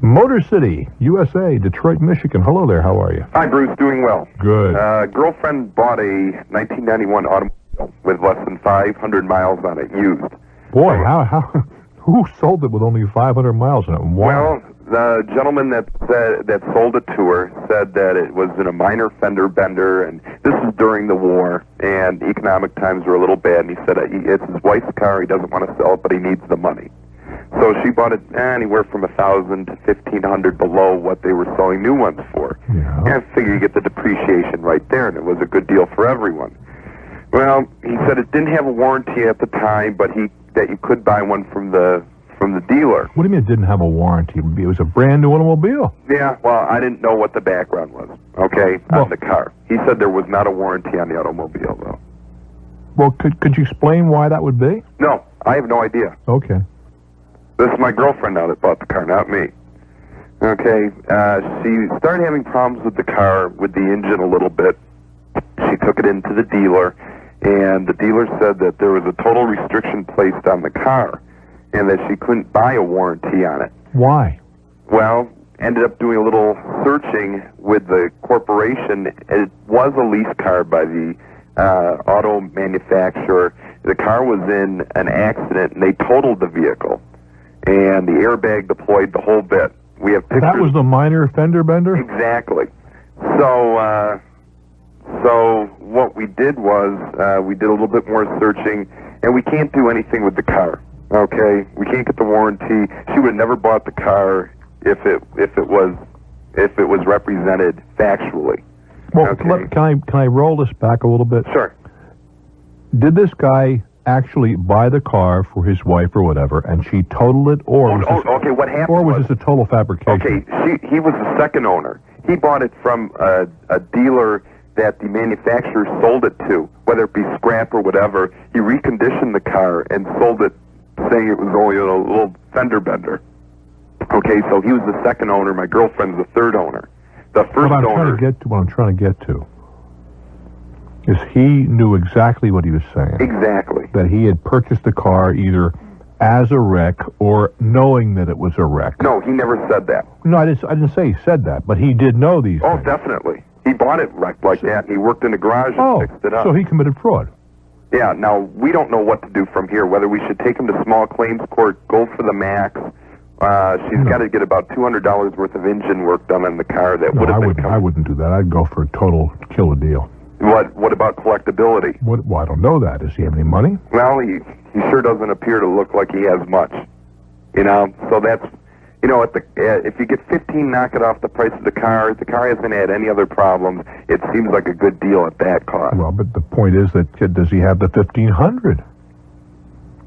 Motor City, USA, Detroit, Michigan. Hello there. How are you? Hi, Bruce. Doing well. Good. Girlfriend bought a 1991 automobile with less than 500 miles on it, used. Boy, who sold it with only 500 miles on it? Why? Well, the gentleman that sold it to her said that it was in a minor fender bender, and this is during the war, and economic times were a little bad, and he said it's his wife's car, he doesn't want to sell it, but he needs the money. So she bought it anywhere from $1,000 to $1,500 below what they were selling new ones for. Yeah. And I figure you get the depreciation right there, and it was a good deal for everyone. Well, he said it didn't have a warranty at the time, but that you could buy one from the dealer. What do you mean it didn't have a warranty? It was a brand new automobile. Yeah, well, I didn't know what the background was, on the car. He said there was not a warranty on the automobile, though. Well, could you explain why that would be? No, I have no idea. Okay. This is my girlfriend now that bought the car, not me. Okay, she started having problems with the car, with the engine a little bit. She took it into the dealer, and the dealer said that there was a total restriction placed on the car, and that she couldn't buy a warranty on it. Why? Well, ended up doing a little searching with the corporation. It was a lease car by the auto manufacturer. The car was in an accident, and they totaled the vehicle. And the airbag deployed the whole bit. We have pictures. That was the minor fender bender? Exactly. So what we did was we did a little bit more searching, and we can't do anything with the car. Okay, we can't get the warranty. She would have never bought the car if it was represented factually. Well, okay. can I roll this back a little bit? Sure. Did this guy actually buy the car for his wife or whatever, and she totaled it, or okay, what happened? Or was this a total fabrication? Okay, he was the second owner. He bought it from a dealer that the manufacturer sold it to, whether it be scrap or whatever. He reconditioned the car and sold it, saying it was only a little fender bender. Okay, so he was the second owner. My girlfriend's the third owner. The first owner. What I'm trying to get to is he knew exactly what he was saying. Exactly. That he had purchased the car either as a wreck or knowing that it was a wreck. No, he never said that. No, I didn't say he said that, but he did know these things. Oh, definitely. He bought it wrecked like that, and he worked in the garage and fixed it up. So he committed fraud. Yeah, now, we don't know what to do from here, whether we should take him to small claims court, go for the max. She's got to get about $200 worth of engine work done on the car. I wouldn't do that. I'd go for a total killer deal. What about collectability? Well, I don't know that. Does he have any money? Well, he sure doesn't appear to look like he has much. So that's, if you get 15, knock it off the price of the car. If the car hasn't had any other problems, it seems like a good deal at that cost. Well, but the point is that, does he have the 1,500?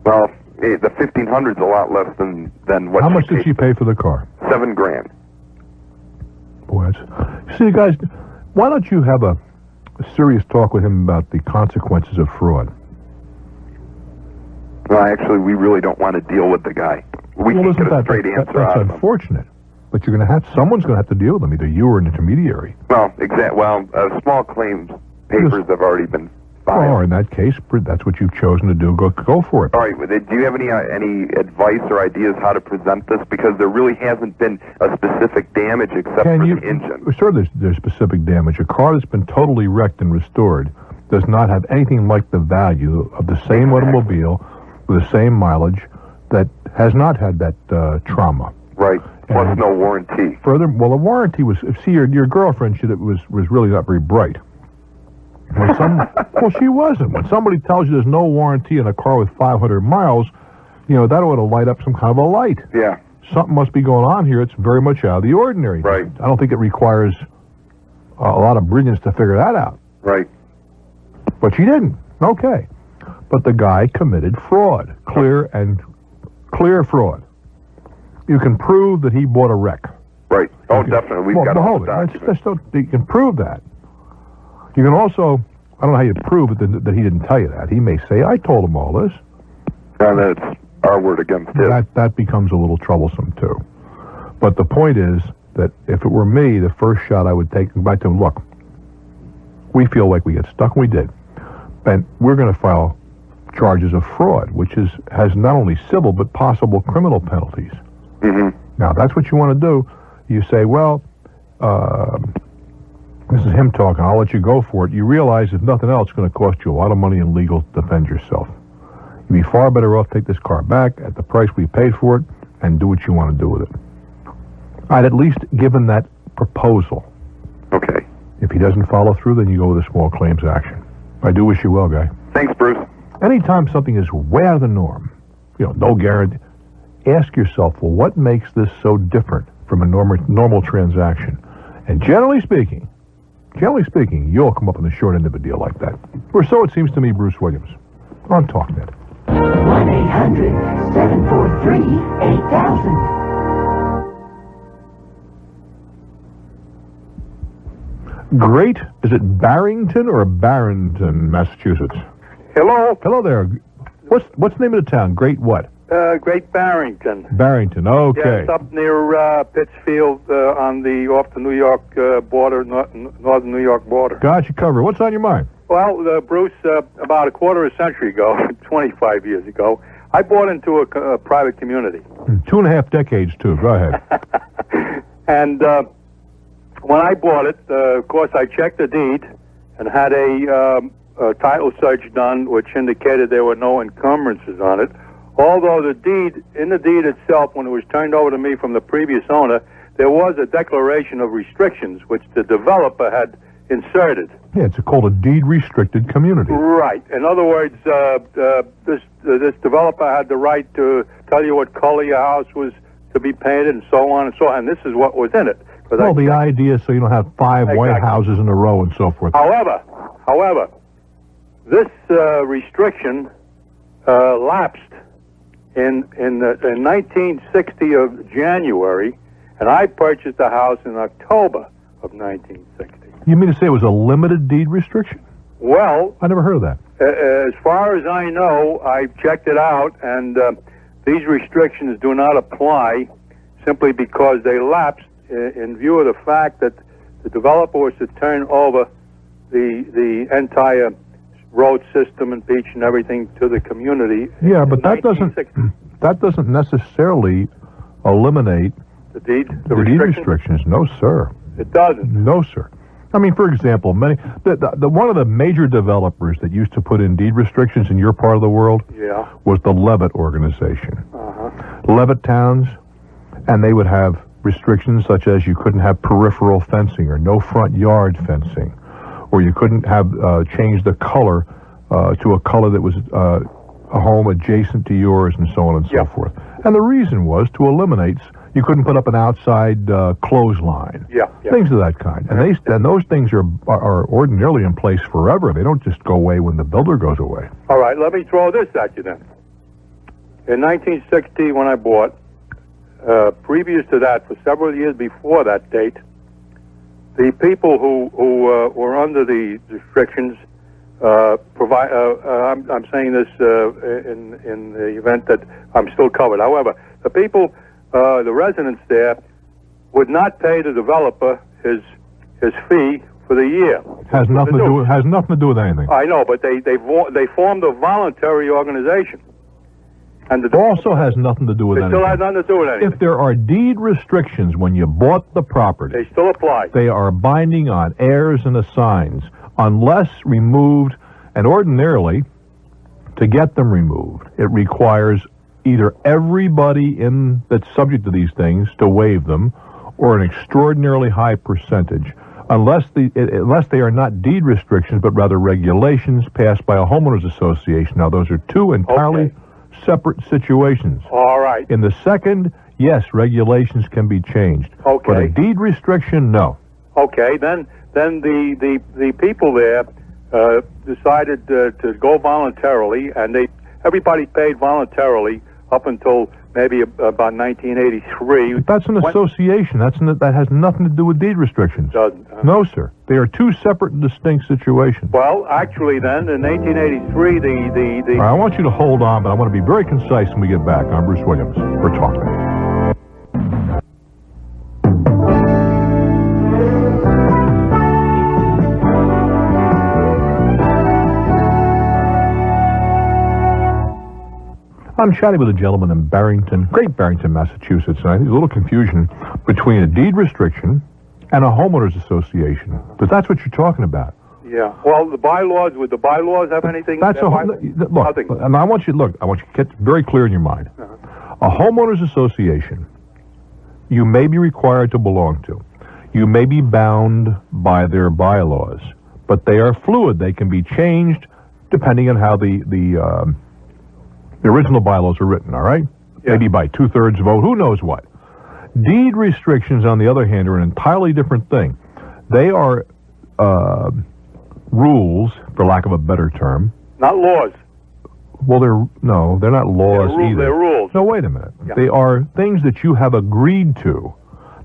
Well, the 1,500 is a lot less than what. How much did she pay for the car? $7,000. Boy, see, guys, why don't you have a serious talk with him about the consequences of fraud? Well, actually, we really don't want to deal with the guy. We can't get a straight answer out of him. That's unfortunate. But someone's going to have to deal with him, either you or an intermediary. Well, small claims papers have already been filed. Well, in that case, that's what you've chosen to do. Go for it. All right. Do you have any advice or ideas how to present this? Because there really hasn't been a specific damage except for the engine. Sure, there's specific damage. A car that's been totally wrecked and restored does not have anything like the value of the same automobile with the same mileage that has not had that trauma. Right. Plus no warranty. Further, the warranty was. See, your girlfriend was really not very bright. Well, she wasn't. When somebody tells you there's no warranty in a car with 500 miles, that ought to light up some kind of a light. Yeah. Something must be going on here. It's very much out of the ordinary. Right. I don't think it requires a lot of brilliance to figure that out. Right. But she didn't. Okay. But the guy committed fraud. Clear fraud. You can prove that he bought a wreck. Right. Definitely. We've got all the documents. You can prove that. You can also, I don't know how you prove it that he didn't tell you that. He may say, I told him all this. And then it's our word against his. That becomes a little troublesome, too. But the point is that if it were me, the first shot I would take back to him, look, we feel like we get stuck, and we did. And we're going to file charges of fraud, which has not only civil but possible criminal penalties. Mm-hmm. Now, that's what you want to do. You say, well, this is him talking. I'll let you go for it. You realize, if nothing else, it's going to cost you a lot of money in legal to defend yourself. You'd be far better off take this car back at the price we paid for it and do what you want to do with it. I'd at least give him that proposal. Okay. If he doesn't follow through, then you go with a small claims action. I do wish you well, guy. Thanks, Bruce. Anytime something is way out of the norm, no guarantee, ask yourself, well, what makes this so different from a normal transaction? And generally speaking, you'll come up on the short end of a deal like that. Or so it seems to me, Bruce Williams, on Talknet. 1-800-743-8000. Great, is it Barrington or Barrington, Massachusetts? Hello. Hello there. What's the name of the town? Great what? Great Barrington. Barrington, okay. Yeah, it's up near Pittsfield off the New York border, northern New York border. Got you covered. What's on your mind? Well, Bruce, about a quarter of a century ago, 25 years ago, I bought into a private community. 2.5 decades, too. Go ahead. And when I bought it, of course, I checked the deed and had a title search done, which indicated there were no encumbrances on it. Although in the deed itself, when it was turned over to me from the previous owner, there was a declaration of restrictions which the developer had inserted. Yeah, it's called a deed-restricted community. Right. In other words, this developer had the right to tell you what color your house was to be painted and so on and so on. And this is what was in it. Well, the idea is so you don't have five white houses in a row and so forth. However, this restriction lapsed in 1960 of January, and I purchased the house in October of 1960. You mean to say it was a limited deed restriction? Well, I never heard of that. As far as I know, I checked it out, and these restrictions do not apply simply because they lapsed in view of the fact that the developer was to turn over the entire road system and beach and everything to the community. Yeah, but that doesn't necessarily eliminate the deed restrictions. No, sir. It doesn't. No, sir. I mean, for example, one of the major developers that used to put in deed restrictions in your part of the world was the Levitt organization. Levitt towns, and they would have restrictions such as you couldn't have peripheral fencing or no front yard fencing, or you couldn't have change the color to a color that was a home adjacent to yours, and so on and so forth. And the reason was to eliminate. You couldn't put up an outside clothesline. Things of that kind. And those things are ordinarily in place forever. They don't just go away when the builder goes away. All right, let me throw this at you then. In 1960, when I bought, previous to that, for several years before that date, the people who were under the restrictions I'm saying this in the event that I'm still covered. However, the people, the residents there, would not pay the developer his fee for the year. Has nothing to do with anything. I know, but they formed a voluntary organization. And it also has nothing to do with anything. It still has nothing to do with anything. If there are deed restrictions when you bought the property, they still apply. They are binding on heirs and assigns, unless removed, and ordinarily, to get them removed, it requires either everybody that's subject to these things to waive them, or an extraordinarily high percentage, unless they are not deed restrictions, but rather regulations passed by a homeowners association. Now, those are two entirely separate situations. All right. In the second, yes, regulations can be changed. Okay. But a deed restriction, no. Okay, then the people there decided to go voluntarily, and everybody paid voluntarily up until maybe about 1983. But that's an association. That has nothing to do with deed restrictions. Doesn't. No, sir. They are two separate and distinct situations. Well, actually, then, in 1883, the All right, I want you to hold on, but I want to be very concise when we get back. I'm Bruce Williams. We're talking. I'm chatting with a gentleman in Great Barrington, Massachusetts, and I think there's a little confusion between a deed restriction and a homeowners association, but that's what you're talking about. Yeah. Well, would the bylaws have anything? That's look, nothing. And I want you to get very clear in your mind. A homeowners association, you may be required to belong to. You may be bound by their bylaws, but they are fluid. They can be changed depending on how the original bylaws are written, all right? Yeah. Maybe by 2/3 vote, who knows what. Deed restrictions, on the other hand, are an entirely different thing. They are rules, for lack of a better term. Not laws. Well, they're not laws either. They're rules. No, wait a minute. Yeah. They are things that you have agreed to,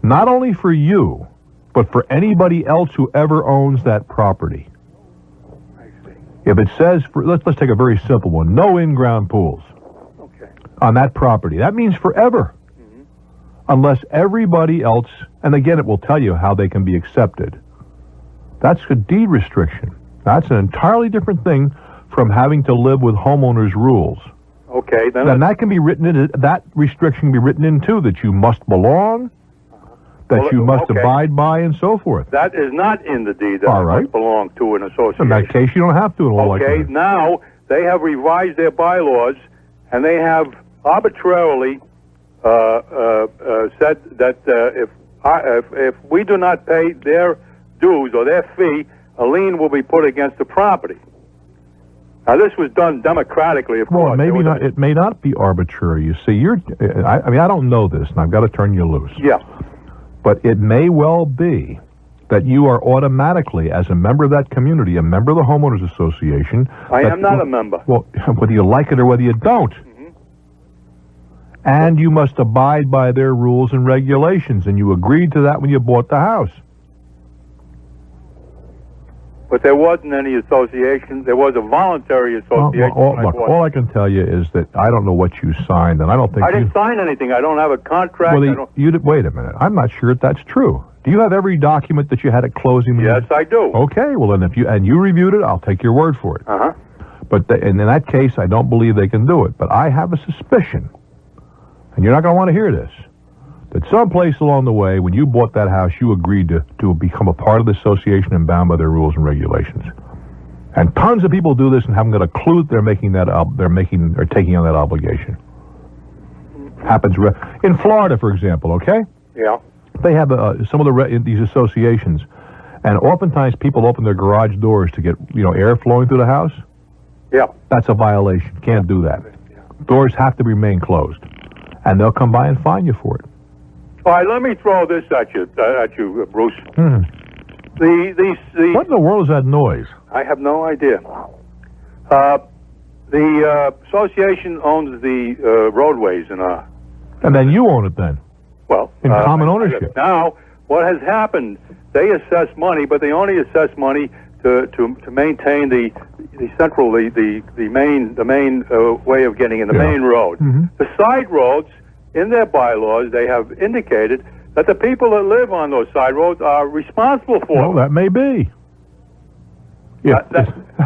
not only for you, but for anybody else who ever owns that property. I see. If it says, let's take a very simple one, no in-ground pools on that property, that means forever. Mm-hmm. Unless everybody else, and again, it will tell you how they can be accepted. That's a deed restriction. That's an entirely different thing from having to live with homeowners' rules. Okay, then that can be written in. That restriction can be written in too. That you must belong, that you must abide by, and so forth. That is not in the deed. That all right. Must belong to an association. In that case, you don't have to. Okay, now they have revised their bylaws, and they have arbitrarily said that if we do not pay their dues or their fee, a lien will be put against the property. Now, this was done democratically, of course. Well, maybe not. It may not be arbitrary. You see, I mean, I don't know this, and I've got to turn you loose. Yeah. But it may well be that you are automatically, as a member of that community, a member of the homeowners association. I am not a member. Well, whether you like it or whether you don't. Mm-hmm. And you must abide by their rules and regulations, and you agreed to that when you bought the house. But there wasn't any association. There was a voluntary association. All I can tell you is that I don't know what you signed, and I don't think I didn't sign anything. I don't have a contract. Well, wait a minute. I'm not sure if that's true. Do you have every document that you had at closing? Yes, I do. Okay. Well, then if you reviewed it, I'll take your word for it. Uh-huh. But and in that case, I don't believe they can do it. But I have a suspicion, and you're not going to want to hear this, that someplace along the way, when you bought that house, you agreed to become a part of the association and bound by their rules and regulations. And tons of people do this and haven't got a clue that they're taking on that obligation. Happens in Florida, for example. Okay. Yeah. They have some of these associations, and oftentimes people open their garage doors to get air flowing through the house. Yeah. That's a violation. Can't do that. Yeah. Doors have to remain closed, and they'll come by and fine you for it. All right, let me throw this at you, Bruce. Mm-hmm. What in the world is that noise? I have no idea. The association owns the roadways and then you own it then. Well, in common ownership. Now, what has happened? They assess money, but they only assess money to maintain the main way of getting in the main road. Mm-hmm. The side roads, in their bylaws, they have indicated that the people that live on those side roads are responsible for them. Well, that may be. Yeah,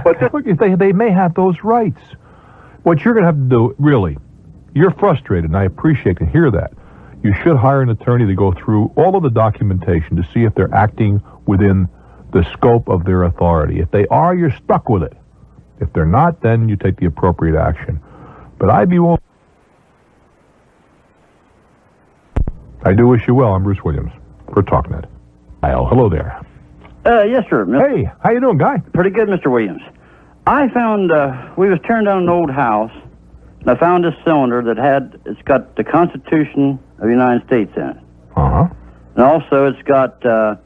but look, they may have those rights. What you're going to have to do, really, you're frustrated, and I appreciate to hear that. You should hire an attorney to go through all of the documentation to see if they're acting within the scope of their authority. If they are, you're stuck with it. If they're not, then you take the appropriate action. But I'd be willing. I do wish you well. I'm Bruce Williams for Talknet. Hello there. Yes, sir. Hey, how you doing, guy? Pretty good, Mr. Williams. I found, we was tearing down an old house, and I found this cylinder that it's got the Constitution of the United States in it. Uh-huh. And also it's got a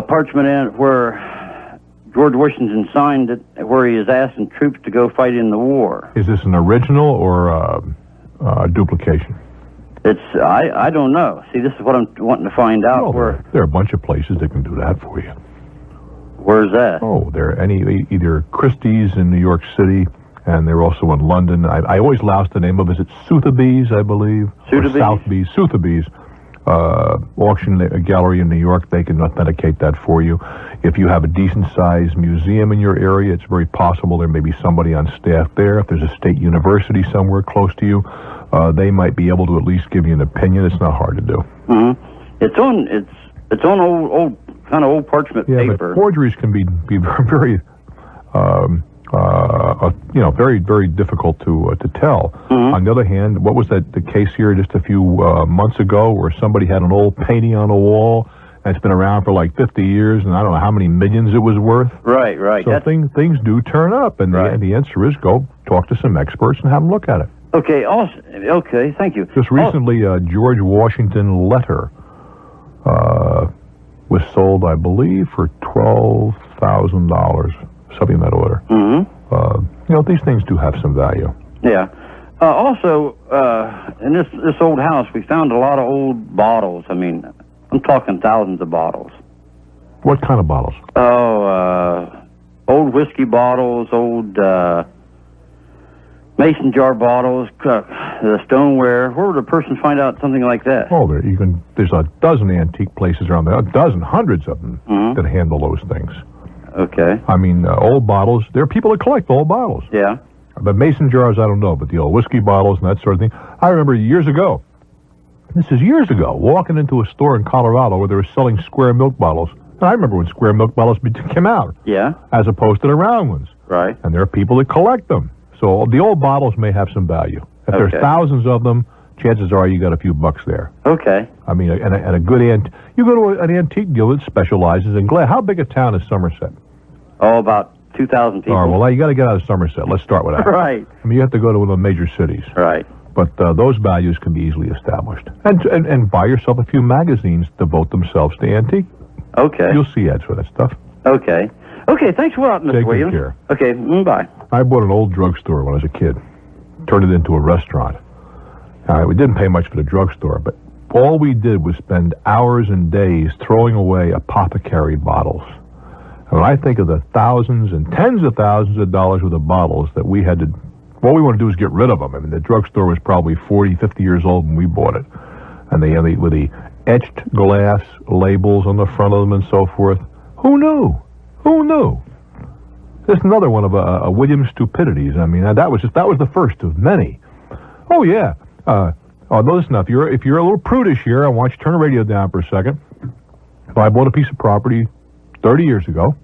parchment in it where George Washington signed it, where he is asking troops to go fight in the war. Is this an original or a duplication? I don't know. See, this is what I'm wanting to find out. Well, there are a bunch of places that can do that for you. Where's that? Oh, there are either Christie's in New York City, and they're also in London. I always louse the name of it. Is it Sotheby's, I believe? Sotheby's? Or Sotheby's. Sotheby's. auction gallery in New York, they can authenticate that for you. If you have a decent-sized museum in your area, it's very possible there may be somebody on staff there. If there's a state university somewhere close to you, they might be able to at least give you an opinion. It's not hard to do. Mm-hmm. It's on old kind of old parchment paper. But forgeries can be very very, very difficult to tell. Mm-hmm. On the other hand, what was the case here just a few months ago where somebody had an old painting on a wall and it's been around for like 50 years and I don't know how many millions it was worth? Right. So things do turn up, and the answer is go talk to some experts and have them look at it. Okay, okay, thank you. Just recently, George Washington letter was sold, I believe, for $12,000, something in that order. Mm-hmm. These things do have some value. Yeah. Also, in this old house, we found a lot of old bottles. I mean, I'm talking thousands of bottles. What kind of bottles? Old whiskey bottles, old mason jar bottles, the stoneware. Where would a person find out something like that? Oh, there's a dozen antique places around there, hundreds of them that handle those things. Okay. I mean, old bottles. There are people that collect old bottles. Yeah. The mason jars, I don't know, but the old whiskey bottles and that sort of thing. I remember years ago, walking into a store in Colorado where they were selling square milk bottles. And I remember when square milk bottles came out. Yeah. As opposed to the round ones. Right. And there are people that collect them. So the old bottles may have some value. If there's thousands of them, chances are you got a few bucks there. Okay. I mean, and a good you go to an antique dealer that specializes in glass. How big a town is Somerset? Oh, about 2,000 people. All right, well, you got to get out of Somerset. Let's start with that. Right. I mean, you have to go to one of the major cities. Right. But those values can be easily established. And buy yourself a few magazines devote themselves to antique. Okay. You'll see ads for that stuff. Okay. Okay, thanks a lot, Mr. Williams. Take care. Okay, bye. I bought an old drugstore when I was a kid. Turned it into a restaurant. We didn't pay much for the drugstore, but all we did was spend hours and days throwing away apothecary bottles. And when I think of the thousands and tens of thousands of dollars worth of bottles that we had to... All we want to do is get rid of them. I mean, the drugstore was probably 40, 50 years old when we bought it. And they with the etched glass labels on the front of them and so forth. Who knew? Just another one of a Williams stupidities. I mean, that was the first of many. Oh yeah. Listen, if you're a little prudish here, I want you to turn the radio down for a second. If I bought a piece of property 30 years ago,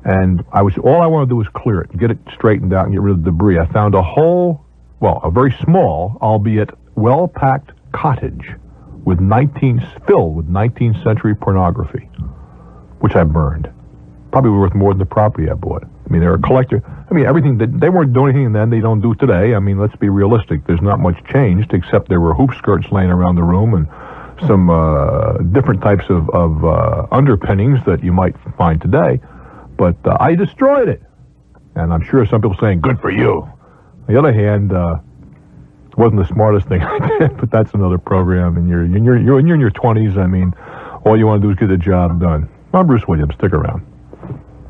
and all I wanted to do was clear it, get it straightened out, and get rid of the debris. I found a very small, albeit well-packed cottage filled with 19th century pornography, which I burned. Probably worth more than the property I bought. I mean, they're a collector. I mean, everything they weren't doing anything then they don't do today. I mean, let's be realistic. There's not much changed, except there were hoop skirts laying around the room and some different types of underpinnings that you might find today. But I destroyed it. And I'm sure some people saying, good for you. On the other hand, it wasn't the smartest thing I did, but that's another program. And you're in your 20s. I mean, all you want to do is get the job done. I'm Bruce Williams. Stick around.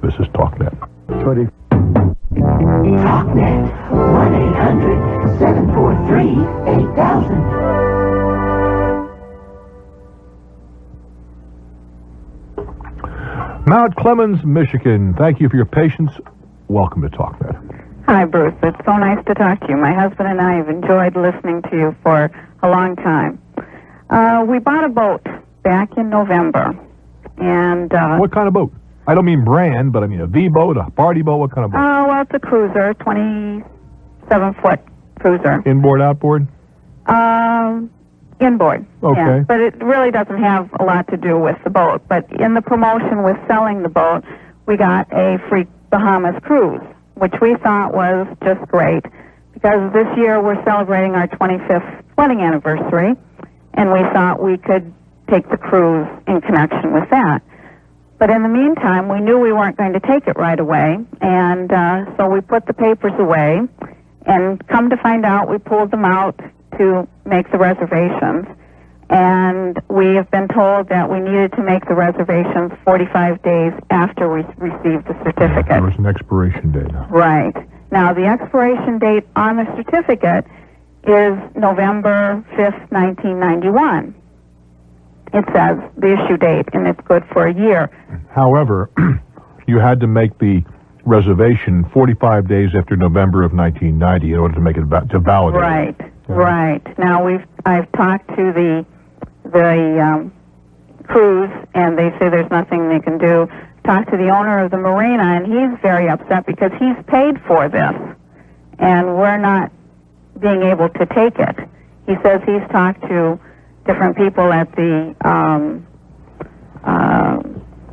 This is Talknet. Talknet. 1-800-743-8000. Mount Clemens, Michigan. Thank you for your patience. Welcome to Talknet. Hi, Bruce. It's so nice to talk to you. My husband and I have enjoyed listening to you for a long time. We bought a boat back in November. And what kind of boat? I don't mean brand, but I mean a V-boat, a party boat. What kind of boat? Well, it's a cruiser, 27-foot cruiser. Inboard, outboard? Inboard. Okay. Yeah, but it really doesn't have a lot to do with the boat. But in the promotion with selling the boat, we got a free Bahamas cruise, which we thought was just great because this year we're celebrating our 25th wedding anniversary, and we thought we could take the cruise in connection with that. But in the meantime, we knew we weren't going to take it right away, and so we put the papers away, and come to find out, we pulled them out to make the reservations, and we have been told that we needed to make the reservations 45 days after we received the certificate. There was an expiration date. Right. Now, the expiration date on the certificate is November 5th, 1991. it says the issue date, and it's good for a year. However, you had to make the reservation 45 days after November of 1990 in order to make it to validate. Right, right. Now I've talked to the cruise, and they say there's nothing they can do. Talked to the owner of the marina, and he's very upset because he's paid for this, and we're not being able to take it. He says he's talked to different people at the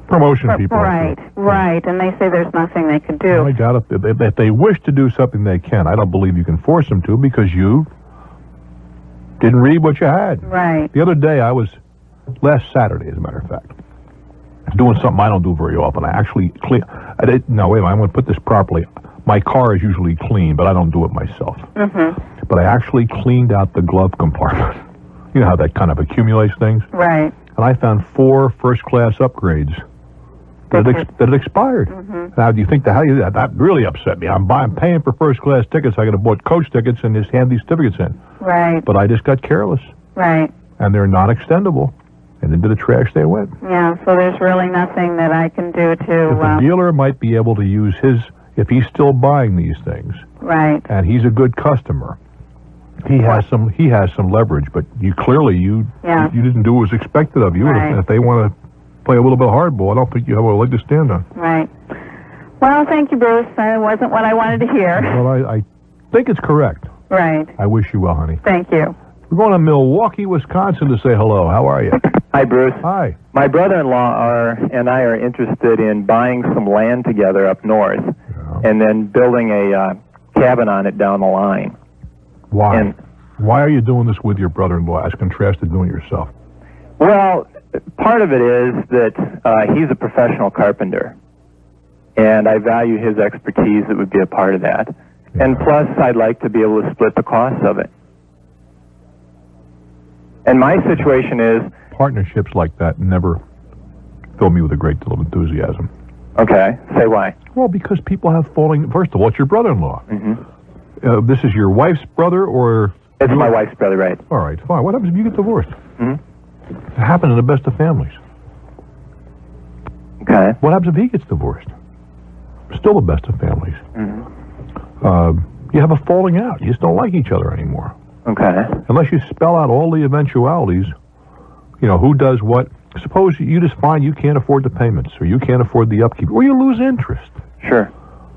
promotion people. Right, and they say there's nothing they can do. I doubt if they wish to do something, they can. I don't believe you can force them to because you didn't read what you had. Right. The other day, last Saturday, as a matter of fact, I was doing something I don't do very often. I actually no, wait a minute, I'm going to put this properly. My car is usually clean, but I don't do it myself. Mm-hmm. But I actually cleaned out the glove compartment. You know how that kind of accumulates things? Right. And I found 4 first-class upgrades that had expired. Mm-hmm. Now, do you think that really upset me? I'm paying for first-class tickets. I could have bought coach tickets and just hand these certificates in. Right. But I just got careless. Right. And they're non-extendable. And into the trash they went. Yeah, so there's really nothing that I can do to... The dealer might be able to use if he's still buying these things. Right. And he's a good customer. He has some leverage, but you didn't do what was expected of you. Right. And if they want to play a little bit of hardball, I don't think you have a leg to stand on. Right. Well, thank you, Bruce. That wasn't what I wanted to hear. Well, I think it's correct. Right. I wish you well, honey. Thank you. We're going to Milwaukee, Wisconsin to say hello. How are you? Hi, Bruce. Hi. My brother-in-law and I are interested in buying some land together up north and then building a cabin on it down the line. Why? Why are you doing this with your brother-in-law as contrast to doing it yourself? Well, part of it is that he's a professional carpenter, and I value his expertise that would be a part of that. Yeah. And plus, I'd like to be able to split the cost of it. And my situation is... Partnerships like that never fill me with a great deal of enthusiasm. Okay. Say why? Well, because people have falling... First of all, it's your brother-in-law. Mm-hmm. This is your wife's brother, or... It's my wife's brother, right. All right, fine. What happens if you get divorced? Mm-hmm. It happened in the best of families. Okay. What happens if he gets divorced? Still the best of families. Mm-hmm. You have a falling out. You just don't like each other anymore. Okay. Unless you spell out all the eventualities, who does what. Suppose you just find you can't afford the payments, or you can't afford the upkeep, or you lose interest. Sure.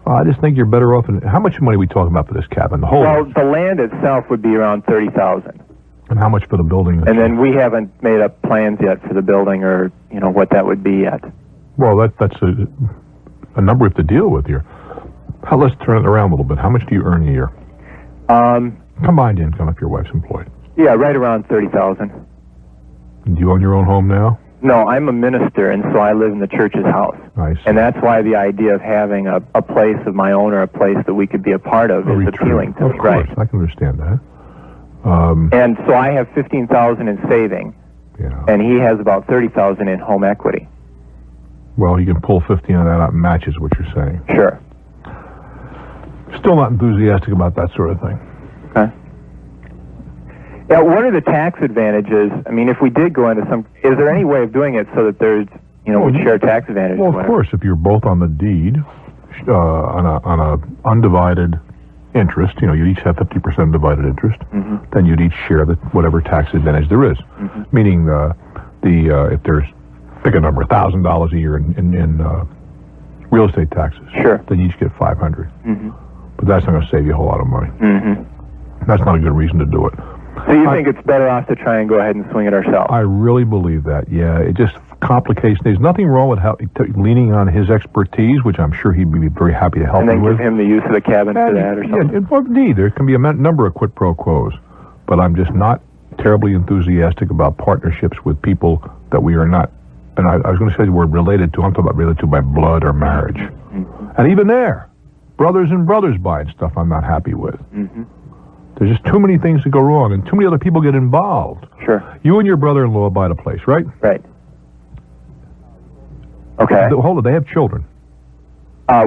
I just think you're better off. How much money are we talking about for this cabin? The whole. Well, the land itself would be around $30,000. And how much for the building? And then we haven't made up plans yet for the building, or what that would be yet. Well, that's a number we have to deal with here. Let's turn it around a little bit. How much do you earn a year? Combined income if your wife's employed. Yeah, right around $30,000. Do you own your own home now? No, I'm a minister, and so I live in the church's house. I see. And that's why the idea of having a place of my own, or a place that we could be a part of, is appealing to me. Of course, I can understand that. And so I have $15,000 in saving, and he has about $30,000 in home equity. Well, you can pull 15 of that out and matches what you're saying. Sure. Still not enthusiastic about that sort of thing. Okay. Yeah, what are the tax advantages? I mean, if we did go into is there any way of doing it so that there's, we share tax advantages? Well, of course, if you're both on the deed, on a undivided interest, you each have 50% divided interest, then you'd each share whatever tax advantage there is. Meaning, if there's, pick a number, $1,000 a year in real estate taxes. Sure. Then you each get $500. But that's not going to save you a whole lot of money. That's not a good reason to do it. So you think it's better off to try and go ahead and swing it ourselves? I really believe that, yeah. It just complicates. There's nothing wrong with leaning on his expertise, which I'm sure he'd be very happy to help you with. And then give him the use of the cabin for that or something? Yeah, indeed. There can be a number of quid pro quos. But I'm just not terribly enthusiastic about partnerships with people that we are not, and I was going to say the word related to, I'm talking about related to by blood or marriage. And even there, brothers and brothers buying stuff I'm not happy with. There's just too many things that go wrong, and too many other people get involved. Sure. You and your brother-in-law buy the place, right? Right. Okay. Hold on, they have children.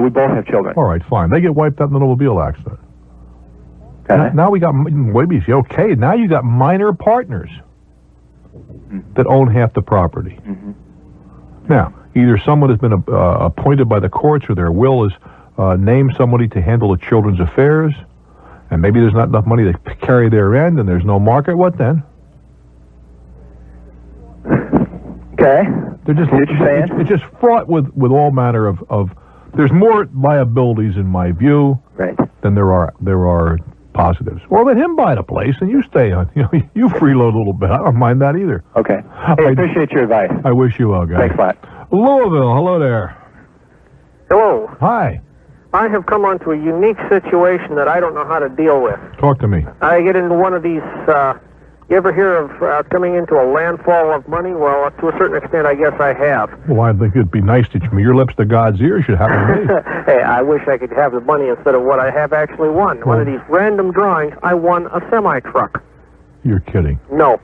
We both have children. All right, fine. They get wiped out in an automobile accident. Okay. Now we got, okay, now you got minor partners. that own half the property. Now, either someone has been appointed by the courts or their will is named somebody to handle the children's affairs, and maybe there's not enough money to carry their end and there's no market. What then? Okay. They're just, what you're saying? it's just fraught with all manner of there's more liabilities in my view than there are positives. Or let him buy the place and you stay on. You freeload a little bit. I don't mind that either. Okay. Hey, I appreciate your advice. I wish you well, guys. Thanks a lot. Louisville, hello there. Hello. Hi. I have come onto a unique situation that I don't know how to deal with. Talk to me. I get into one of these, you ever hear of coming into a landfall of money? Well, to a certain extent, I guess I have. Well, I think it'd be nice to from your lips to God's ears should happen to me. Hey, I wish I could have the money instead of what I have actually won. One of these random drawings, I won a semi-truck. You're kidding. No.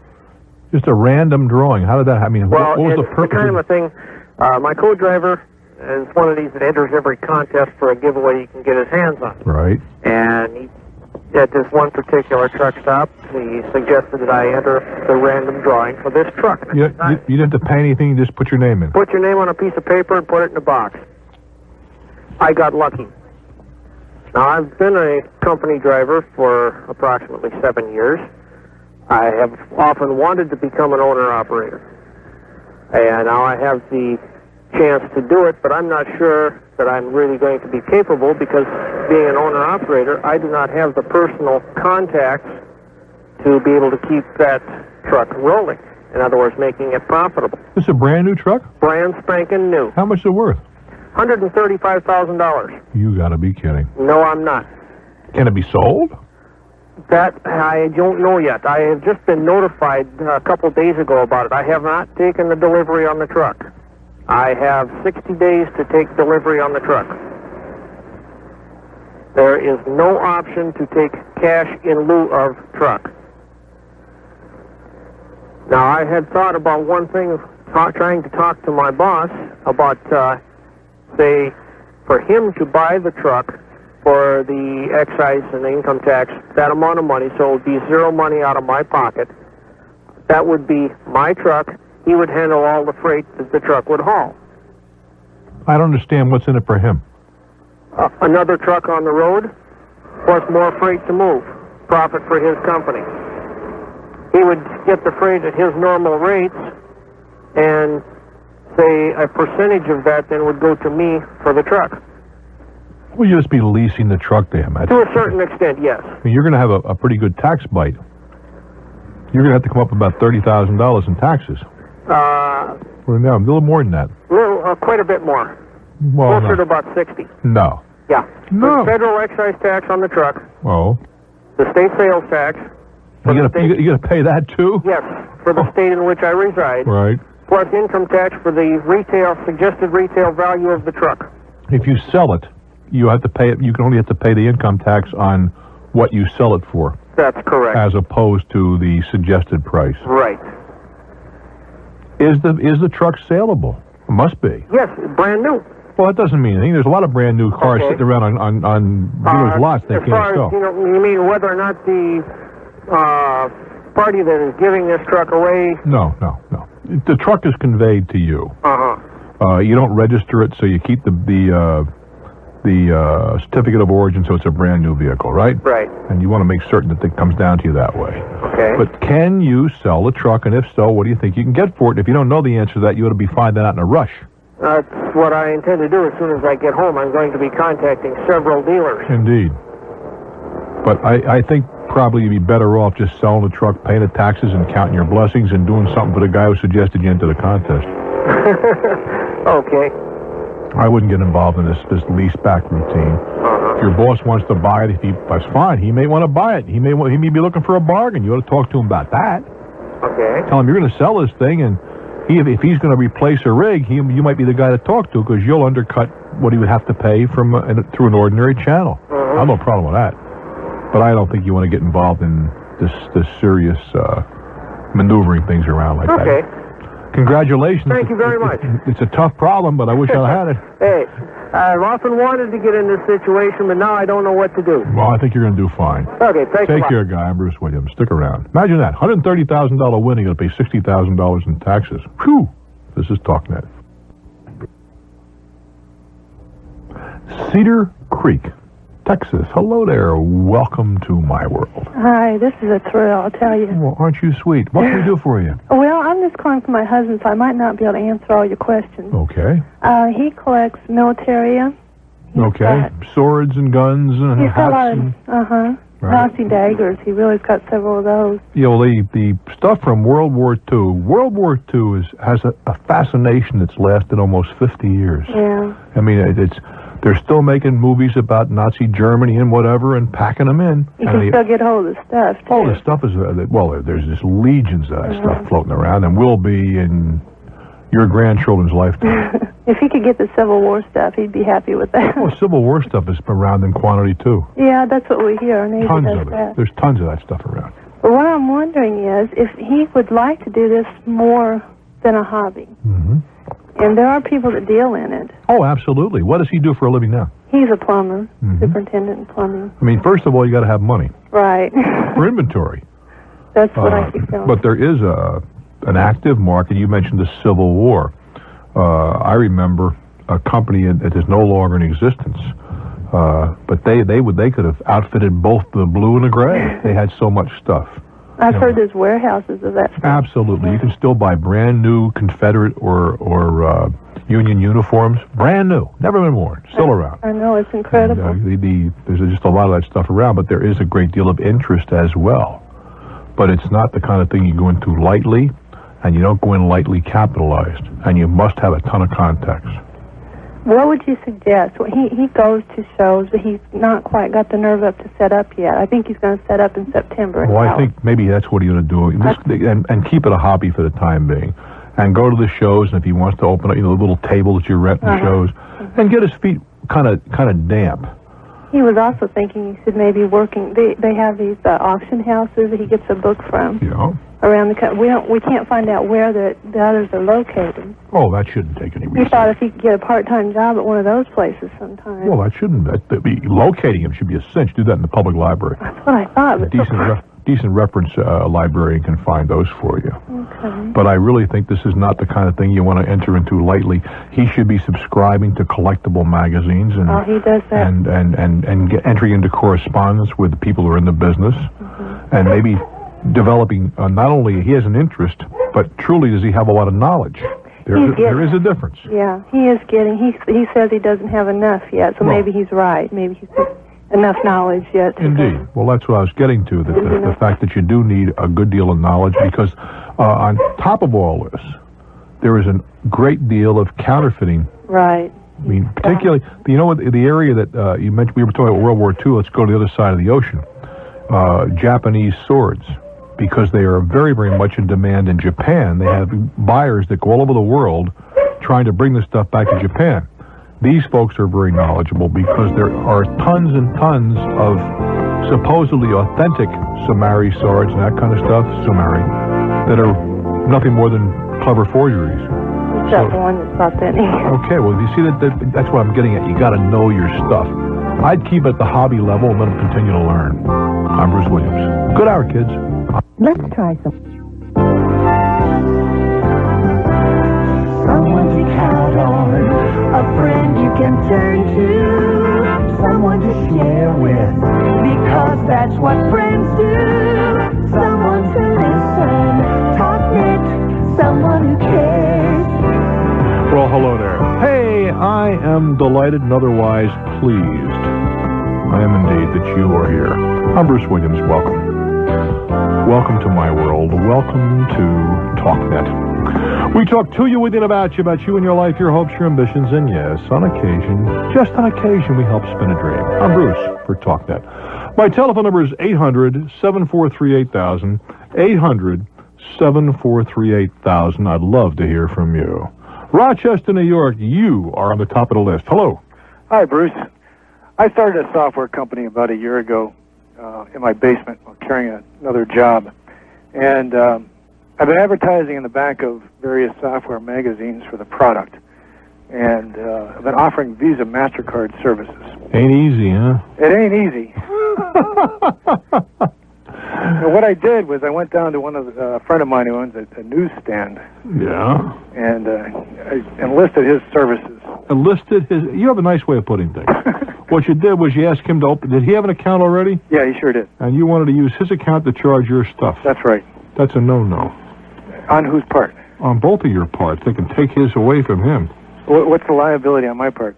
Just a random drawing. How did that happen? Well, what was the it's purpose? the kind of a thing, my co-driver is one of these that enters every contest for a giveaway he can get his hands on. Right. And he, at this one particular truck stop, he suggested that I enter the random drawing for this truck. You didn't have to pay anything, you just put your name in. Put your name on a piece of paper and put it in a box. I got lucky. Now, I've been a company driver for approximately 7 years. I have often wanted to become an owner-operator. And now I have the chance to do it, but I'm not sure that I'm really going to be capable because being an owner-operator, I do not have the personal contacts to be able to keep that truck rolling. In other words, making it profitable. This is a brand new truck? Brand spanking new. How much is it worth? $135,000. You gotta be kidding. No, I'm not. Can it be sold? That I don't know yet. I have just been notified a couple days ago about it. I have not taken the delivery on the truck. I have 60 days to take delivery on the truck. There is no option to take cash in lieu of truck. Now, I had thought about one thing, trying to talk to my boss about, say, for him to buy the truck for the excise and the income tax, that amount of money, so it would be zero money out of my pocket. That would be my truck. He would handle all the freight that the truck would haul. I don't understand what's in it for him. Another truck on the road, plus more freight to move. Profit for his company. He would get the freight at his normal rates, and say a percentage of that then would go to me for the truck. Well, you just be leasing the truck to him. To a certain extent, yes. I mean, you're going to have a pretty good tax bite. You're going to have to come up with about $30,000 in taxes. Well, no, a little more than that. Quite a bit more. Well, Closer to about 60. No. Yeah. No. The federal excise tax on the truck. Oh. The state sales tax. You got to pay that too? Yes, for the state in which I reside. Right. Plus income tax for the suggested retail value of the truck. If you sell it, you have to pay it. You can only have to pay the income tax on what you sell it for. That's correct. As opposed to the suggested price. Right. Is the truck saleable? It must be. Yes, brand new. Well, that doesn't mean anything. There's a lot of brand new cars sitting around on dealers' lots they as can't far sell. As, you mean whether or not the party that is giving this truck away? No. The truck is conveyed to you. You don't register it, so you keep the certificate of origin, so it's a brand new vehicle, right? Right. And you want to make certain that it comes down to you that way. Okay. But can you sell the truck, and if so, what do you think you can get for it? If you don't know the answer to that, you ought to be finding that out in a rush. That's what I intend to do as soon as I get home. I'm going to be contacting several dealers. Indeed. But I think probably you'd be better off just selling the truck, paying the taxes, and counting your blessings, and doing something for the guy who suggested you enter the contest. Okay. I wouldn't get involved in this lease back routine. If your boss wants to buy it, that's fine. He may want to buy it. He may be looking for a bargain. You ought to talk to him about that. Okay. Tell him you're going to sell this thing, and if he's going to replace a rig, you might be the guy to talk to because you'll undercut what he would have to pay through an ordinary channel. I have no problem with that. But I don't think you want to get involved in this serious maneuvering things around like that. Okay. Congratulations. Thank you very much. It's a tough problem, but I wish I had it. Hey, I've often wanted to get in this situation, but now I don't know what to do. Well, I think you're going to do fine. Okay, thanks a Take lot. care, guy. I'm Bruce Williams. Stick around. Imagine that. $130,000 win, you're going to pay $60,000 in taxes. Whew! This is Talknet. Cedar Creek, Texas. Hello there. Welcome to my world. Hi, this is a thrill, I'll tell you. Well, aren't you sweet? What can we do for you? Well, I'm just calling for my husband, so I might not be able to answer all your questions. Okay. He collects militaria. Okay. Swords and guns and He's got a lot hats. of, Right. Nazi daggers. He really's got several of those. You know, the stuff from World War II. World War II has a fascination that's lasted almost 50 years. Yeah. I mean, they're still making movies about Nazi Germany and whatever and packing them in. You and can still get hold of the stuff, too. Oh, the stuff is, well, there's just legions of that stuff floating around and will be in your grandchildren's lifetime. If he could get the Civil War stuff, he'd be happy with that. Well, Civil War stuff is around in quantity, too. Yeah, that's what we hear. And Tons does of it. that. There's tons of that stuff around. But what I'm wondering is if he would like to do this more than a hobby. Mm-hmm. And there are people that deal in it. Oh, absolutely. What does he do for a living now? He's a plumber, Mhm. superintendent in plumbing. I mean, first of all, you got to have money Right. for inventory. That's what I keep telling. But there is an active market. You mentioned the Civil War. I remember a company that is no longer in existence, but they could have outfitted both the blue and the gray. They had so much stuff. I've heard there's warehouses of that stuff. Absolutely, you can still buy brand new Confederate or Union uniforms, brand new, never been worn, still around. I know, it's incredible. And, there's just a lot of that stuff around, but there is a great deal of interest as well. But it's not the kind of thing you go into lightly, and you don't go in lightly capitalized, and you must have a ton of contacts. What would you suggest? Well, he goes to shows, but he's not quite got the nerve up to set up yet. I think he's going to set up in September. Well, I think maybe that's what he's going to do, and keep it a hobby for the time being. And go to the shows, and if he wants to open up, the little table that you rent in the shows, and get his feet kind of damp. He was also thinking he should maybe working. They have these auction houses that he gets a book from. Yeah. Around the country. We can't find out where the others are located. Oh, that shouldn't take any He research. thought if he could get a part-time job at one of those places sometime. Well, that shouldn't. Be locating him should be a cinch. Do that in the public library. That's what I thought. But Decent reference librarian can find those for you. Okay. But I really think this is not the kind of thing you want to enter into lightly. He should be subscribing to collectible magazines and he does that. and get entering into correspondence with the people who are in the business, and maybe developing not only he has an interest, but truly does he have a lot of knowledge. There is a difference. Yeah, he is getting. He says he doesn't have enough yet, so maybe he's right. Maybe he's enough knowledge yet. Indeed. Well, that's what I was getting to. That the fact that you do need a good deal of knowledge, because on top of all this, there is a great deal of counterfeiting. Right. I mean, particularly, the area that you mentioned, we were talking about World War II. Let's go to the other side of the ocean. Japanese swords, because they are very, very much in demand in Japan. They have buyers that go all over the world trying to bring this stuff back to Japan. These folks are very knowledgeable because there are tons and tons of supposedly authentic Sumari swords and that kind of stuff, Sumari, that are nothing more than clever forgeries. He's got the one that's authentic. Okay, well, you see that's what I'm getting at. You got to know your stuff. I'd keep it at the hobby level and let them continue to learn. I'm Bruce Williams. Good hour, kids. Let's try some. Someone to count on, a friend you can turn to, someone to share with, because that's what friends do. Someone to listen, Talknet, someone who cares. Well, hello there. Hey, I am delighted and otherwise pleased. I am indeed that you are here. I'm Bruce Williams. Welcome. Welcome to my world. Welcome to Talknet. We talk to you, with and about you and your life, your hopes, your ambitions, and yes, on occasion, just on occasion, we help spin a dream. I'm Bruce for Talknet. My telephone number is 800-743-8000, 800-743-8000. I'd love to hear from you. Rochester, New York, you are on the top of the list. Hello. Hi, Bruce. I started a software company about a year ago in my basement while carrying another job. And I've been advertising in the back of various software magazines for the product. and I've been offering Visa MasterCard services. Ain't easy, huh? It ain't easy. And what I did was I went down to one of a friend of mine who owns a newsstand. Yeah. And I enlisted his services. Enlisted his... You have a nice way of putting things. What you did was you asked him to open... Did he have an account already? Yeah, he sure did. And you wanted to use his account to charge your stuff. That's right. That's a no-no. On whose part? On both of your parts. They can take his away from him. What's the liability on my part?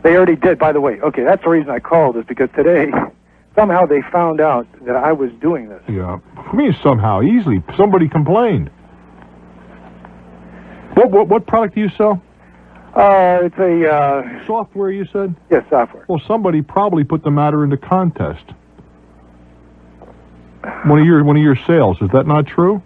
They already did, by the way. Okay, that's the reason I called, is because today, somehow they found out that I was doing this. Yeah. I mean, somehow, easily. Somebody complained. What product do you sell? It's a... software, you said? Yes, software. Well, somebody probably put the matter into contest. One of your sales. Is that not true?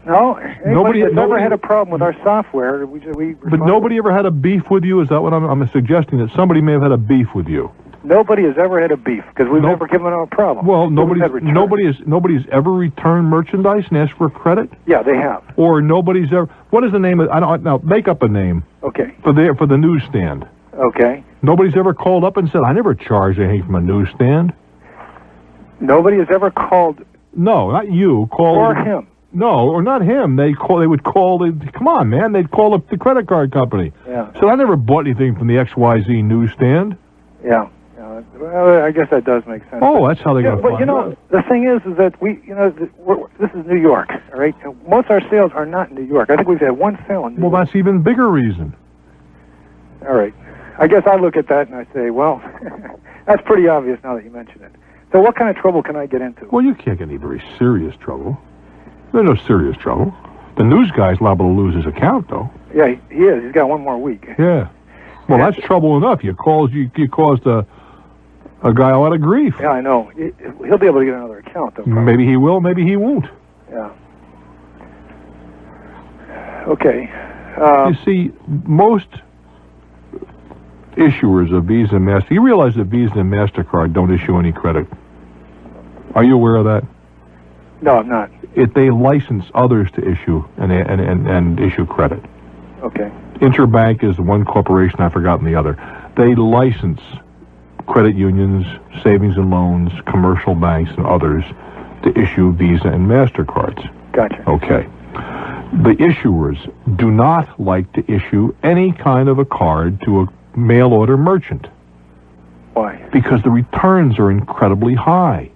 No, nobody has ever had a problem with our software. But nobody ever had a beef with you? Is that what I'm suggesting? That somebody may have had a beef with you? Nobody has ever had a beef because we've never given them a problem. Well, nobody's ever returned merchandise and asked for credit. Yeah, they have. Or nobody's ever. What is the name of? I don't now. Make up a name. Okay. For the newsstand. Okay. Nobody's ever called up and said, "I never charged anything from a newsstand." Nobody has ever called. No, not you. Called. Or him. No, or not him. They would call. Come on, man. They'd call up the credit card company. Yeah. So I never bought anything from the XYZ newsstand. Yeah. Well, I guess that does make sense. Oh, that's how they got. But the thing is that this is New York, all right? Most of our sales are not in New York. I think we've had one sale in New York. Well, that's even bigger reason. All right. I guess I look at that and I say, well, that's pretty obvious now that you mention it. So what kind of trouble can I get into? Well, you can't get any very serious trouble. There's no serious trouble. The news guy's liable to lose his account, though. Yeah, he is. He's got one more week. Yeah. Well, that's trouble enough. You caused a guy a lot of grief. Yeah, I know. He'll be able to get another account, though. Probably. Maybe he will, maybe he won't. Yeah. Okay. You see, most issuers of Visa and Master, you realize that Visa and MasterCard don't issue any credit. Are you aware of that? No, I'm not. They license others to issue and issue credit. Okay. Interbank is the one corporation, I've forgotten the other. They license credit unions, savings and loans, commercial banks, and others to issue Visa and MasterCards. Gotcha. Okay. The issuers do not like to issue any kind of a card to a mail-order merchant. Why? Because the returns are incredibly high.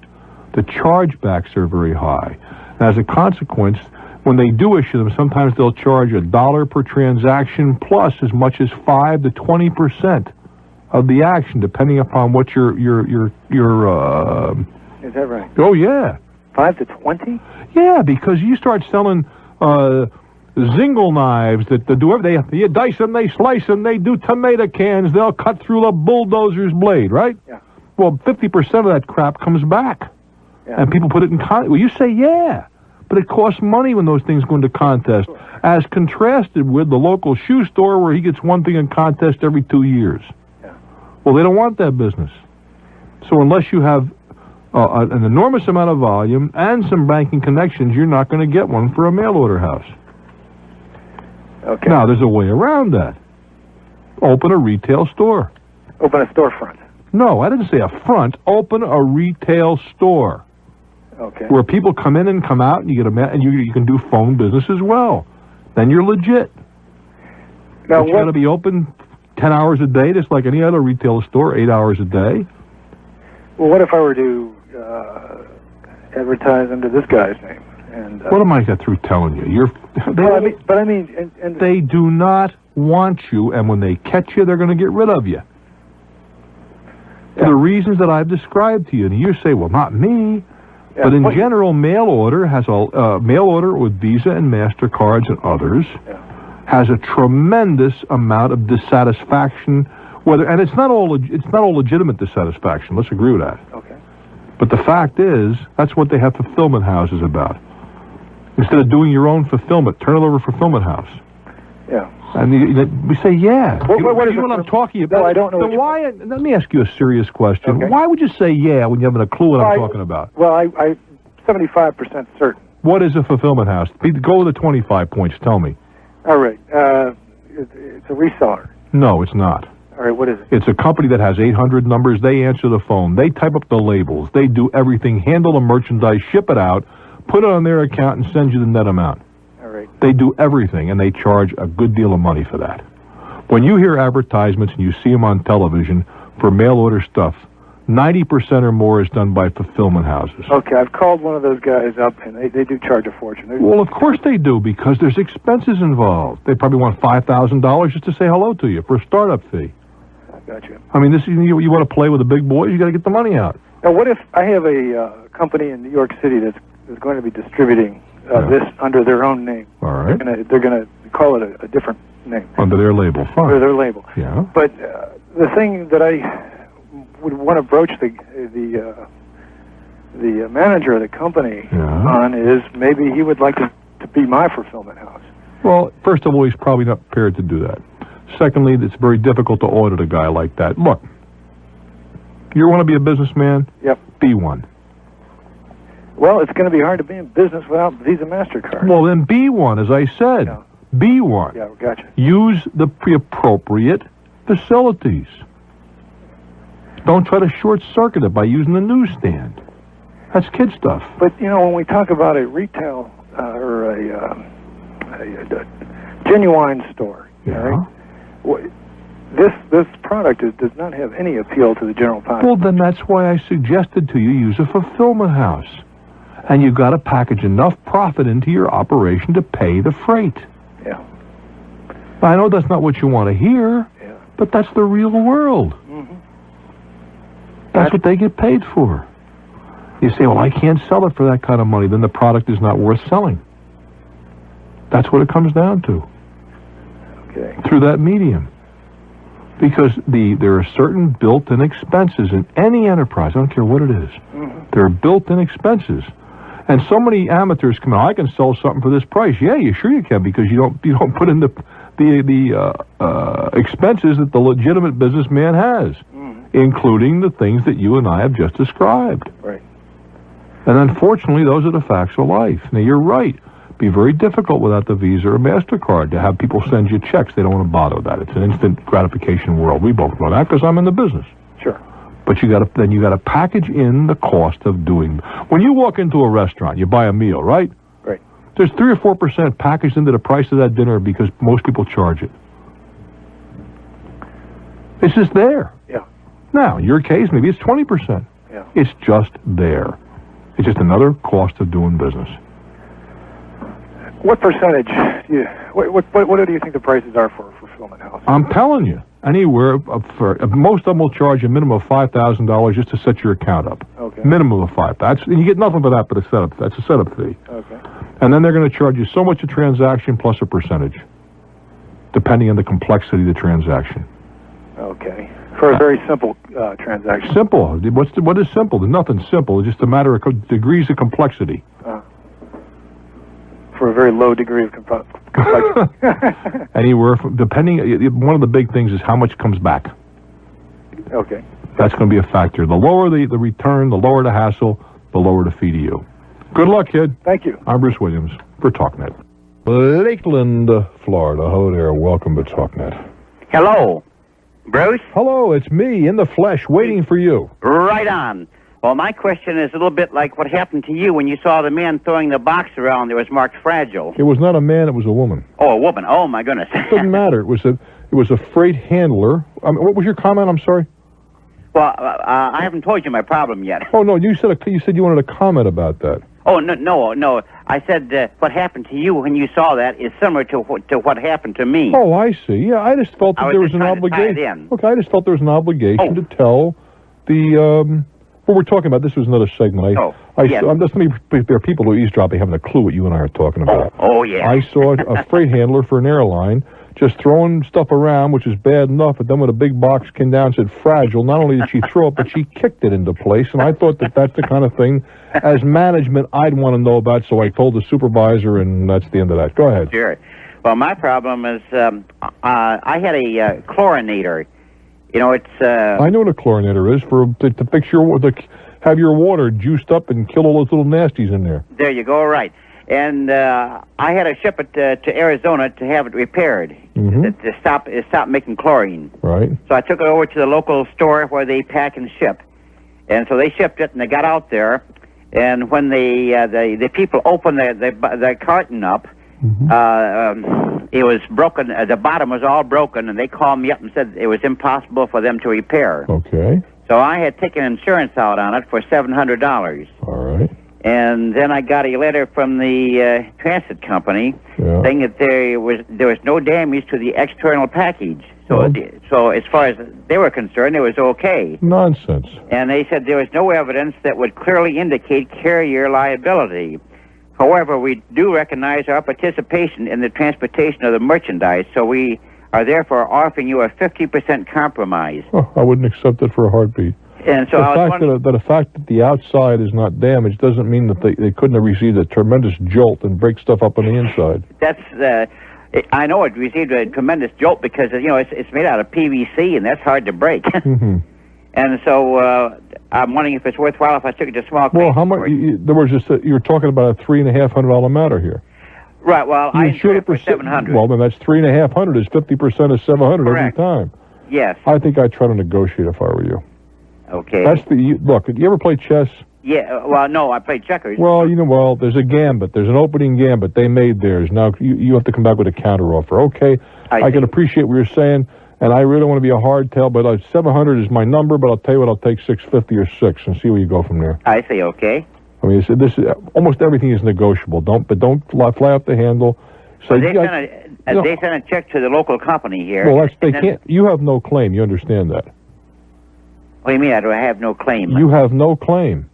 The chargebacks are very high. And as a consequence, when they do issue them, sometimes they'll charge $1 per transaction plus as much as 5 to 20% of the action, depending upon what your Is that right? Oh yeah. 5 to 20? Yeah, because you start selling Zingle knives that they dice them, they slice them, they do tomato cans, they'll cut through the bulldozer's blade, right? Yeah. Well, 50% of that crap comes back. Yeah. And people put it in contest. Well, you say, yeah, but it costs money when those things go into contest, as contrasted with the local shoe store where he gets one thing in contest every 2 years. Yeah. Well, they don't want that business. So unless you have an enormous amount of volume and some banking connections, you're not going to get one for a mail-order house. Okay. Now, there's a way around that. Open a retail store. Open a storefront. No, I didn't say a front. Open a retail store. Okay. Where people come in and come out, and you get and you can do phone business as well. Then you're legit. Now, you're going to be open 10 hours a day, just like any other retail store, 8 hours a day. Well, what if I were to advertise under this guy's name? And what am I got through telling you? They do not want you, and when they catch you, they're going to get rid of you. For the reasons that I've described to you, and you say, well, not me. Yeah, but in general, mail order has mail order with Visa and MasterCards and others has a tremendous amount of dissatisfaction. And it's not all legitimate dissatisfaction. Let's agree with that. Okay. But the fact is, that's what they have fulfillment houses about. Instead of doing your own fulfillment, turn it over to fulfillment house. Yeah. And we say, yeah. What you know what I'm talking about? No, I don't know. Then why? Let me ask you a serious question. Okay. Why would you say yeah when you haven't a clue what I'm talking about? Well, I'm 75% certain. What is a fulfillment house? Go with the 25 points. Tell me. All right. It's It's a reseller. No, it's not. All right, what is it? It's a company that has 800 numbers. They answer the phone. They type up the labels. They do everything, handle the merchandise, ship it out, put it on their account, and send you the net amount. All right. They do everything, and they charge a good deal of money for that. When you hear advertisements and you see them on television for mail-order stuff, 90% or more is done by fulfillment houses. Okay, I've called one of those guys up, and they do charge a fortune. Well, of course they do, because there's expenses involved. They probably want $5,000 just to say hello to you for a startup fee. Gotcha. I mean, you want to play with the big boys, you got to get the money out. Now, what if I have a company in New York City that's going to be distributing this under their own name? All right. They're going to call it a different name. Under their label, fine. Under their label. Yeah. But the thing that I would want to broach the manager of the company on is maybe he would like to be my fulfillment house. Well, first of all, he's probably not prepared to do that. Secondly, it's very difficult to audit a guy like that. Look, you want to be a businessman? Yep. Be one. Well, it's going to be hard to be in business without Visa MasterCard. Well, then be one, as I said. Yeah. Be one. Yeah, gotcha. Use the appropriate facilities. Don't try to short-circuit it by using the newsstand. That's kid stuff. But, when we talk about a retail or a genuine store, right? This product does not have any appeal to the general public. Well, then that's why I suggested to you use a fulfillment house. And you've got to package enough profit into your operation to pay the freight. Yeah. I know that's not what you want to hear, but that's the real world. Mm-hmm. That's what they get paid for. You say, well, I can't sell it for that kind of money. Then the product is not worth selling. That's what it comes down to. Okay. Through that medium. Because there are certain built-in expenses in any enterprise. I don't care what it is. Mm-hmm. There are built-in expenses. And so many amateurs come in, I can sell something for this price. Yeah, you can, because you don't put in the expenses that the legitimate businessman has, including the things that you and I have just described. Right. And unfortunately, those are the facts of life. Now, you're right. Be very difficult without the Visa or MasterCard to have people send you checks. They don't want to bother with that. It's an instant gratification world. We both know that because I'm in the business. Sure. But you got to package in the cost of doing. When you walk into a restaurant, you buy a meal, right? Right. There's 3 or 4% packaged into the price of that dinner because most people charge it. It's just there. Yeah. Now, in your case, maybe it's 20%. Yeah. It's just there. It's just another cost of doing business. What percentage? What do you think the prices are for a fulfillment house? I'm telling you, anywhere most of them will charge a minimum of $5,000 just to set your account up. Okay. Minimum of $5,000. And you get nothing for that, but that's a setup fee. Okay. And then they're going to charge you so much a transaction plus a percentage, depending on the complexity of the transaction. Okay. For a very simple transaction. Simple. What is simple? There's nothing simple. It's just a matter of degrees of complexity. For a very low degree of complexity. Anywhere from, one of the big things is how much comes back. Okay. That's going to be a factor. The lower the return, the lower the hassle, the lower the fee to you. Good luck, kid. Thank you. I'm Bruce Williams for Talknet. Lakeland, Florida. Hello there. Welcome to Talknet. Hello, Bruce? Hello, it's me in the flesh waiting for you. Right on. Well, my question is a little bit like what happened to you when you saw the man throwing the box around that was marked fragile. It was not a man, it was a woman. Oh, a woman. Oh, my goodness. It doesn't matter. It was a freight handler. What was your comment? I'm sorry. Well, I haven't told you my problem yet. Oh, no, you said you wanted a comment about that. Oh, no. I said what happened to you when you saw that is similar to what happened to me. Oh, I see. Yeah, I just felt that there was an obligation. Okay, I just felt there was an obligation to tell the... What we're talking about, this was another segment. There are people who are eavesdropping having a clue what you and I are talking about. Oh, yeah. I saw a freight handler for an airline just throwing stuff around, which is bad enough, but then when a big box came down and said fragile, not only did she throw it, but she kicked it into place, and I thought that's the kind of thing, as management, I'd want to know about, so I told the supervisor, and that's the end of that. Go ahead. Sure. Well, my problem is I had a chlorinator. It's... I know what a chlorinator is, to fix have your water juiced up and kill all those little nasties in there. There you go, right. And I had to ship it to Arizona to have it repaired. to stop making chlorine. Right. So I took it over to the local store where they pack and ship, and so they shipped it, and they got out there, and when the people opened the carton up, it was broken. The bottom was all broken, and they called me up and said it was impossible for them to repair. Okay. So I had taken insurance out on it for $700. All right. And then I got a letter from the transit company saying that there was no damage to the external package. So as far as they were concerned, it was okay. Nonsense. And they said there was no evidence that would clearly indicate carrier liability. However, we do recognize our participation in the transportation of the merchandise, so we are therefore offering you a 50% compromise. Oh, I wouldn't accept it for a heartbeat. And so the fact that the outside is not damaged doesn't mean that they couldn't have received a tremendous jolt and break stuff up on the inside. I know it received a tremendous jolt because it's made out of PVC and that's hard to break. And so I'm wondering if it's worthwhile if I took it to small claims. Well, how much? There was you were talking about a $3,500 matter here. Right. Well, I insured it for $700. Well, then that's $3,500 is 50% of $700 every time. Yes. I think I'd try to negotiate if I were you. Okay. Look. Did you ever play chess? Yeah. Well, no, I played checkers. Well, there's a gambit. There's an opening gambit. They made theirs. Now you have to come back with a counteroffer. Okay. I can appreciate what you're saying, and I really don't want to be a hardtail, but 700 is my number. But I'll tell you what, I'll take 650 or 6 and see where you go from there. I see. Okay. I mean, this is almost everything is negotiable. Don't fly off the handle. So they sent a check to the local company here. Well, they can't. You have no claim. You understand that? What do you mean? I have no claim. You have no claim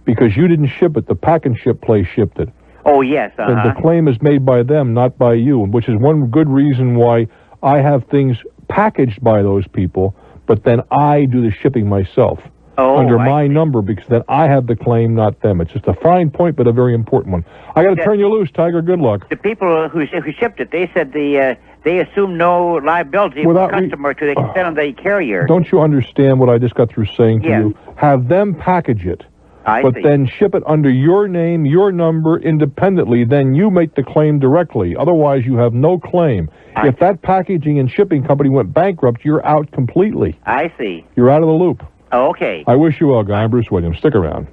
because you didn't ship it. The pack and ship place shipped it. Oh yes. The claim is made by them, not by you, which is one good reason why I have things packaged by those people, but then I do the shipping myself. Under my number, because then I have the claim, not them. It's just a fine point, but a very important one. I got to turn you loose, Tiger. Good luck. The people who shipped it, they said they assume no liability for the customer to the extent of the carrier. Don't you understand what I just got through saying to you? Have them package it, but then ship it under your name, your number, independently. Then you make the claim directly. Otherwise, you have no claim. If that packaging and shipping company went bankrupt, you're out completely. I see. You're out of the loop. Oh, okay. I wish you well, Guy. I'm Bruce Williams. Stick around.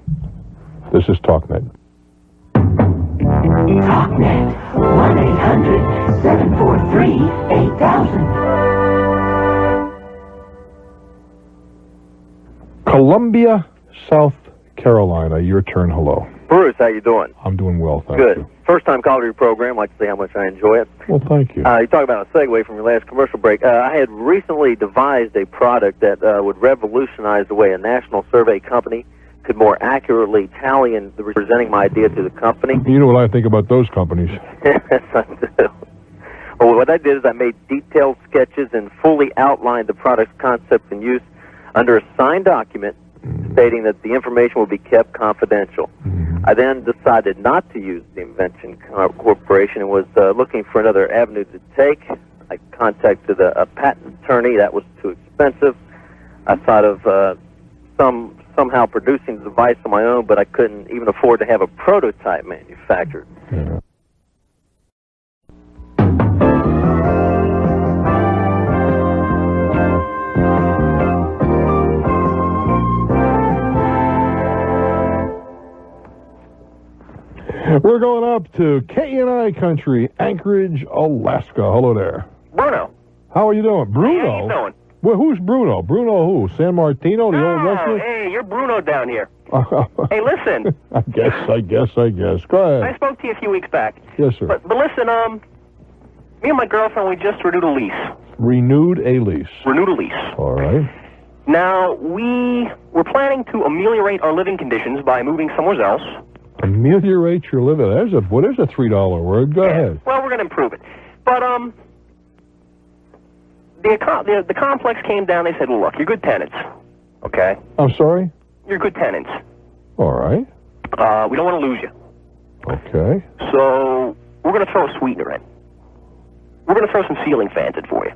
This is Talknet. Talknet. 1-800-743-8000. Columbia, South Carolina. Your turn. Hello. Bruce, how you doing? I'm doing well, thank you. Good. First time caller to your program. Like to say how much I enjoy it. Well, thank you. You talk about a segue from your last commercial break. I had recently devised a product that would revolutionize the way a national survey company could more accurately tally and presenting my idea to the company. You know what I think about those companies. Yes, I do. Well, what I did is I made detailed sketches and fully outlined the product's concept and use under a signed document stating that the information will be kept confidential. I then decided not to use the Invention Corporation and was looking for another avenue to take. I contacted a patent attorney. That was too expensive. I thought of somehow producing the device on my own, but I couldn't even afford to have a prototype manufactured. Yeah. We're going up to K&I country, Anchorage, Alaska. Hello there. Bruno. How are you doing? Bruno? How you doing? Well, who's Bruno? Bruno who? San Martino, the old wrestler? Hey, you're Bruno down here. Hey, listen. I guess. Go ahead. I spoke to you a few weeks back. Yes, sir. But listen, me and my girlfriend, we just renewed a lease. Renewed a lease. All right. Now, we're planning to ameliorate our living conditions by moving somewhere else. Ameliorate your living. There's a $3 word. Go ahead. Well, we're going to improve it. But the complex came down. They said, well, look, you're good tenants. Okay? I'm sorry? You're good tenants. All right. We don't want to lose you. Okay. So we're going to throw a sweetener in. We're going to throw some ceiling fans in for you.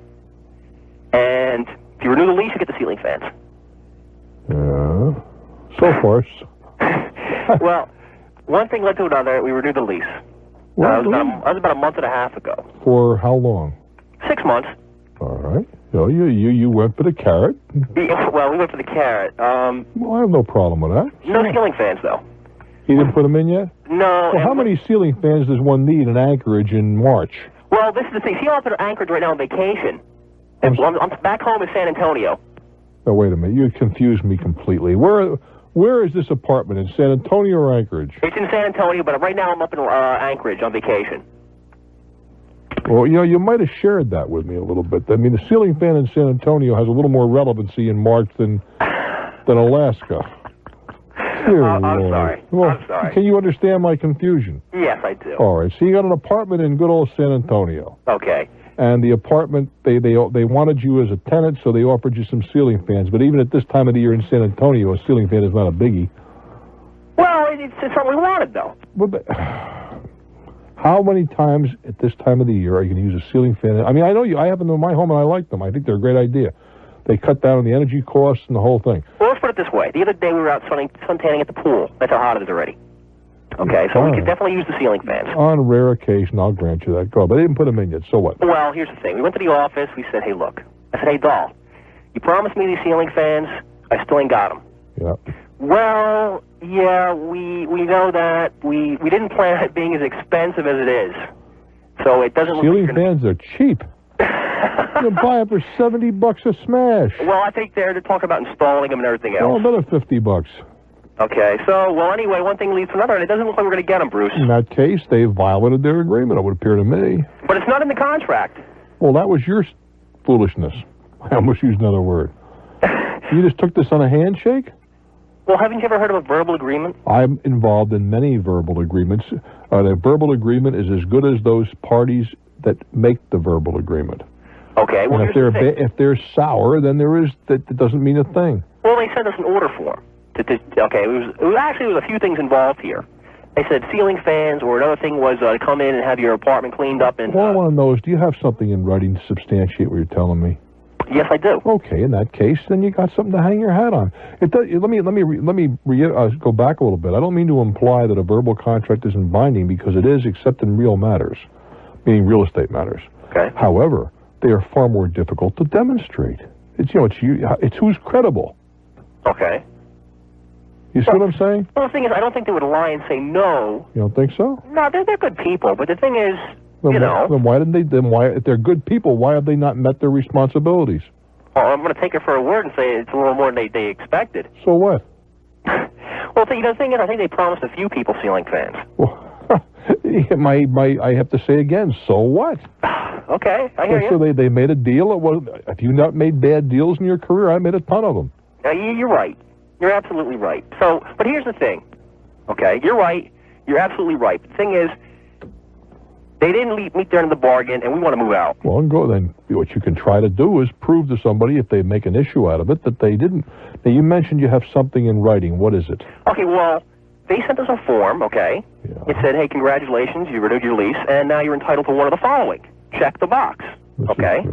And if you renew the lease, you get the ceiling fans. Yeah. So far. Well, one thing led to another. We renewed the lease. That was about a month and a half ago. For how long? 6 6 months. All right. So you went for the carrot. Well, we went for the carrot. Well, I have no problem with that. No ceiling fans, though. You didn't put them in yet? No. Well, how many ceiling fans does one need in Anchorage in March? Well, this is the thing. See, I'm up in Anchorage right now on vacation. I'm back home in San Antonio. Oh, wait a minute. You confused me completely. Where is this apartment, in San Antonio or Anchorage? It's in San Antonio, but right now I'm up in Anchorage on vacation. Well, you might have shared that with me a little bit. I mean, the ceiling fan in San Antonio has a little more relevancy in March than Alaska. I'm sorry. Well, I'm sorry. Can you understand my confusion? Yes, I do. All right. So you got an apartment in good old San Antonio. Okay. And the apartment, they wanted you as a tenant, so they offered you some ceiling fans. But even at this time of the year in San Antonio, a ceiling fan is not a biggie. Well, it's something we wanted, though. But how many times at this time of the year are you going to use a ceiling fan? I mean, I know I have them in my home and I like them. I think they're a great idea. They cut down on the energy costs and the whole thing. Well, let's put it this way. The other day we were out suntanning at the pool. That's how hot it is already. Okay, so we could definitely use the ceiling fans. On rare occasion, I'll grant you that. Go, but they didn't put them in yet, so what? Well, here's the thing. We went to the office. We said, hey, look. I said, hey, doll, you promised me these ceiling fans. I still ain't got them. Yeah. Well, yeah, we know that. We didn't plan on it being as expensive as it is. So it doesn't look Ceiling like fans are cheap. You can buy them for $70 a smash. Well, I think they're talking about installing them and everything else. Oh, another $50. Okay, so, well, anyway, one thing leads to another, and it doesn't look like we're going to get them, Bruce. In that case, they violated their agreement, it would appear to me. But it's not in the contract. Well, that was your foolishness. I almost used another word. You just took this on a handshake? Well, haven't you ever heard of a verbal agreement? I'm involved in many verbal agreements. A verbal agreement is as good as those parties that make the verbal agreement. Okay, well, and if they're sour, then that doesn't mean a thing. Well, they sent us an order form. Okay, it was a few things involved here. They said ceiling fans, or another thing was come in and have your apartment cleaned up. And all I want to know is, do you have something in writing to substantiate what you're telling me? Yes, I do. Okay, in that case, then you got something to hang your hat on. Let me go back a little bit. I don't mean to imply that a verbal contract isn't binding, because it is, except in real matters, meaning real estate matters. Okay. However, they are far more difficult to demonstrate. It's who's credible. Okay. You see what I'm saying? Well, the thing is, I don't think they would lie and say no. You don't think so? No, they're good people, but the thing is, Then why didn't they? Then why, if they're good people, why have they not met their responsibilities? Well, I'm going to take it for a word and say it's a little more than they expected. So what? Well, the thing is, I think they promised a few people ceiling fans. Well, I have to say again, so what? Okay, I hear you. So they made a deal. Have you not made bad deals in your career? I made a ton of them. You're right. You're absolutely right. So, but here's the thing. Okay, you're right. You're absolutely right. The thing is, they didn't meet their end of the bargain, and we want to move out. Well, then what you can try to do is prove to somebody, if they make an issue out of it, that they didn't. Now, you mentioned you have something in writing. What is it? Okay, well, they sent us a form, okay? Yeah. It said, hey, congratulations, you renewed your lease, and now you're entitled to one of the following. Check the box. Okay?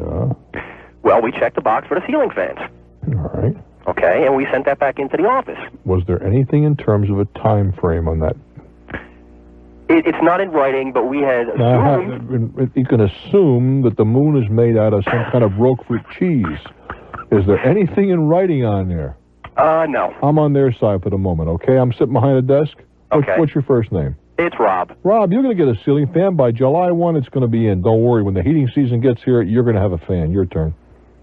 Well, we checked the box for the ceiling fans. All right. Okay, and we sent that back into the office. Was there anything in terms of a time frame on that? It's not in writing, but we had assumed... You can assume that the moon is made out of some kind of Roquefort cheese. Is there anything in writing on there? No. I'm on their side for the moment, okay? I'm sitting behind a desk. Okay. What's your first name? It's Rob. Rob, you're going to get a ceiling fan. By July 1, it's going to be in. Don't worry. When the heating season gets here, you're going to have a fan. Your turn.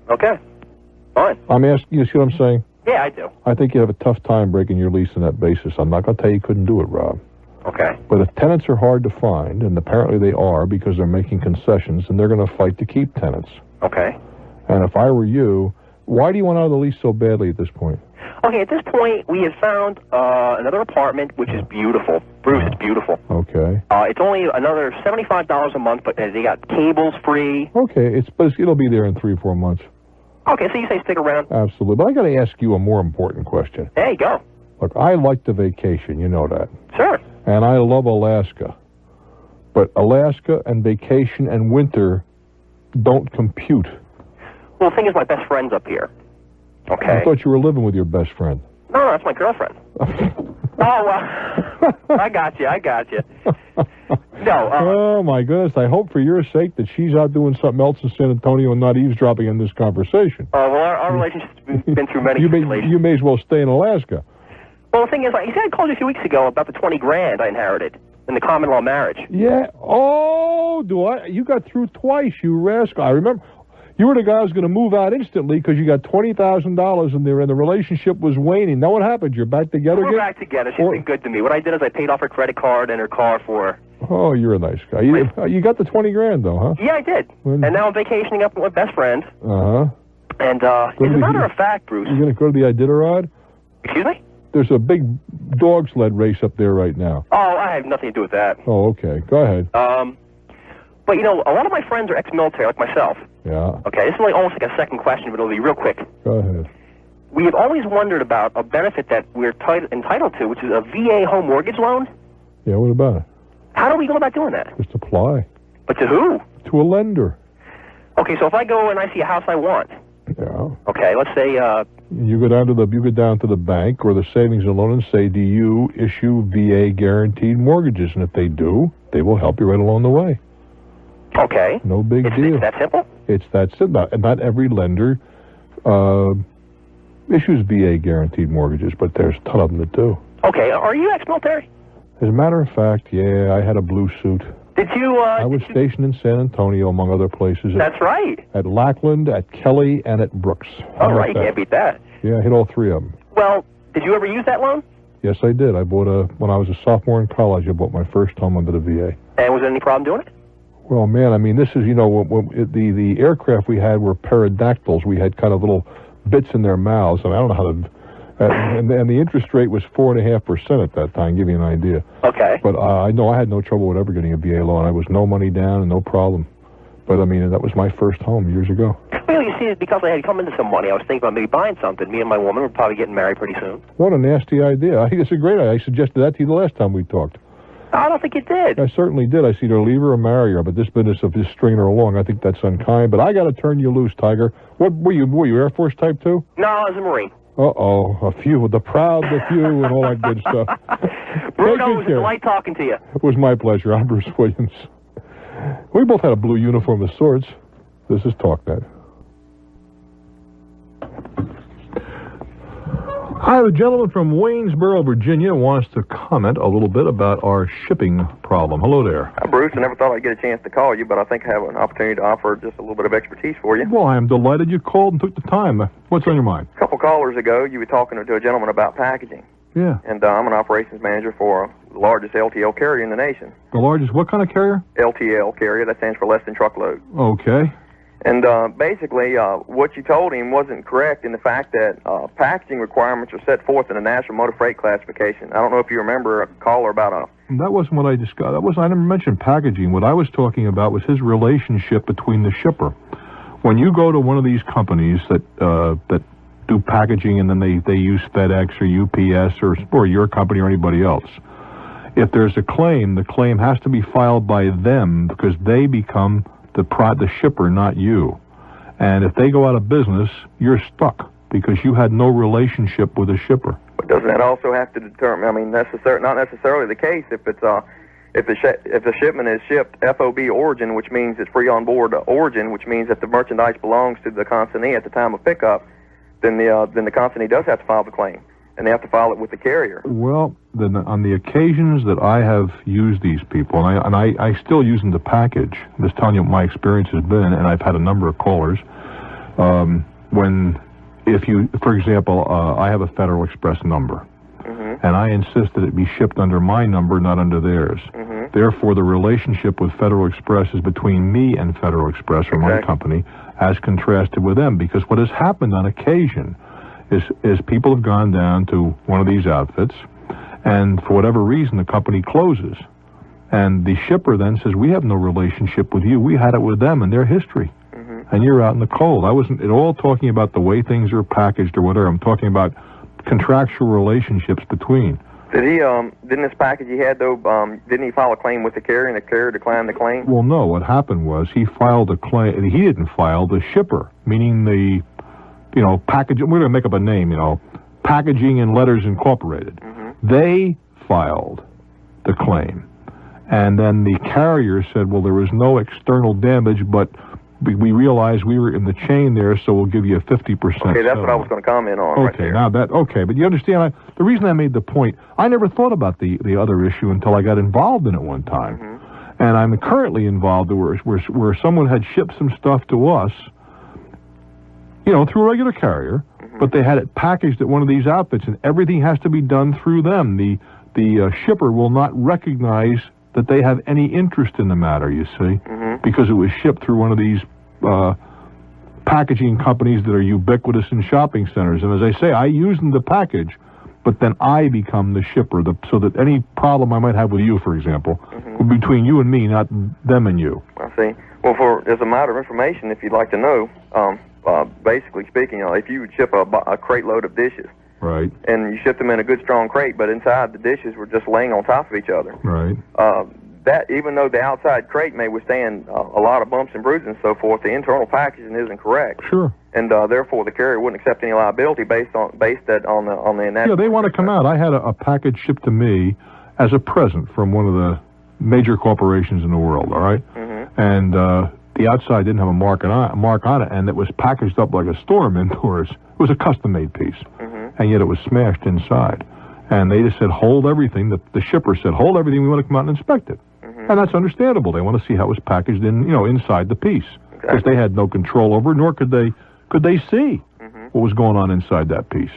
Okay. Fine. I'm asking, you see what I'm saying? Yeah, I do. I think you have a tough time breaking your lease on that basis. I'm not going to tell you couldn't do it, Rob. Okay. But if tenants are hard to find, and apparently they are because they're making concessions, and they're going to fight to keep tenants. Okay. And if I were you, why do you want out of the lease so badly at this point? Okay, at this point, we have found another apartment, which is beautiful. Bruce, it's beautiful. Okay. It's only another $75 a month, but they got cables free. Okay, it'll be there in 3-4 months. Okay, so you say stick around? Absolutely. But I got to ask you a more important question. Hey, go. Look, I like to vacation, you know that. Sure. And I love Alaska. But Alaska and vacation and winter don't compute. Well, the thing is, my best friend's up here. Okay. I thought you were living with your best friend. No, that's my girlfriend. Oh, well, I got you. No. Oh, my goodness. I hope for your sake that she's out doing something else in San Antonio and not eavesdropping in this conversation. Well, our relationship's been through many tribulations. You may as well stay in Alaska. Well, the thing is, you said I called you a few weeks ago about the $20,000 I inherited in the common law marriage. Yeah. Oh, you got through twice, you rascal. I remember. You were the guy who was going to move out instantly because you got $20,000 in there and the relationship was waning. Now what happened? You're back together again? We're back together. She's been good to me. What I did is I paid off her credit card and her car for her. Oh, you're a nice guy. You got the $20,000 though, huh? Yeah, I did. And now I'm vacationing up with my best friend. Uh-huh. And as a matter of fact, Bruce... You're going to go to the Iditarod? Excuse me? There's a big dog sled race up there right now. Oh, I have nothing to do with that. Oh, okay. Go ahead. But, a lot of my friends are ex-military, like myself. Yeah. Okay, this is almost like a second question, but it'll be real quick. Go ahead. We have always wondered about a benefit that we're entitled to, which is a VA home mortgage loan. Yeah, what about it? How do we go about doing that? Just apply. But to who? To a lender. Okay, so if I go and I see a house I want. Yeah. Okay, let's say... You go down to the bank or the savings and loan and say, do you issue VA guaranteed mortgages? And if they do, they will help you right along the way. Okay. No big deal. It's that simple? It's that simple. Not every lender issues VA guaranteed mortgages, but there's a ton of them that do. Okay. Are you ex-military? As a matter of fact, yeah, I had a blue suit. Did you... I was stationed in San Antonio, among other places. That's right. At Lackland, at Kelly, and at Brooks. Oh, right. You can't beat that. Yeah, I hit all three of them. Well, did you ever use that loan? Yes, I did. When I was a sophomore in college, I bought my first home under the VA. And was there any problem doing it? Well, man, I mean, this is, the aircraft we had were pterodactyls. We had kind of little bits in their mouths, and I don't know how to... and the interest rate was 4.5% at that time, give you an idea. Okay. But I know I had no trouble with ever getting a VA loan. I was no money down and no problem. But, I mean, that was my first home years ago. Well, you see, because I had come into some money, I was thinking about maybe buying something. Me and my woman were probably getting married pretty soon. What a nasty idea. I think it's a great idea. I suggested that to you the last time we talked. I don't think you did. I certainly did. I said either leave her or marry her, but this business of just stringing her along, I think that's unkind. But I got to turn you loose, Tiger. What were you Air Force type too? No, I was a Marine. Uh-oh, a few, the proud, the few, and all that good stuff. Bruno, it was a delight talking to you. It was my pleasure. I'm Bruce Williams. We both had a blue uniform of sorts. This is Talknet. Hi, the gentleman from Waynesboro, Virginia, wants to comment a little bit about our shipping problem. Hello there. Hi, Bruce. I never thought I'd get a chance to call you, but I think I have an opportunity to offer just a little bit of expertise for you. Well, I am delighted you called and took the time. What's on your mind? A couple callers ago, you were talking to a gentleman about packaging. Yeah. And I'm an operations manager for the largest LTL carrier in the nation. The largest what kind of carrier? LTL carrier. That stands for less than truckload. Okay. And basically, what you told him wasn't correct in the fact that packaging requirements are set forth in the National Motor Freight Classification. I don't know if you remember a caller about a... That wasn't what I discussed. I never mentioned packaging. What I was talking about was his relationship between the shipper. When you go to one of these companies that do packaging and then they use FedEx or UPS or your company or anybody else, if there's a claim, the claim has to be filed by them because they become the shipper, not you. And if they go out of business, you're stuck because you had no relationship with the shipper. But doesn't that also have to determine? I mean, not necessarily the case if it's if the shipment is shipped FOB origin, which means it's free on board origin, which means that the merchandise belongs to the consignee at the time of pickup, then the consignee does have to file the claim, and they have to file it with the carrier. Well, then on the occasions that I have used these people, and I still use them to package, I'm just telling you what my experience has been, and I've had a number of callers, for example, I have a Federal Express number, and I insist that it be shipped under my number, not under theirs. Therefore, the relationship with Federal Express is between me and Federal Express, or my company, as contrasted with them, because what has happened on occasion is people have gone down to one of these outfits, and for whatever reason, the company closes. And the shipper then says, we have no relationship with you. We had it with them in their history. And you're out in the cold. I wasn't at all talking about the way things are packaged or whatever. I'm talking about contractual relationships between. Didn't this package he had, though, didn't he file a claim with the carrier and the carrier declined the claim? Well, no. What happened was he filed a claim. He didn't file. The shipper, meaning the, packaging, we're going to make up a name, Packaging and Letters Incorporated. They filed the claim. And then the carrier said, well, there was no external damage, but we realized we were in the chain there, so we'll give you a 50%. Okay, that's what I was going to comment on right there. Now but you understand, the reason I made the point, I never thought about the other issue until I got involved in it one time. Mm-hmm. And I'm currently involved where someone had shipped some stuff to us, through a regular carrier, but they had it packaged at one of these outfits, and everything has to be done through them. The shipper will not recognize that they have any interest in the matter, you see, because it was shipped through one of these packaging companies that are ubiquitous in shopping centers. And as I say, I use them to package, but then I become the shipper, so that any problem I might have with you, for example, will be between you and me, not them and you. I see. Well, as a matter of information, if you'd like to know, basically speaking, if you would ship a crate load of dishes, right, and you ship them in a good strong crate, but inside the dishes were just laying on top of each other, right, that even though the outside crate may withstand a lot of bumps and bruises and so forth, the internal packaging isn't correct. Sure. And therefore, the carrier wouldn't accept any liability based on the. Yeah, they want to come out. I had a package shipped to me as a present from one of the major corporations in the world. All right, and the outside didn't have a mark on it, and it was packaged up like a storm indoors. It was a custom-made piece, and yet it was smashed inside. And they just said, hold everything. The shipper said, hold everything. We want to come out and inspect it. And that's understandable. They want to see how it was packaged inside the piece, because they had no control over it, nor could they see what was going on inside that piece.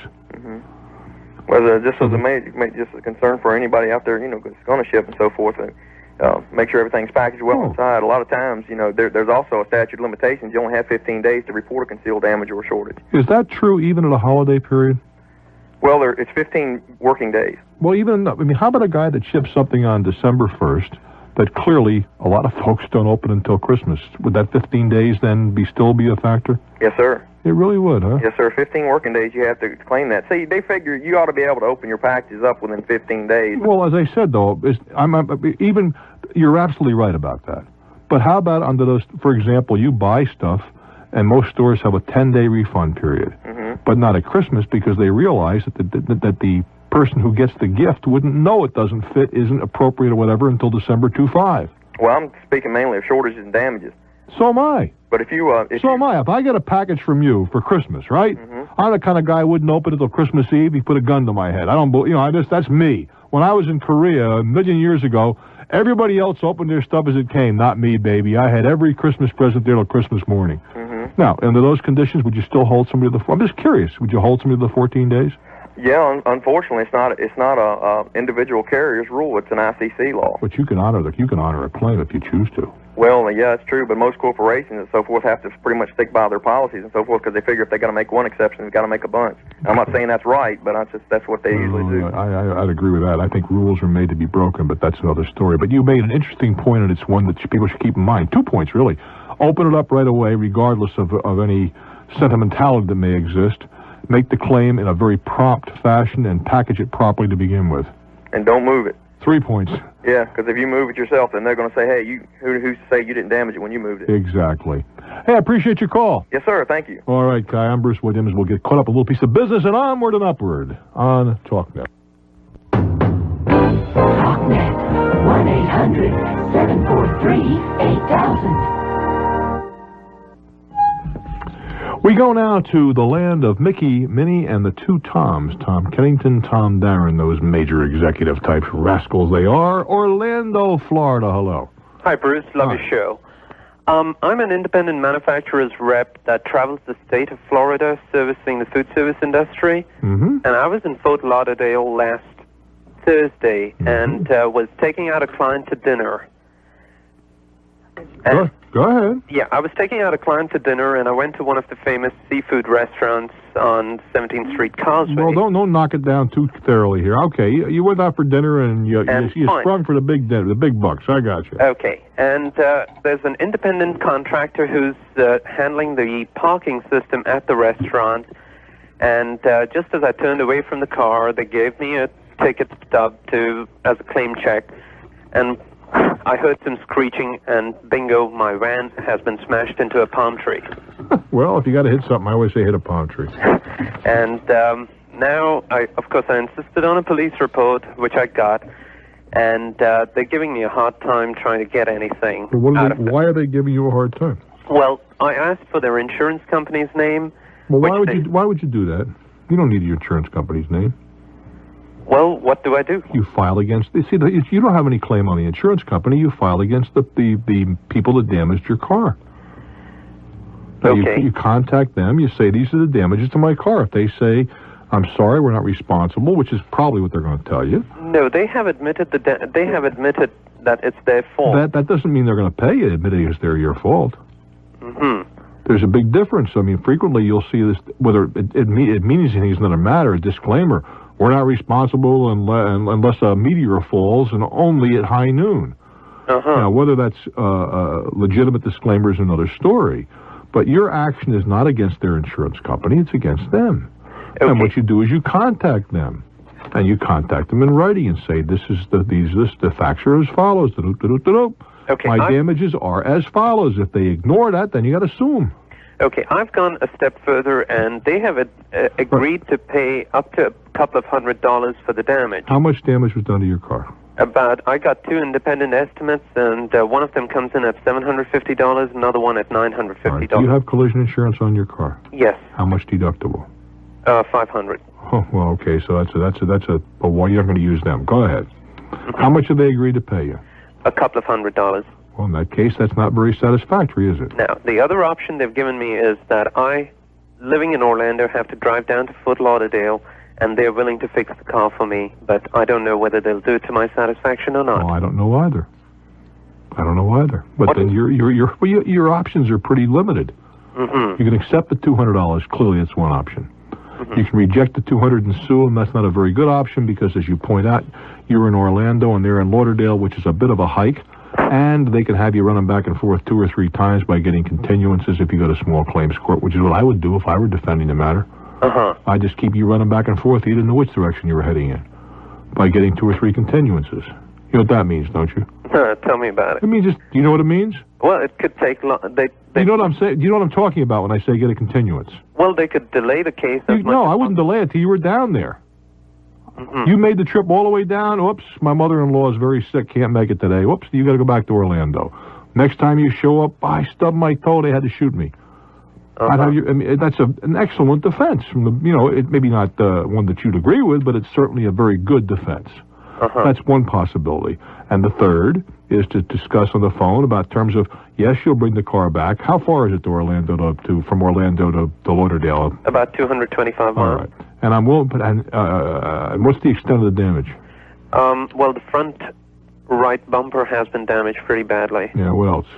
Well, just as just a concern for anybody out there, that's going to ship and so forth. Make sure everything's packaged well inside. A lot of times, there's also a statute of limitations. You only have 15 days to report a concealed damage or shortage. Is that true even in a holiday period? Well, it's 15 working days. Well, how about a guy that ships something on December 1st that clearly a lot of folks don't open until Christmas? Would that 15 days then still be a factor? Yes, sir. It really would, huh? Yes, sir. 15 working days you have to claim that. See, they figure you ought to be able to open your packages up within 15 days. Well, as I said, though, you're absolutely right about that. But how about under those, for example, you buy stuff, and most stores have a 10-day refund period, but not at Christmas, because they realize that the person who gets the gift wouldn't know it doesn't fit, isn't appropriate or whatever until December 25. Well, I'm speaking mainly of shortages and damages. So am I. But if you... If I get a package from you for Christmas, right? I'm the kind of guy who wouldn't open it till Christmas Eve. He put a gun to my head. That's me. When I was in Korea a million years ago, everybody else opened their stuff as it came. Not me, baby. I had every Christmas present there till Christmas morning. Now, under those conditions, would you still hold somebody to I'm just curious. Would you hold somebody to the 14 days? Yeah, unfortunately, it's not a individual carrier's rule. It's an ICC law. But you can honor a claim if you choose to. Well, yeah, it's true, but most corporations and so forth have to pretty much stick by their policies and so forth, because they figure if they got to make one exception, they've got to make a bunch. I'm not saying that's right, but that's what they usually do. I'd agree with that. I think rules are made to be broken, but that's another story. But you made an interesting point, and it's one that people should keep in mind. 2 points, really. Open it up right away, regardless of any sentimentality that may exist. Make the claim in a very prompt fashion and package it properly to begin with. And don't move it. 3 points. Yeah, because if you move it yourself, then they're going to say, hey, who's to say you didn't damage it when you moved it? Exactly. Hey, I appreciate your call. Yes, sir. Thank you. All right, Kai. I'm Bruce Williams. We'll get caught up a little piece of business and onward and upward on Talknet. Talknet. 1-800-743-8000. We go now to the land of Mickey, Minnie, and the two Toms. Tom Kennington, Tom Darren, those major executive type rascals they are. Orlando, Florida. Hello. Hi, Bruce. Love your show. I'm an independent manufacturer's rep that travels the state of Florida servicing the food service industry. And I was in Fort Lauderdale last Thursday and was taking out a client to dinner. Go ahead. Yeah, I was taking out a client to dinner, and I went to one of the famous seafood restaurants on 17th Street Causeway. Well, don't knock it down too thoroughly here. Okay, you went out for dinner, and you sprung for the big dinner, the big bucks. I got you. Okay, and there's an independent contractor who's handling the parking system at the restaurant, and just as I turned away from the car, they gave me a ticket stub as a claim check, and I heard some screeching, and bingo, my van has been smashed into a palm tree. Well, if you got to hit something, I always say hit a palm tree. And now, of course, I insisted on a police report, which I got, and they're giving me a hard time trying to get anything out of them. Why are they giving you a hard time? Well, I asked for their insurance company's name. Well, why would you do that? You don't need your insurance company's name. Well, what do I do? You file against... You don't have any claim on the insurance company. You file against the people that damaged your car. Now, Okay. You contact them. You say, these are the damages to my car. If they say, I'm sorry, we're not responsible, which is probably what they're going to tell you. No, they have admitted that it's their fault. That doesn't mean they're going to pay you, admitting it's your fault. Mm-hmm. There's a big difference. I mean, frequently you'll see this, whether it means anything is another matter, a disclaimer. We're not responsible unless a meteor falls, and only at high noon. Now, whether that's legitimate disclaimer is another story. But your action is not against their insurance company, it's against them. Okay. And what you do is you contact them. And you contact them in writing and say, the facts are as follows. Okay, My damages are as follows. If they ignore that, then you got to sue them. Okay, I've gone a step further, and they have agreed to pay up to a couple of $100 for the damage. How much damage was done to your car? I got two independent estimates, and one of them comes in at $750, another one at $950. Right. Do you have collision insurance on your car? Yes. How much deductible? $500. Oh, well, okay, so but why you're not going to use them? Go ahead. How much have they agreed to pay you? A couple of $100. Well, in that case, that's not very satisfactory, is it? Now, the other option they've given me is that I, living in Orlando, have to drive down to Fort Lauderdale, and they're willing to fix the car for me, but I don't know whether they'll do it to my satisfaction or not. Well, I don't know either. But then your options are pretty limited. Mm-hmm. You can accept the $200. Clearly, it's one option. You can reject the $200 and sue them. That's not a very good option because, as you point out, you're in Orlando and they're in Lauderdale, which is a bit of a hike. And they can have you running back and forth 2 or 3 times by getting continuances if you go to small claims court, which is what I would do if I were defending the matter. I'd just keep you running back and forth. You didn't know which direction you were heading in by getting 2 or 3 continuances. You know what that means, don't you? Tell me about it. It means do you know what it means? Well, it could take long. You know what I'm saying? Do you know what I'm talking about when I say get a continuance? Well, they could delay the case. No, I wouldn't delay it till you were down there. You made the trip all the way down. Oops, my mother-in-law is very sick, can't make it today. Whoops, you got to go back to Orlando. Next time you show up, I stubbed my toe. They had to shoot me. I'd have you, I mean, that's an excellent defense. From the, it maybe not one that you'd agree with, but it's certainly a very good defense. That's one possibility. And the third is to discuss on the phone about terms of, yes, you'll bring the car back. How far is it to Orlando from Orlando to Lauderdale? About 225 miles. All right. And I'm willing, and what's the extent of the damage? Well, the front right bumper has been damaged pretty badly. Yeah, what else?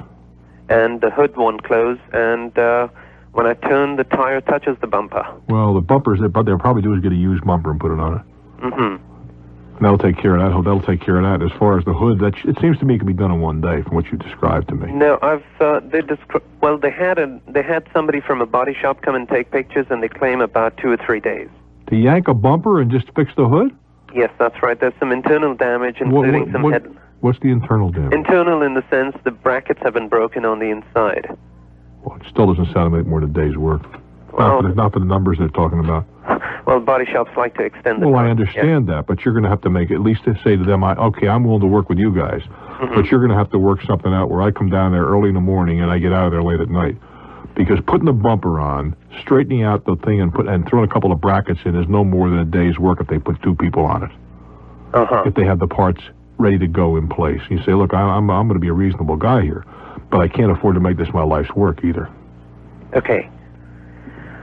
And the hood won't close, and when I turn, the tire touches the bumper. Well, the bumpers, what they'll probably do is get a used bumper and put it on it. Mm-hmm. And that'll take care of that. That'll take care of that. As far as the hood, it seems to me it can be done in one day, from what you described to me. No, they had somebody from a body shop come and take pictures, and they claim about 2 or 3 days. To yank a bumper and just fix the hood? Yes, that's right. There's some internal damage, including some head. What's the internal damage? Internal in the sense the brackets have been broken on the inside. Well, it still doesn't sound like more than a day's work. Not for the numbers they're talking about. Well, body shops like to extend the Well, time. I understand that, but you're going to have to make, at least to say to them, okay, I'm willing to work with you guys, but you're going to have to work something out where I come down there early in the morning and I get out of there late at night. Because putting the bumper on, straightening out the thing and throwing a couple of brackets in is no more than a day's work if they put 2 people on it. If they have the parts ready to go in place. You say, look, I'm going to be a reasonable guy here, but I can't afford to make this my life's work either. Okay.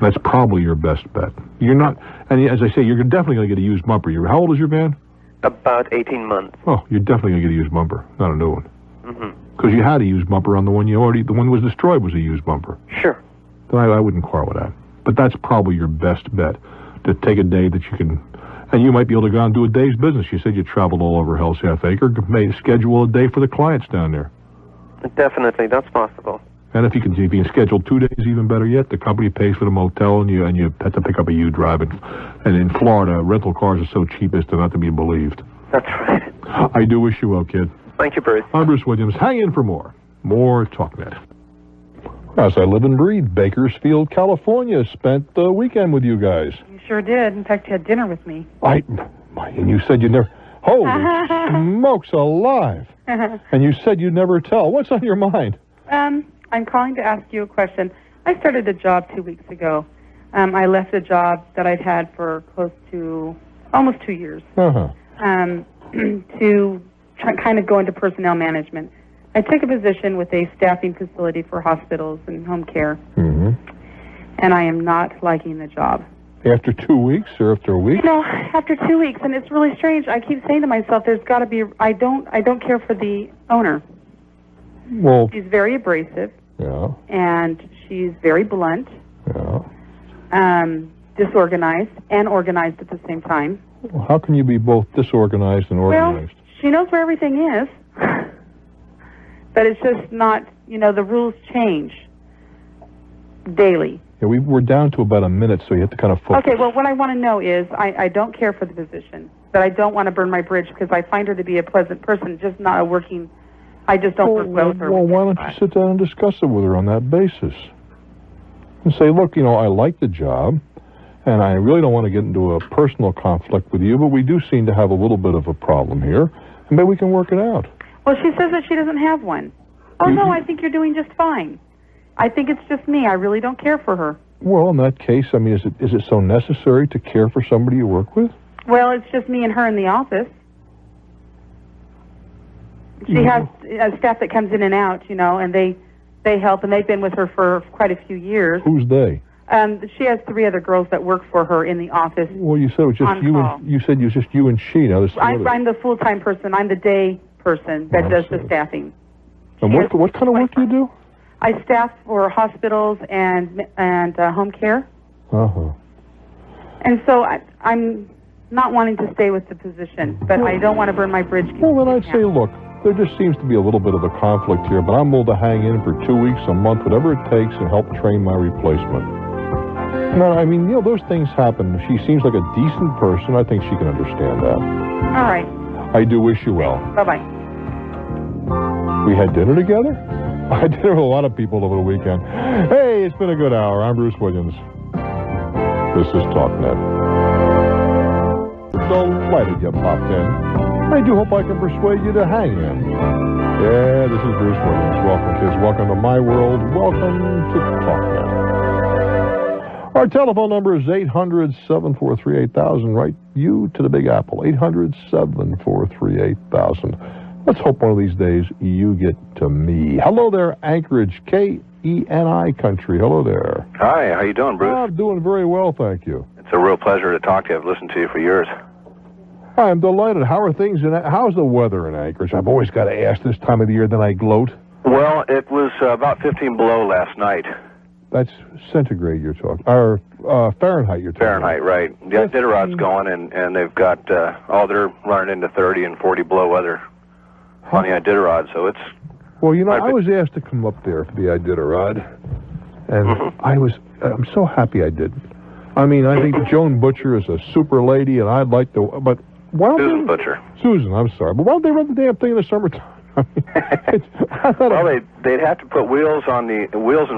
That's probably your best bet. You're not, and as I say, you're definitely going to get a used bumper. How old is your van? About 18 months. Oh, you're definitely going to get a used bumper, not a new one. Mm-hmm. Because you had a used bumper on the one the one that was destroyed was a used bumper. Sure. Then I wouldn't quarrel with that. But that's probably your best bet, to take a day that you can, and you might be able to go and do a day's business. You said you traveled all over Hell's Half Acre. Maybe schedule a day for the clients down there. Definitely, that's possible. And if you can schedule 2 days, even better yet. The company pays for the motel, and you have to pick up a U-Drive. And in Florida, rental cars are so cheap as to not to be believed. That's right. I do wish you well, kid. Thank you, Bruce. I'm Bruce Williams. Hang in for more. More Talknet. As I live and breathe, Bakersfield, California. Spent the weekend with you guys. You sure did. In fact, you had dinner with me. And you said you never... Holy smokes alive. And you said you'd never tell. What's on your mind? I'm calling to ask you a question. I started a job 2 weeks ago. I left a job that I'd had for close to almost 2 years to kind of go into personnel management. I took a position with a staffing facility for hospitals and home care, and I am not liking the job. After 2 weeks or after a week? You know, after 2 weeks, and it's really strange. I keep saying to myself, "There's got to be." I don't care for the owner. Well, she's very abrasive. Yeah. And she's very blunt. Yeah. Disorganized and organized at the same time. Well, how can you be both disorganized and organized? Well, she knows where everything is, but it's just not. You know, the rules change daily. Yeah, we're down to about a minute, so you have to kind of focus. Okay, well, what I want to know is, I don't care for the position, but I don't want to burn my bridge because I find her to be a pleasant person, just not a working. I just don't work well with her. Well, why don't you sit down and discuss it with her on that basis? And say, look, you know, I like the job, and I really don't want to get into a personal conflict with you, but we do seem to have a little bit of a problem here, and maybe we can work it out. Well, she says that she doesn't have one. Oh, no, I think you're doing just fine. I think it's just me. I really don't care for her. Well, in that case, I mean, is it so necessary to care for somebody you work with? Well, it's just me and her in the office. She has a staff that comes in and out, you know, and they help, and they've been with her for quite a few years. Who's they? She has 3 other girls that work for her in the office. Well, you said it was just you call. and you said it was just you and she. Now, I'm the full-time person. I'm the day person that does the staffing. And what kind of work do you do? I staff for hospitals and home care. And so I'm not wanting to stay with the position, but I don't want to burn my bridge. Well, then I'd say, look, there just seems to be a little bit of a conflict here, but I'm willing to hang in for 2 weeks, a month, whatever it takes, and help train my replacement. No, I mean, you know, those things happen. She seems like a decent person. I think she can understand that. All right. I do wish you well. Bye-bye. We had dinner together? I had dinner with a lot of people over the weekend. Hey, it's been a good hour. I'm Bruce Williams. This is Talknet. Delighted you popped in. I do hope I can persuade you to hang in. Yeah, this is Bruce Williams. Welcome, kids. Welcome to my world. Welcome to Talknet. Our telephone number is 800-743-8000. Write you to the Big Apple. 800-743-8000. Let's hope one of these days you get to me. Hello there, Anchorage, KENI country. Hello there. Hi, how you doing, Bruce? I'm doing very well, thank you. It's a real pleasure to talk to you. I've listened to you for years. I'm delighted. How are things how's the weather in Anchorage? I've always got to ask this time of the year, then I gloat. Well, it was about 15 below last night. That's centigrade you're talking, or Fahrenheit you're talking. Fahrenheit, right. The Iditarod's going, and they've got, they're running into 30 and 40 below weather on the Iditarod, so it's... Well, you know, I was asked to come up there for the Iditarod, and I'm so happy I did. I mean, I think Joan Butcher is a super lady, and I'd like to, but why don't Susan Butcher. Susan, I'm sorry, but why don't they run the damn thing in the summertime? I mean, they'd have to put wheels and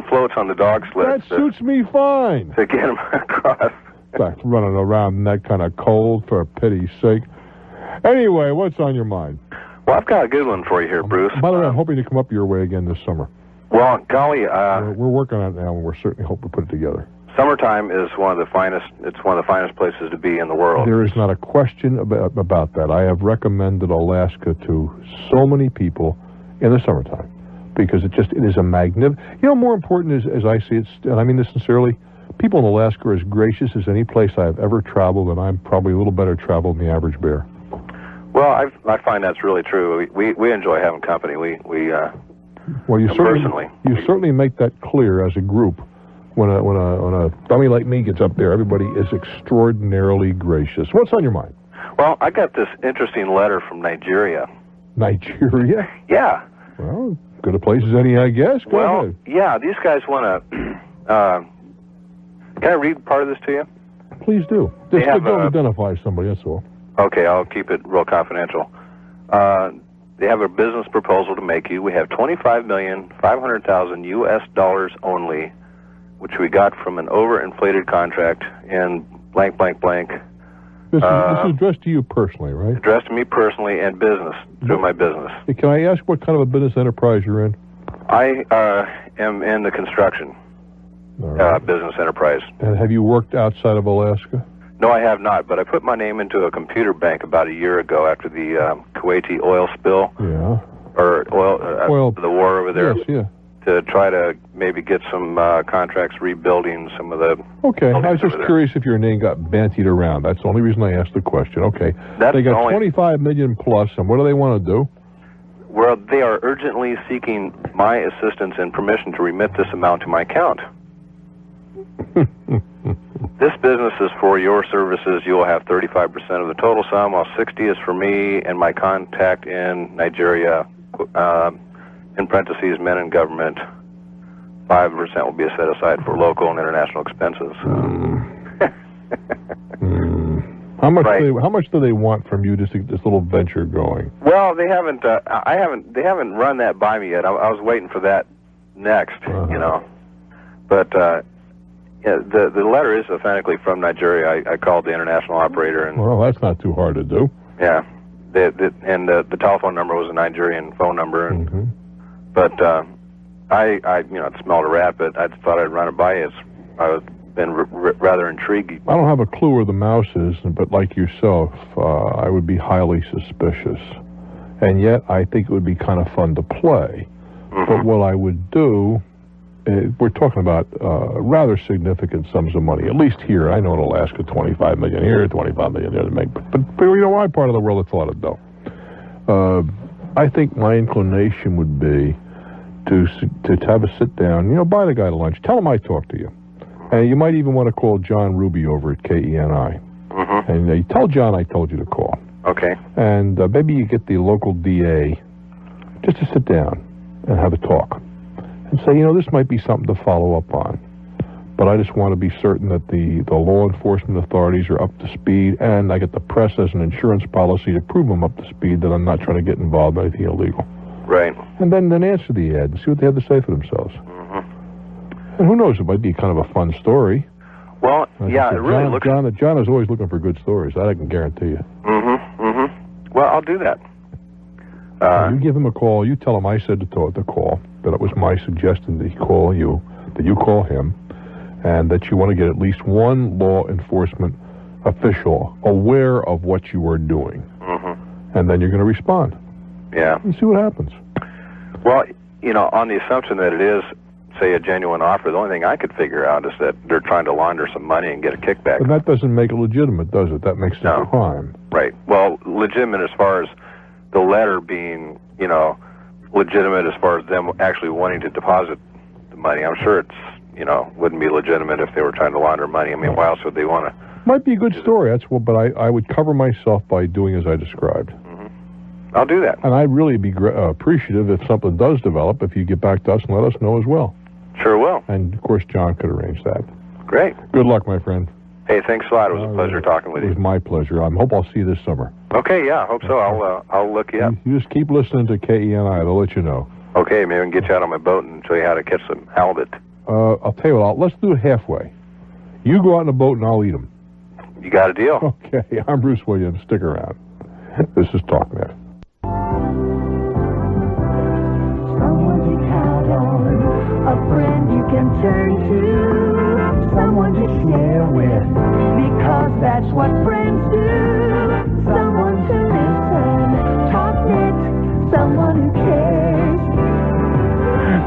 floats on the dog sleds. That suits me fine. To get them across. In fact, running around in that kind of cold, for pity's sake. Anyway, what's on your mind? Well, I've got a good one for you here, Bruce. By the way, I'm hoping to come up your way again this summer. Well, golly, we're working on it now, and we're certainly hoping to put it together. Summertime is one of the finest. It's one of the finest places to be in the world. There is not a question about that. I have recommended Alaska to so many people in the summertime because it is a magnificent. You know, more important is, as I see it, and I mean this sincerely, people in Alaska are as gracious as any place I've ever traveled, and I'm probably a little better traveled than the average bear. Well, I find that's really true. We enjoy having company. Well, you personally certainly make that clear as a group. When a dummy like me gets up there, everybody is extraordinarily gracious. What's on your mind? Well, I got this interesting letter from Nigeria. Nigeria? Yeah. Well, good a place as any, I guess. Go ahead. Yeah, these guys want to... can I read part of this to you? Please do. Just don't identify somebody, that's all. Okay, I'll keep it real confidential. They have a business proposal to make you. We have $25,500,000 US dollars only, which we got from an overinflated contract in blank, blank, blank, This is addressed to you personally, right? Addressed to me personally and business, through my business. Hey, can I ask what kind of a business enterprise you're in? I am in the construction business enterprise. And have you worked outside of Alaska? No, I have not, but I put my name into a computer bank about a year ago after the Kuwaiti oil spill. Yeah. Or oil, the war over there. Yes, yeah. To try to maybe get some contracts rebuilding some of the... Okay, I was just curious if your name got bantied around. That's the only reason I asked the question. Okay. They got $25 million plus, and what do they want to do? Well, they are urgently seeking my assistance and permission to remit this amount to my account. This business is for your services. You will have 35% of the total sum, while 60% is for me and my contact in Nigeria. In parentheses, men in government. 5% will be set aside for local and international expenses. How much do they want from you to get this little venture going? Well, they haven't. They haven't run that by me yet. I was waiting for that next. You know, but yeah, the letter is authentically from Nigeria. I called the international operator, and well, that's not too hard to do. Yeah, the telephone number was a Nigerian phone number, and but I it smelled a rat, but I thought I'd run it by you. I've been rather intrigued. I don't have a clue where the mouse is, but like yourself, I would be highly suspicious, and yet I think it would be kind of fun to play. But what I would do. We're talking about rather significant sums of money, at least here. I know in Alaska, $25 million here, $25 million there to make. But you know, my part of the world, it's a lot of dough. I think my inclination would be to have a sit down, buy the guy to lunch, tell him I talked to you. And you might even want to call John Ruby over at KENI. And you tell John I told you to call. Okay. And maybe you get the local DA just to sit down and have a talk. And say, this might be something to follow up on. But I just want to be certain that the law enforcement authorities are up to speed, and I get the press as an insurance policy to prove them up to speed, that I'm not trying to get involved in anything illegal. Right. And then answer the ad and see what they have to say for themselves. And who knows, it might be kind of a fun story. Well, yeah, it really looks... John is always looking for good stories. That I can guarantee you. Well, I'll do that. You give him a call. You tell him I said to call, that it was my suggestion that he call you, that you call him, and that you want to get at least one law enforcement official aware of what you are doing. And then you're going to respond. Yeah. And see what happens. Well, on the assumption that it is, say, a genuine offer, the only thing I could figure out is that they're trying to launder some money and get a kickback. And that doesn't make it legitimate, does it? That makes it a crime. Right. Well, legitimate as far as the letter being, legitimate as far as them actually wanting to deposit the money. I'm sure it's, wouldn't be legitimate if they were trying to launder money. I mean, why else would they want to? Might be a good story. But I would cover myself by doing as I described. I'll do that. And I'd really be appreciative if something does develop, if you get back to us and let us know as well. Sure will. And, of course, John could arrange that. Great. Good luck, my friend. Hey, thanks a lot. It was a pleasure talking with you. It was my pleasure. I hope I'll see you this summer. Okay, yeah, I hope so. I'll look you up. You just keep listening to KENI. They'll let you know. Okay, maybe I can get you out on my boat and show you how to catch some halibut. I'll tell you what, let's do it halfway. You go out in a boat and I'll eat them. You got a deal. Okay, I'm Bruce Williams. Stick around. This is Talknet. Someone to count on, a friend you can turn to, someone to share with, because that's what friends do. Someone to listen, Talknet, someone who cares.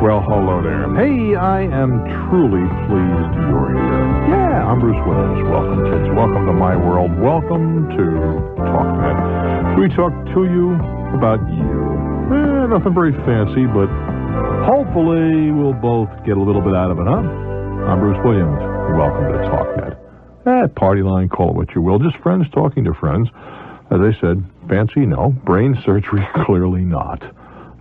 Well, hello there. Hey, I am truly pleased you're here. Yeah, I'm Bruce Williams. Welcome, kids. Welcome to my world. Welcome to Talknet. We talk to you about you. Nothing very fancy, but hopefully we'll both get a little bit out of it, huh? I'm Bruce Williams. Welcome to Talknet. Party line, call it what you will. Just friends talking to friends. As I said, fancy, no. Brain surgery, clearly not.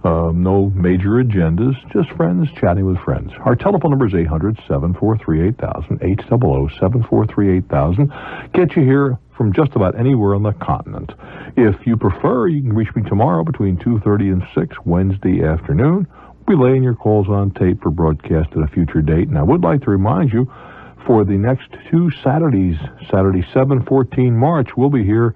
No major agendas, just friends chatting with friends. Our telephone number is 800-743-8000, 800-743-8000. Get you here from just about anywhere on the continent. If you prefer, you can reach me tomorrow between 2:30 and 6 Wednesday afternoon. We'll be laying your calls on tape for broadcast at a future date. And I would like to remind you, for the next 2 Saturdays, Saturday 7-14 March, we'll be here,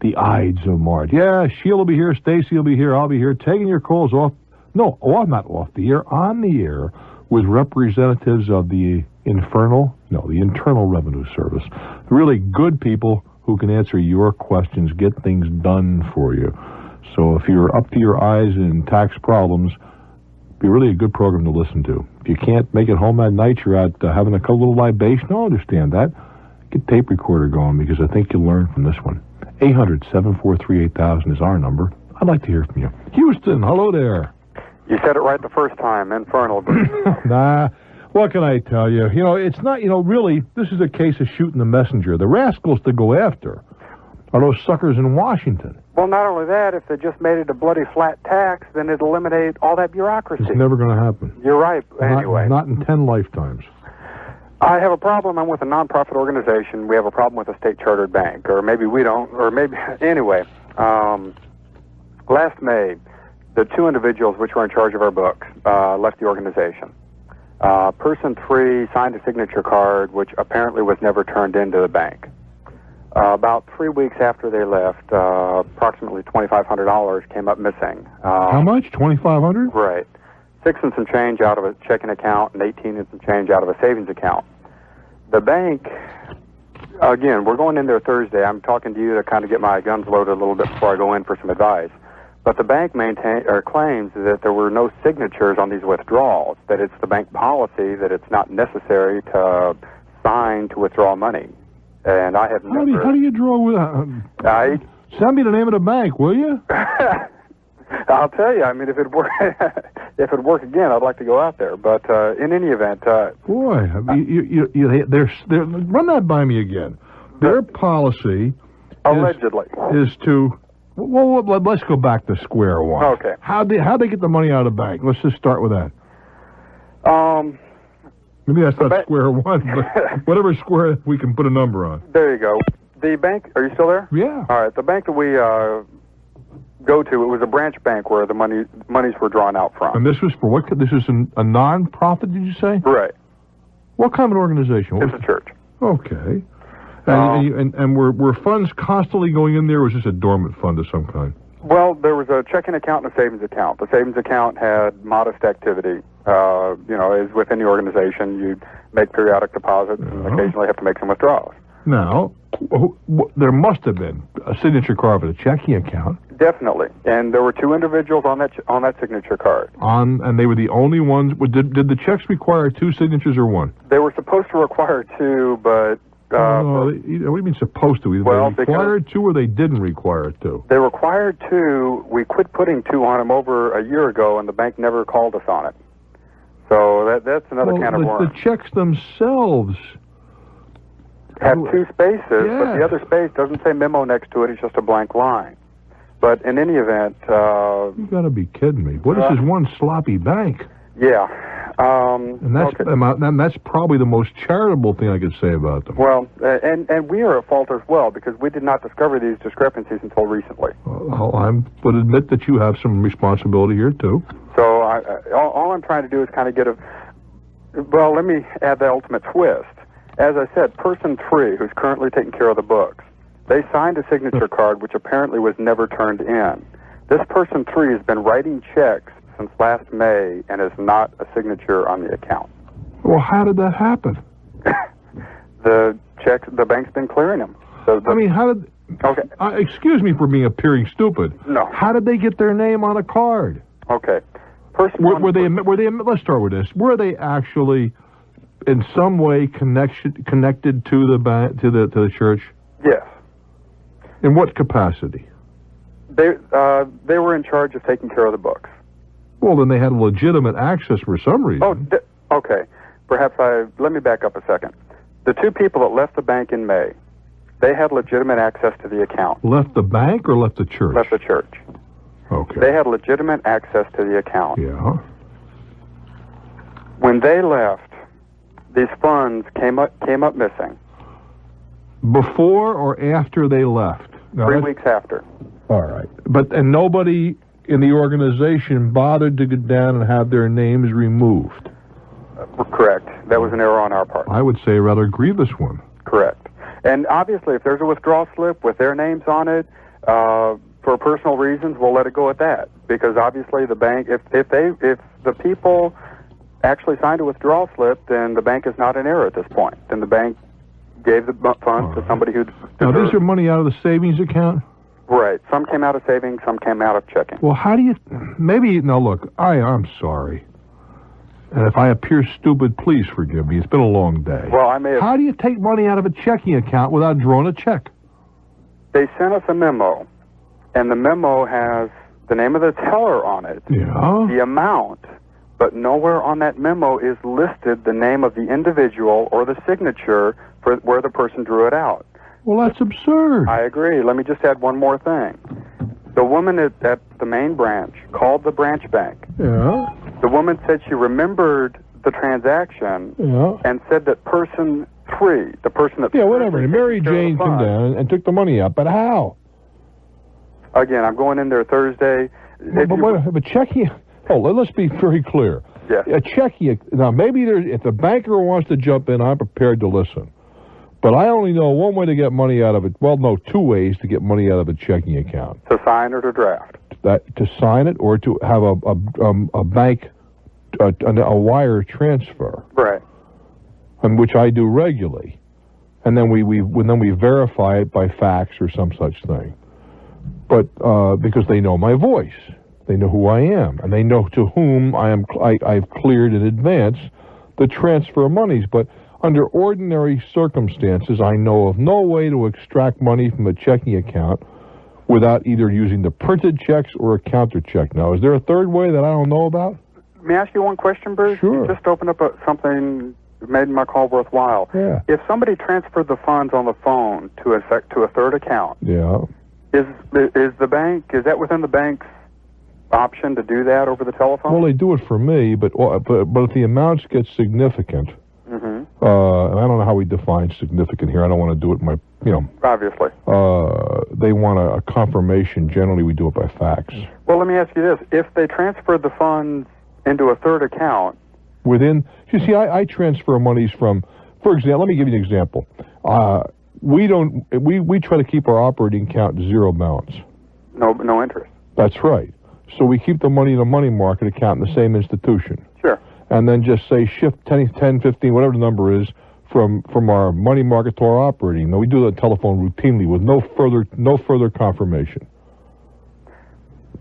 the Ides of March. Yeah, Sheila will be here, Stacy will be here, I'll be here, taking your calls off, not off the air, on the air, with representatives of the Internal Revenue Service. Really good people who can answer your questions, get things done for you. So if you're up to your eyes in tax problems, be really a good program to listen to. If you can't make it home that night, you're out having a couple little libation, I understand that. Get tape recorder going, because I think you'll learn from this one. 800-743-8000 is our number. I'd like to hear from you. Houston, hello there. You said it right the first time, infernal. Nah, what can I tell you? It's not, really, this is a case of shooting the messenger. The rascals to go after are those suckers in Washington. Well, not only that, if they just made it a bloody flat tax, then it'd eliminate all that bureaucracy. It's never going to happen. You're right, anyway. Not in 10 lifetimes. I have a problem. I'm with a nonprofit organization. We have a problem with a state-chartered bank. Or maybe we don't. Or maybe... Anyway, last May, the 2 individuals which were in charge of our books left the organization. Person 3 signed a signature card, which apparently was never turned into the bank. About 3 weeks after they left, approximately $2,500 came up missing. How much? $2,500? Right. 6 and some change out of a checking account and 18 and some change out of a savings account. The bank, again, we're going in there Thursday. I'm talking to you to kind of get my guns loaded a little bit before I go in for some advice. But the bank claims that there were no signatures on these withdrawals, that it's the bank policy that it's not necessary to sign to withdraw money. And I have never... How do you draw with... Send me the name of the bank, will you? I'll tell you. I mean, if it work again, I'd like to go out there. But in any event... Boy, they're run that by me again. Their policy... Allegedly. ...is to... Well, let's go back to square one. Okay. How'd they get the money out of the bank? Let's just start with that. Maybe that's not square one, but whatever square we can put a number on. There you go. The bank, are you still there? Yeah. All right, the bank that we go to, it was a branch bank where the monies were drawn out from. And this was for what? This is a non-profit, did you say? Right. What kind of an organization? It's a church. Okay. And were funds constantly going in there, or was this a dormant fund of some kind? Well, there was a checking account and a savings account. The savings account had modest activity. As with any organization, you make periodic deposits and occasionally have to make some withdrawals. Now, there must have been a signature card for the checking account. Definitely, and there were 2 individuals on that signature card. And they were the only ones. Did the checks require 2 signatures or 1? They were supposed to require 2, but. What do you mean supposed to? Well, they required 2 or they didn't require 2? They required 2. We quit putting 2 on them over a year ago, and the bank never called us on it. So that's another can of worms. The checks themselves have 2 spaces, but the other space doesn't say memo next to it. It's just a blank line. But in any event... You've got to be kidding me. What is this one sloppy bank? Yeah. And that's probably the most charitable thing I could say about them. Well, and we are at fault as well, because we did not discover these discrepancies until recently. Well, I would admit that you have some responsibility here, too. So all I'm trying to do is kind of get well, let me add the ultimate twist. As I said, person 3, who's currently taking care of the books, they signed a signature card which apparently was never turned in. This person 3 has been writing checks since last May and is not a signature on the account. Well, how did that happen? The bank's been clearing them. So how did... Okay. Excuse me for appearing stupid. No. How did they get their name on a card? Okay. Were they? Let's start with this. Were they actually, in some way, connected to the bank, to the church? Yes. In what capacity? They were in charge of taking care of the books. Well, then they had legitimate access for some reason. Oh, okay. Perhaps let me back up a second. The 2 people that left the bank in May, they had legitimate access to the account. Left the bank or left the church? Left the church. Okay. They had legitimate access to the account. Yeah. When they left, these funds came up missing. Before or after they left? No, 3 weeks after. All right. And nobody in the organization bothered to go down and have their names removed? Correct. That was an error on our part. I would say a rather grievous one. Correct. And obviously, if there's a withdrawal slip with their names on it, for personal reasons, we'll let it go at that. Because obviously, the bank, if the people actually signed a withdrawal slip, then the bank is not in error at this point. Then the bank gave the funds to somebody who. Now, these are money out of the savings account? Right. Some came out of savings, some came out of checking. Well, how do you... Maybe... Now, look, I'm sorry. And if I appear stupid, please forgive me. It's been a long day. Well, I may have... How do you take money out of a checking account without drawing a check? They sent us a memo, and the memo has the name of the teller on it, the amount, but nowhere on that memo is listed the name of the individual or the signature for where the person drew it out. Well, that's absurd. I agree. Let me just add one more thing. The woman at the main branch called the branch bank. Yeah. The woman said she remembered the transaction and said that person 3, the person that... Yeah, whatever. And Mary Jane came down and took the money out. But how? Again, I'm going in there Thursday. But checking... Oh, let's be very clear. Yes. A checking... Now, maybe if the banker wants to jump in, I'm prepared to listen. But I only know one way to get money out of it. Well, no, 2 ways to get money out of a checking account. To sign or to draft. To sign it or to have a bank, a wire transfer. Right. And which I do regularly. And then we verify it by fax or some such thing. But because they know my voice. They know who I am. And they know to whom I've cleared in advance the transfer of monies. But under ordinary circumstances, I know of no way to extract money from a checking account without either using the printed checks or a counter check. Now, is there a third way that I don't know about? May I ask you one question, Bruce? Sure. You just opened up something that made my call worthwhile. Yeah. If somebody transferred the funds on the phone to a third account, is that within the bank's option to do that over the telephone? Well, they do it for me, but if the amounts get significant, and I don't know how we define significant here. I don't want to do it in my, Obviously. They want a confirmation. Generally, we do it by fax. Well, let me ask you this. If they transferred the funds into a third account... I transfer monies from, for example, let me give you an example. We try to keep our operating account zero balance. No interest. That's right. So we keep the money in a money market account in the same institution. Sure. And then just say shift 10, 15, whatever the number is, from our money market to our operating. Now, we do that telephone routinely with no further confirmation.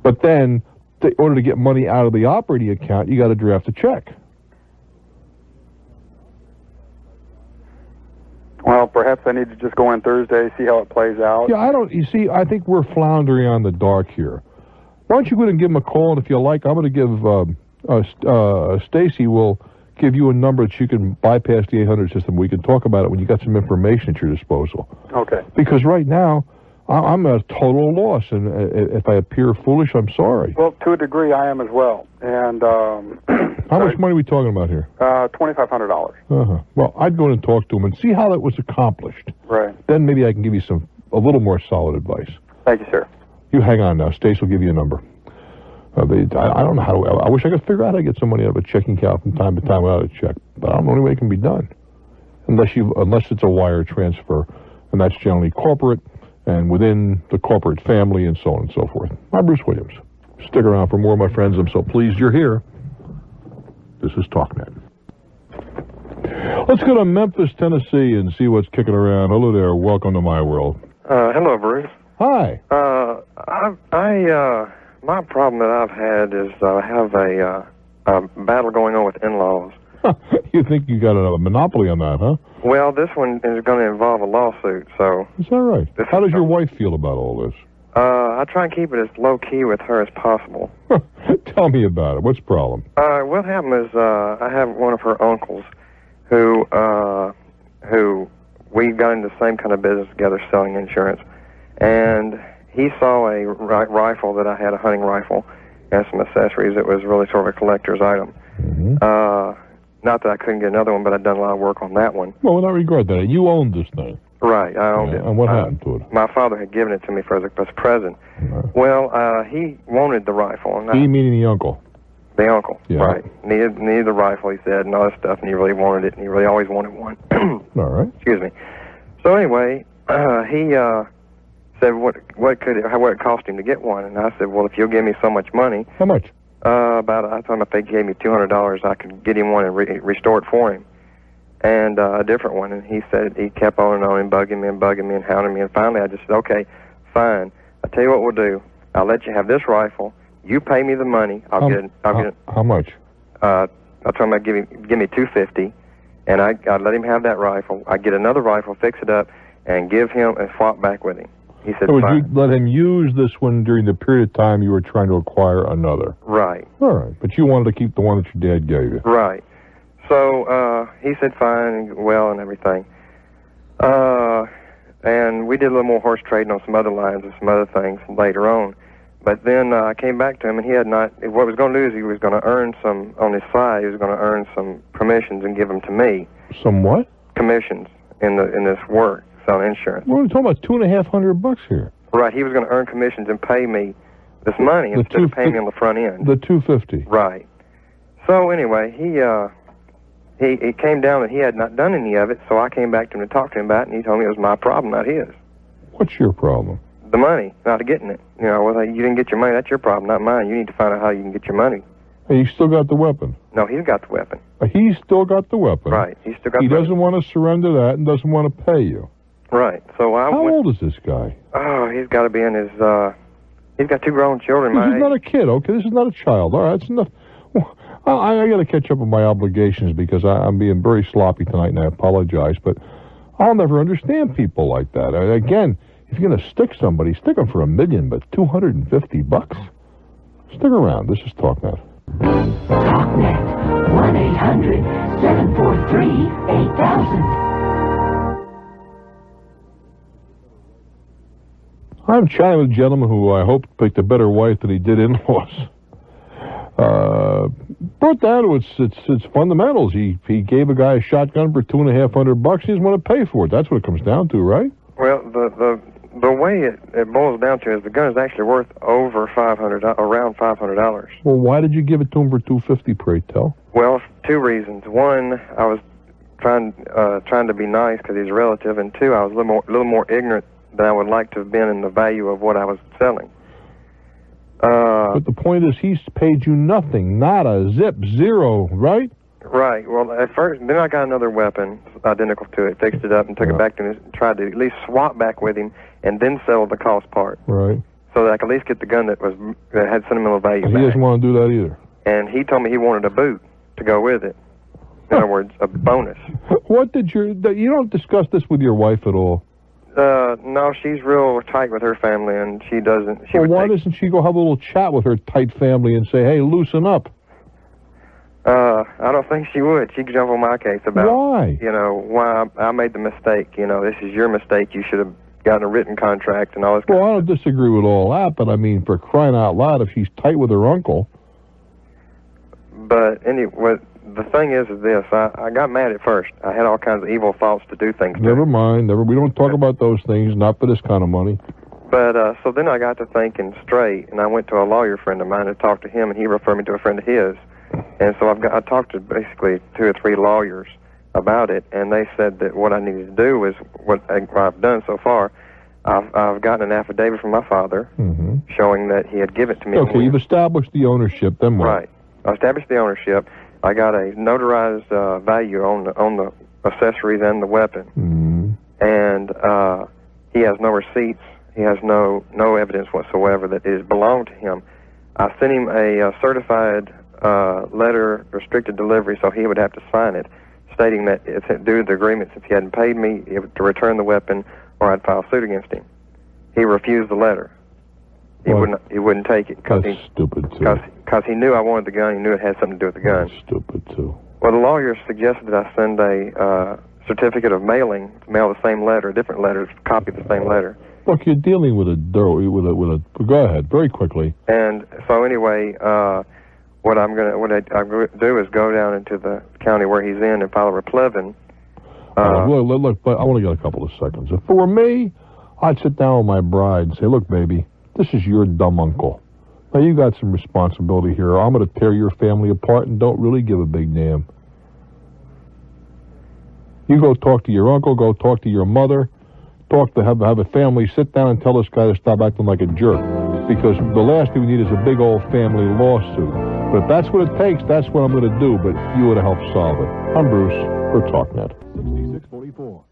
But then, in order to get money out of the operating account, you got to draft a check. Well, perhaps I need to just go in Thursday, see how it plays out. Yeah, I think we're floundering on the dark here. Why don't you go ahead and give him a call, and if you like, I'm going to give Stacy will give you a number that you can bypass the 800 system. We can talk about it when you got some information at your disposal. Okay. Because right now, I'm at a total loss, and if I appear foolish, I'm sorry. Well, to a degree, I am as well. And how much money are we talking about here? $2,500. Well, I'd go in and talk to him and see how that was accomplished. Right. Then maybe I can give you a little more solid advice. Thank you, sir. You hang on now. Stace will give you a number. I don't know how to... I wish I could figure out how to get some money out of a checking account from time to time without a check. But I don't know any way it can be done. Unless it's a wire transfer. And that's generally corporate and within the corporate family and so on and so forth. I'm Bruce Williams. Stick around for more, my friends. I'm so pleased you're here. This is Talknet. Let's go to Memphis, Tennessee and see what's kicking around. Hello there. Welcome to my world. Hello, Bruce. Hi. My problem that I've had is I have a battle going on with in-laws. You think you got a monopoly on that, huh? Well, this one is going to involve a lawsuit, so... Is that right? How does your wife feel about all this? I try and keep it as low-key with her as possible. Tell me about it. What's the problem? What happened is I have one of her uncles who we got into the same kind of business together, selling insurance, and he saw a rifle that I had, a hunting rifle, and some accessories. It was really sort of a collector's item. Not that I couldn't get another one, but I'd done a lot of work on that one. Well, in that regard, then, you owned this thing. Right, I owned it. And what happened to it? My father had given it to me as a present. Well, he wanted the rifle. And He meaning the uncle? The uncle, Yeah. right. Needed the rifle, he said, and all that stuff, and he really wanted it, and he really always wanted one. All right. Excuse me. So anyway, he said what it cost him to get one, and I said, well, if you'll give me so much money. How much? I told him if they gave me $200, I could get him one and restore it for him, and a different one. And he said he kept on and bugging me and hounding me, and finally I just said, okay, fine. I'll tell you what we'll do. I'll let you have this rifle. You pay me the money. I'll get it. How much? I told him I'd give me $250, and I'd let him have that rifle. I'd get another rifle, fix it up, and give him and swap back with him. He said, So would fine. you let him use this one during the period of time you were trying to acquire another? Right. All right. But you wanted to keep the one that your dad gave you. Right. So he said fine and well and everything. And we did a little more horse trading on some other lines and some other things later on. But then I came back to him, and he had not. What he was going to do is he was going to earn some on his side. He was going to earn some commissions and give them to me. Some what? Commissions in this work, selling insurance. We're talking about $2,500 here. Right. He was going to earn commissions and pay me this money instead of paying me on the front end. The $250. Right. So anyway, he came down that he had not done any of it. So I came back to him to talk to him about it, and he told me it was my problem, not his. What's your problem? The money, not getting it. You know, well, you didn't get your money. That's your problem, not mine. You need to find out how you can get your money. And you still got the weapon? No, he's got the weapon. He's still got the weapon. Right. He's still got He the weapon. doesn't want to surrender that and doesn't want to pay you. Right. So I How went. old is this guy? Oh, he's got to be in his. He's got 2 grown children. This My is not a kid, okay? This is not a child. All right, it's enough. Well, I got to catch up with my obligations because I'm being very sloppy tonight, and I apologize. But I'll never understand people like that. Again, if you're going to stick somebody, stick them for $1 million, but $250? Stick around. This is Talknet. Talknet. 1-800-743-8000. I'm chatting with a gentleman who I hope picked a better wife than he did in-laws. Brought down to its fundamentals. He gave a guy a shotgun for $2,500. He doesn't want to pay for it. That's what it comes down to, right? Well, the way it boils down to is the gun is actually worth over around $500. Well, why did you give it to him for $250? Pray tell. Well, 2 reasons. One, I was trying to be nice because he's a relative, and 2, I was a little more ignorant than I would like to have been in the value of what I was selling. But the point is, he's paid you nothing, nada, zip, zero, right? Right. Well, at first, then I got another weapon identical to it, fixed it up, and took it back to him, and tried to at least swap back with him, and then settle the cost part. Right. So that I could at least get the gun that had sentimental value. He back. doesn't want to do that either. And he told me he wanted a boot to go with it. In other words, a bonus. What did you don't discuss this with your wife at all? No, she's real tight with her family, and she doesn't. Well, why doesn't she go have a little chat with her tight family and say, hey, loosen up? I don't think she would. She'd jump on my case about, why? You know, why I made the mistake. You know, this is your mistake. You should have gotten a written contract and all this. Well, I don't disagree with all that, but I mean, for crying out loud, if she's tight with her uncle. But anyway, the thing is this. I got mad at first. I had all kinds of evil thoughts to do things. Never mind. We don't talk about those things, not for this kind of money. But so then I got to thinking straight, and I went to a lawyer friend of mine and talked to him, and he referred me to a friend of his. And so I talked to basically 2 or 3 lawyers about it, and they said that what I needed to do was what I've done so far. I've gotten an affidavit from my father showing that he had given it to me. Okay, you've established the ownership, then what? Right. I established the ownership. I got a notarized value on the accessories and the weapon. And he has no receipts. He has no evidence whatsoever that it belonged to him. I sent him a certified letter, restricted delivery, so he would have to sign it, stating that it's due to the agreement. If he hadn't paid me, he would to return the weapon, or I'd file suit against him. He refused the letter. He wouldn't take it because he knew I wanted the gun. He knew it had something to do with the gun. That's stupid too. Well, the lawyer suggested that I send a certificate of mailing to mail the same letter, a different letter, copy of the same letter. Look, you're dealing with a. Go ahead, very quickly. And so anyway, what I'm gonna do is go down into the county where he's in and file a replevin. Look, but I want to get a couple of seconds. If it were me, I'd sit down with my bride and say, look, baby, this is your dumb uncle. Now, you got some responsibility here. I'm going to tear your family apart and don't really give a big damn. You go talk to your uncle, go talk to your mother, have a family, sit down and tell this guy to stop acting like a jerk. Because the last thing we need is a big old family lawsuit. But if that's what it takes, that's what I'm going to do. But you would have helped solve it. I'm Bruce for Talknet. 6644.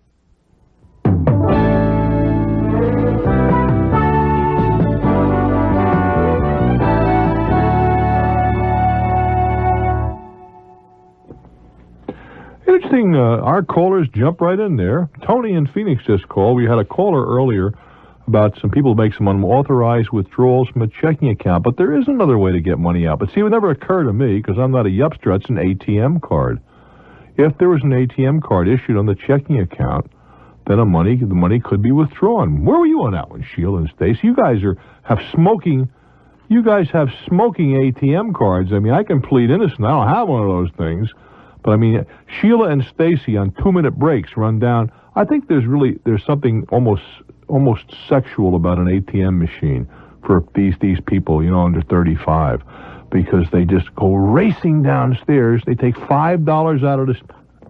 Interesting, our callers jump right in there. Tony in Phoenix just called. We had a caller earlier about some people make some unauthorized withdrawals from a checking account, but there is another way to get money out. But see, it would never occur to me, because I'm not a yupster, it's an ATM card. If there was an ATM card issued on the checking account, then the money could be withdrawn. Where were you on that one, Sheila and Stacy? You guys have smoking ATM cards. I mean, I can plead innocent. I don't have one of those things. But I mean, Sheila and Stacy on 2-minute breaks run down. I think there's something almost sexual about an ATM machine for these people, under 35, because they just go racing downstairs. They take $5 out of this.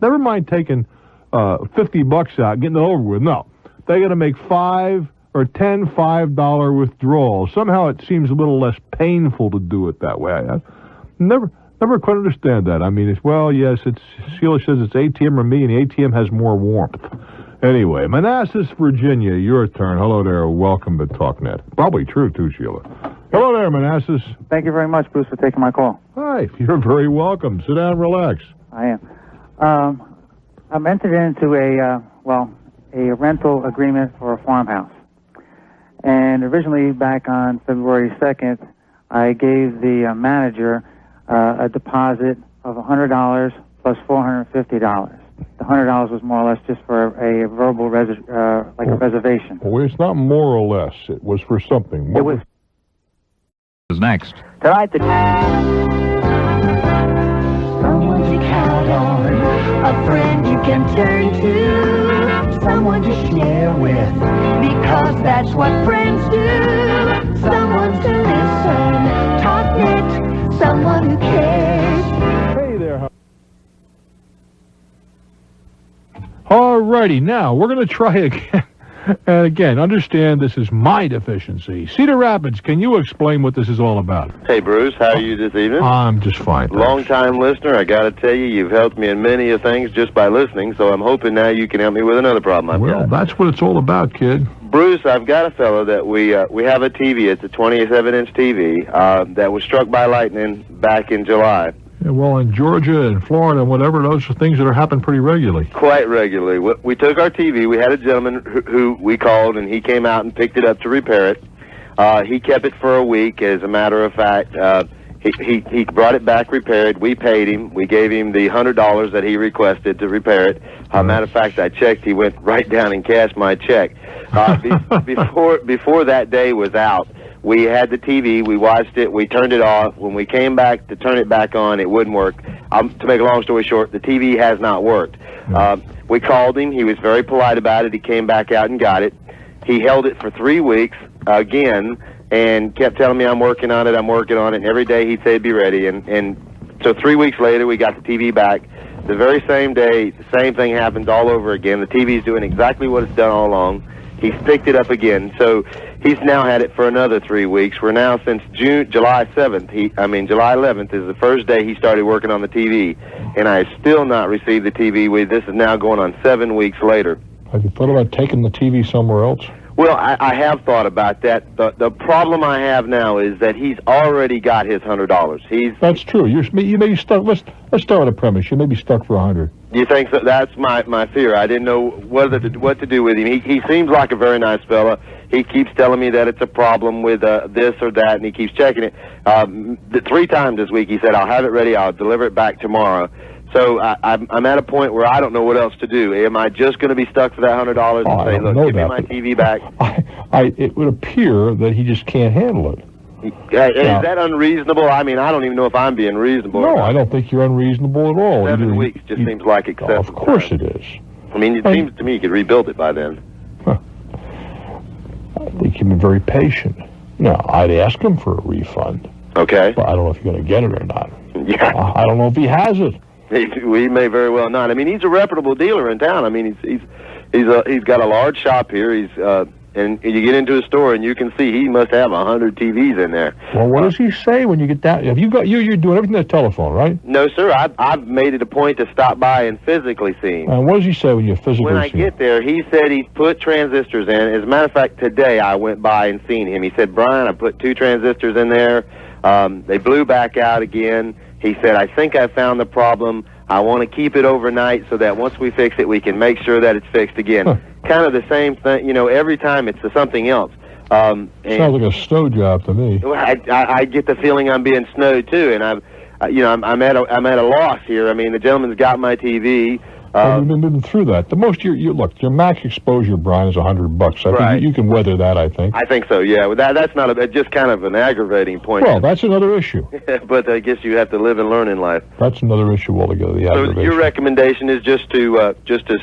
Never mind taking $50 out, getting it over with. No, they got to make $5 or $5 withdrawals. Somehow it seems a little less painful to do it that way. I never quite understand that. I mean, Sheila says it's ATM or me, and the ATM has more warmth. Anyway, Manassas, Virginia, your turn. Hello there. Welcome to Talknet. Probably true, too, Sheila. Hello there, Manassas. Thank you very much, Bruce, for taking my call. Hi. You're very welcome. Sit down and relax. I am. I'm entered into a rental agreement for a farmhouse. And originally, back on February 2nd, I gave the manager a deposit of $100 plus $450. The $100 was more or less just for a verbal a reservation. Well, it's not more or less. It was for something. It was next. Tonight, someone to count on, a friend you can turn to, someone to share with, because that's what friends do. Someone to listen, Talknet, someone who cares. Hey there. All righty, now we're going to try again. And again, understand this is my deficiency. Cedar Rapids, can you explain what this is all about? Hey, Bruce, how are you this evening? I'm just fine. Long-time listener, I got to tell you, you've helped me in many of things just by listening, so I'm hoping now you can help me with another problem I've got. Well, that's what it's all about, kid. Bruce, I've got a fellow that we have a TV. It's a 27-inch TV that was struck by lightning back in July. Yeah, well, in Georgia and Florida and whatever, those are things that are happening pretty regularly. Quite regularly. We took our TV. We had a gentleman who we called, and he came out and picked it up to repair it. He kept it for a week. As a matter of fact, he brought it back repaired. We paid him. We gave him the $100 that he requested to repair it. Matter of fact, I checked. He went right down and cashed my check. Before that day was out, we had the TV, we watched it, we turned it off. When we came back to turn it back on, it wouldn't work. To make a long story short, the TV has not worked. We called him. He was very polite about it. He came back out and got it. He held it for 3 weeks again and kept telling me, I'm working on it. And every day he'd say, be ready. And so 3 weeks later, we got the TV back. The very same day, the same thing happens all over again. The TV's doing exactly what it's done all along. He's picked it up again. So he's now had it for another 3 weeks. We're now since July 7th. July 11th is the first day he started working on the TV, and I still not received the TV. This is now going on 7 weeks later. Have you thought about taking the TV somewhere else? Well, I have thought about that. The problem I have now is that he's already got his $100. That's true. You may be stuck. Let's start with a premise. You may be stuck for $100. You think so? That's my fear. I didn't know what to do with him. He seems like a very nice fella. He keeps telling me that it's a problem with this or that, and he keeps checking it. 3 times this week he said, I'll have it ready. I'll deliver it back tomorrow. So I'm at a point where I don't know what else to do. Am I just going to be stuck for that $100 and say, look, give me my TV back? It would appear that he just can't handle it. Is that unreasonable? I don't even know if I'm being reasonable. No, I don't think you're unreasonable at all. 7 weeks just seems like excessive. Of course it is. It seems to me you could rebuild it by then. I think you've been very patient. No, I'd ask him for a refund. Okay. But I don't know if you're going to get it or not. Yeah. I don't know if he has it. He may very well not. I mean, he's a reputable dealer in town. I mean, he's got a large shop here. And you get into a store and you can see he must have 100 TVs in there. Well, what does he say when you get down? Have you got you're doing everything on the telephone, right? No, sir. I've made it a point to stop by and physically see him. And what does he say when you physically When I see him? get there, he said he's put transistors in. As a matter of fact, today I went by and seen him. He said, Brian, I put 2 transistors in there. They blew back out again. He said, I think I found the problem. I want to keep it overnight so that once we fix it, we can make sure that it's fixed again. Huh. Kind of the same thing, every time it's something else. Sounds like a snow job to me. I get the feeling I'm being snowed too, and I'm at a loss here. I mean, the gentleman's got my TV. We've been through that. The most look, your max exposure, Brian, is $100. I think you can weather that. I think. I think so. Yeah, well, that's not just kind of an aggravating point. Well, that's another issue. But I guess you have to live and learn in life. That's another issue altogether. The So aggravation. your recommendation is just to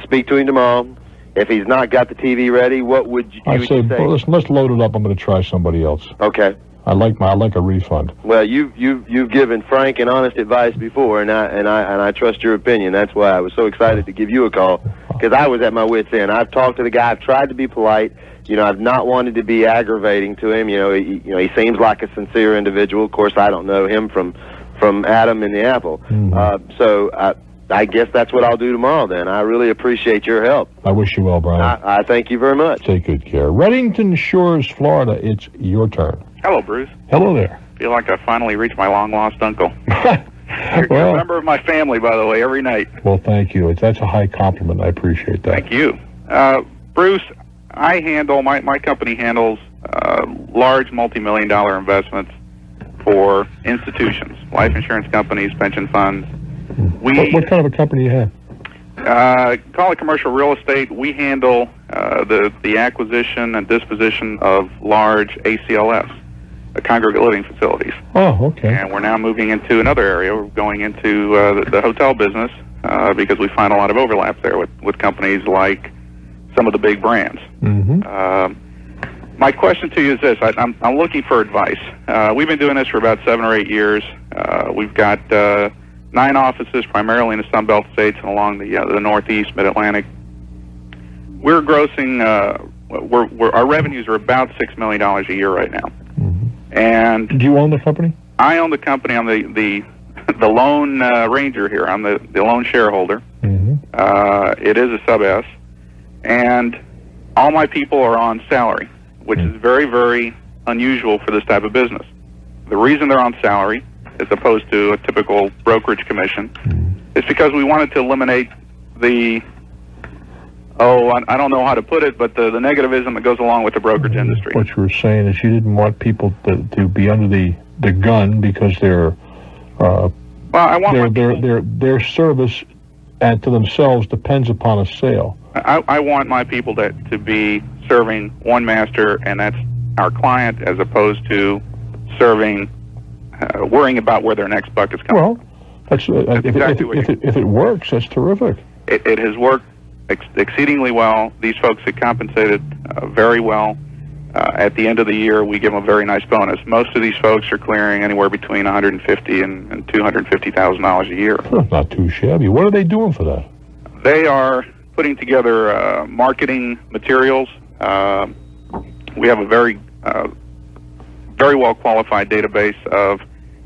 speak to him tomorrow. If he's not got the TV ready, what would you I'd say, say? well, let's load it up. I'm going to try somebody else. Okay. I like a refund. Well, you've given frank and honest advice before, and I trust your opinion. That's why I was so excited to give you a call, because I was at my wit's end. I've talked to the guy. I've tried to be polite. I've not wanted to be aggravating to him. He seems like a sincere individual. Of course, I don't know him from Adam and the Apple. Mm-hmm. So I guess that's what I'll do tomorrow. Then I really appreciate your help. I wish you well, Brian. I thank you very much. Take good care. Reddington Shores, Florida. It's your turn. Hello, Bruce. Hello there. Feel like I finally reached my long-lost uncle. You're a member of my family, by the way, every night. Well, thank you. That's a high compliment. I appreciate that. Thank you. Bruce, my company handles large multi-million-dollar investments for institutions, life insurance companies, pension funds. What kind of a company do you have? Call it commercial real estate. We handle the acquisition and disposition of large ACLFs, congregate living facilities. Oh, okay. And we're now moving into another area. We're going into the hotel business because we find a lot of overlap there with companies like some of the big brands. Mm-hmm. My question to you is this. I'm looking for advice. We've been doing this for about 7 or 8 years. We've got 9 offices, primarily in the Sun Belt states and along the Northeast, Mid-Atlantic. We're grossing, our revenues are about $6 million a year right now. Mm-hmm. And do you own the company? I own the company. I'm the lone ranger here. I'm the lone shareholder. Mm-hmm. It is a sub-S. And all my people are on salary, which is very, very unusual for this type of business. The reason they're on salary, as opposed to a typical brokerage commission, is because we wanted to eliminate the, I don't know how to put it, but the negativism that goes along with the brokerage industry. What you were saying is you didn't want people to be under the gun because their service and to themselves depends upon a sale. I want my people to be serving one master, and that's our client, as opposed to serving, worrying about where their next buck is coming. Well, if it works, that's terrific. It has worked exceedingly well. These folks get compensated very well. At the end of the year, we give them a very nice bonus. Most of these folks are clearing anywhere between $150,000 and $250,000 a year. Not too shabby. What are they doing for that? They are putting together marketing materials. We have a very well qualified database of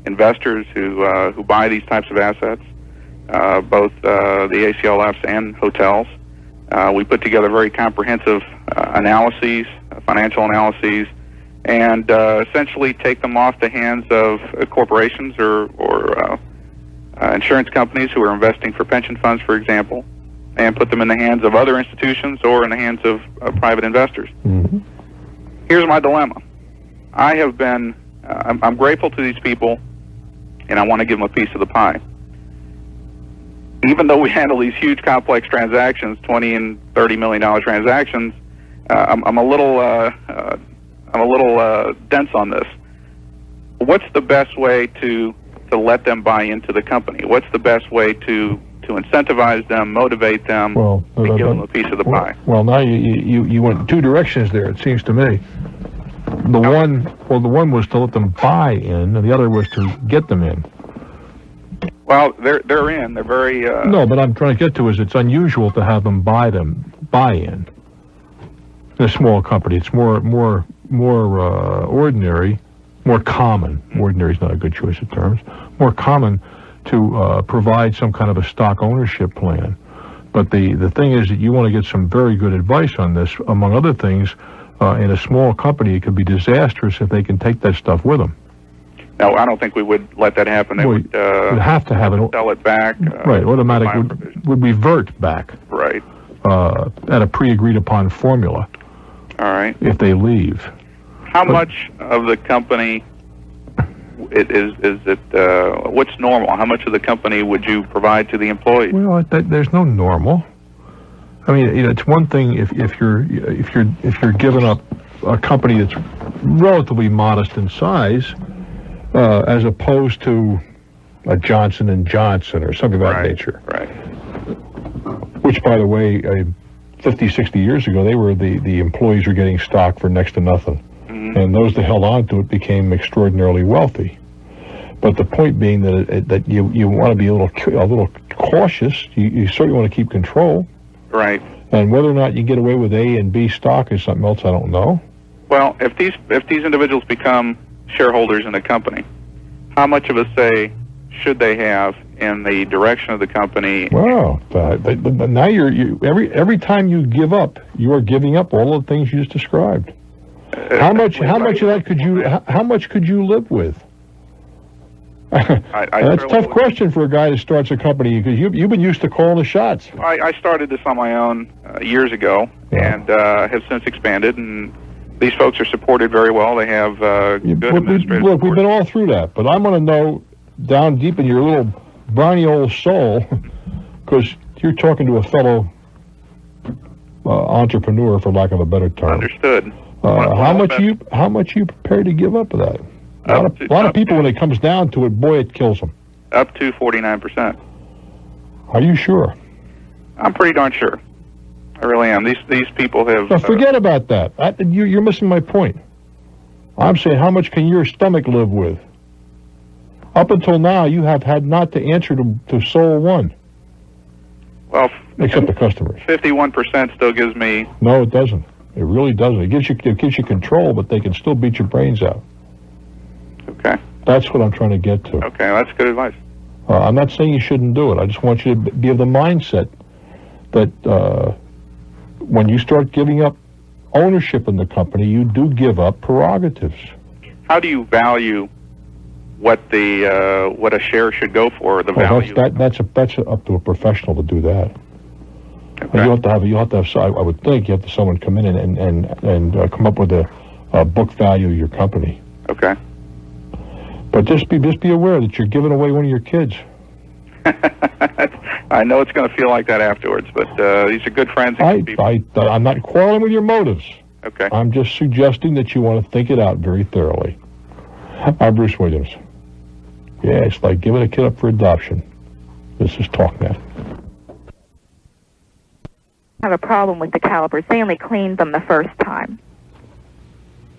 investors who buy these types of assets, both the ACLFs and hotels. We put together very comprehensive analyses, financial analyses, and essentially take them off the hands of corporations or insurance companies who are investing for pension funds, for example, and put them in the hands of other institutions or in the hands of private investors. Mm-hmm. Here's my dilemma. I have been, I'm grateful to these people, and I want to give them a piece of the pie. Even though we handle these huge, complex transactions, $20 and $30 million transactions, I'm a little dense on this. What's the best way to let them buy into the company? What's the best way to incentivize them, motivate them, and give them a piece of the pie? Well, now you went 2 directions there, it seems to me. The one was to let them buy in, and the other was to get them in. Well, they're in. They're very. No, but I'm trying to get to is it's unusual to have them buy in. In a small company, it's more ordinary, more common. Ordinary is not a good choice of terms. More common to provide some kind of a stock ownership plan. But the thing is that you want to get some very good advice on this. Among other things, in a small company, it could be disastrous if they can take that stuff with them. No, I don't think we would let that happen. They would have to have it. Sell it back. Right, automatic would revert back. Right. At a pre-agreed upon formula. All right. If they leave. How much of the company is it? What's normal? How much of the company would you provide to the employees? Well, there's no normal. I mean, it's one thing if you're giving up a company that's relatively modest in size, as opposed to a Johnson & Johnson or something of that nature. Right. Which, by the way, 50, 60 years ago, they were the employees were getting stock for next to nothing. Mm-hmm. And those that held on to it became extraordinarily wealthy. But the point being that you want to be a little cautious. You certainly want to keep control. Right. And whether or not you get away with A and B stock is something else I don't know. Well, if these individuals become shareholders in a company, how much of a say should they have in the direction of the company? Well, now every time you give up, you are giving up all of the things you just described. How much of that could you live with? That's a tough question for a guy that starts a company because you've been used to calling the shots. I started this on my own years ago and have since expanded, and these folks are supported very well. They have good administrative Look, we've been all through that, but I want to know down deep in your little briny old soul, because you're talking to a fellow entrepreneur, for lack of a better term. Understood. How much are you prepared to give up of that? A lot of people, when it comes down to it, boy, it kills them. Up to 49%. Are you sure? I'm pretty darn sure. I really am. These people have... Now, forget about that. You're missing my point. I'm saying, how much can your stomach live with? Up until now, you have had not to answer to soul one. Well... Except the customers. 51% still gives me... No, it doesn't. It really doesn't. It gives you control, but they can still beat your brains out. Okay. That's what I'm trying to get to. Okay, that's good advice. I'm not saying you shouldn't do it. I just want you to be of the mindset that when you start giving up ownership in the company, you do give up prerogatives. How do you value what a share should go for? The value. That's up to a professional to do that. Okay. You have to have. I would think you have to someone come in and come up with a book value of your company. Okay. But just be aware that you're giving away one of your kids. I know it's going to feel like that afterwards, but these are good friends. I'm not quarreling with your motives. Okay. I'm just suggesting that you want to think it out very thoroughly. I'm Bruce Williams. Yeah, it's like giving a kid up for adoption. This is Talknet. Have a problem with the calipers. They only cleaned them the first time.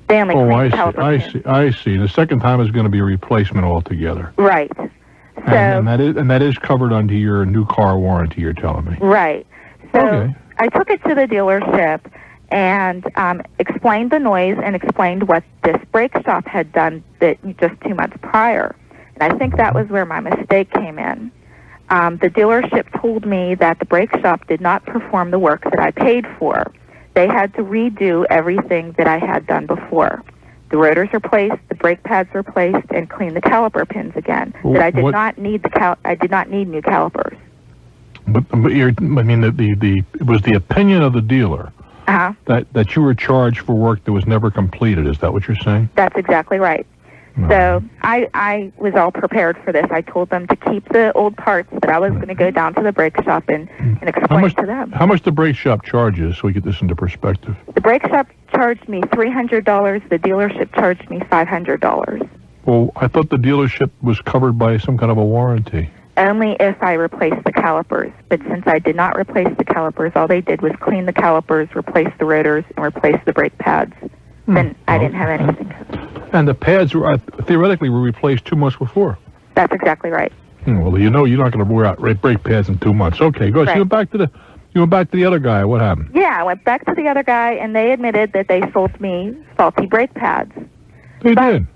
They only cleaned the calipers. I see. The second time is going to be a replacement altogether. Right. So and that is covered under your new car warranty, you're telling me. Right. So okay. I took it to the dealership and explained the noise and explained what this brake shop had done just 2 months prior. And I think that was where my mistake came in. The dealership told me that the brake shop did not perform the work that I paid for. They had to redo everything that I had done before. The rotors replaced, the brake pads replaced, and clean the caliper pins again. That I did not need I did not need new calipers. But it was the opinion of the dealer that you were charged for work that was never completed. Is that what you're saying? That's exactly right. So I was all prepared for this. I told them to keep the old parts, but I was going to go down to the brake shop and explain to them. How much the brake shop charges, so we get this into perspective? The brake shop charged me $300. The dealership charged me $500. Well, I thought the dealership was covered by some kind of a warranty. Only if I replaced the calipers. But since I did not replace the calipers, all they did was clean the calipers, replace the rotors, and replace the brake pads. then I didn't have anything. And the pads were theoretically were replaced 2 months before. That's exactly right. Well, you know you're not going to wear out brake pads in 2 months. Okay, go. Right. So you went back to the other guy. What happened? Yeah, I went back to the other guy, and they admitted that they sold me faulty brake pads. They did.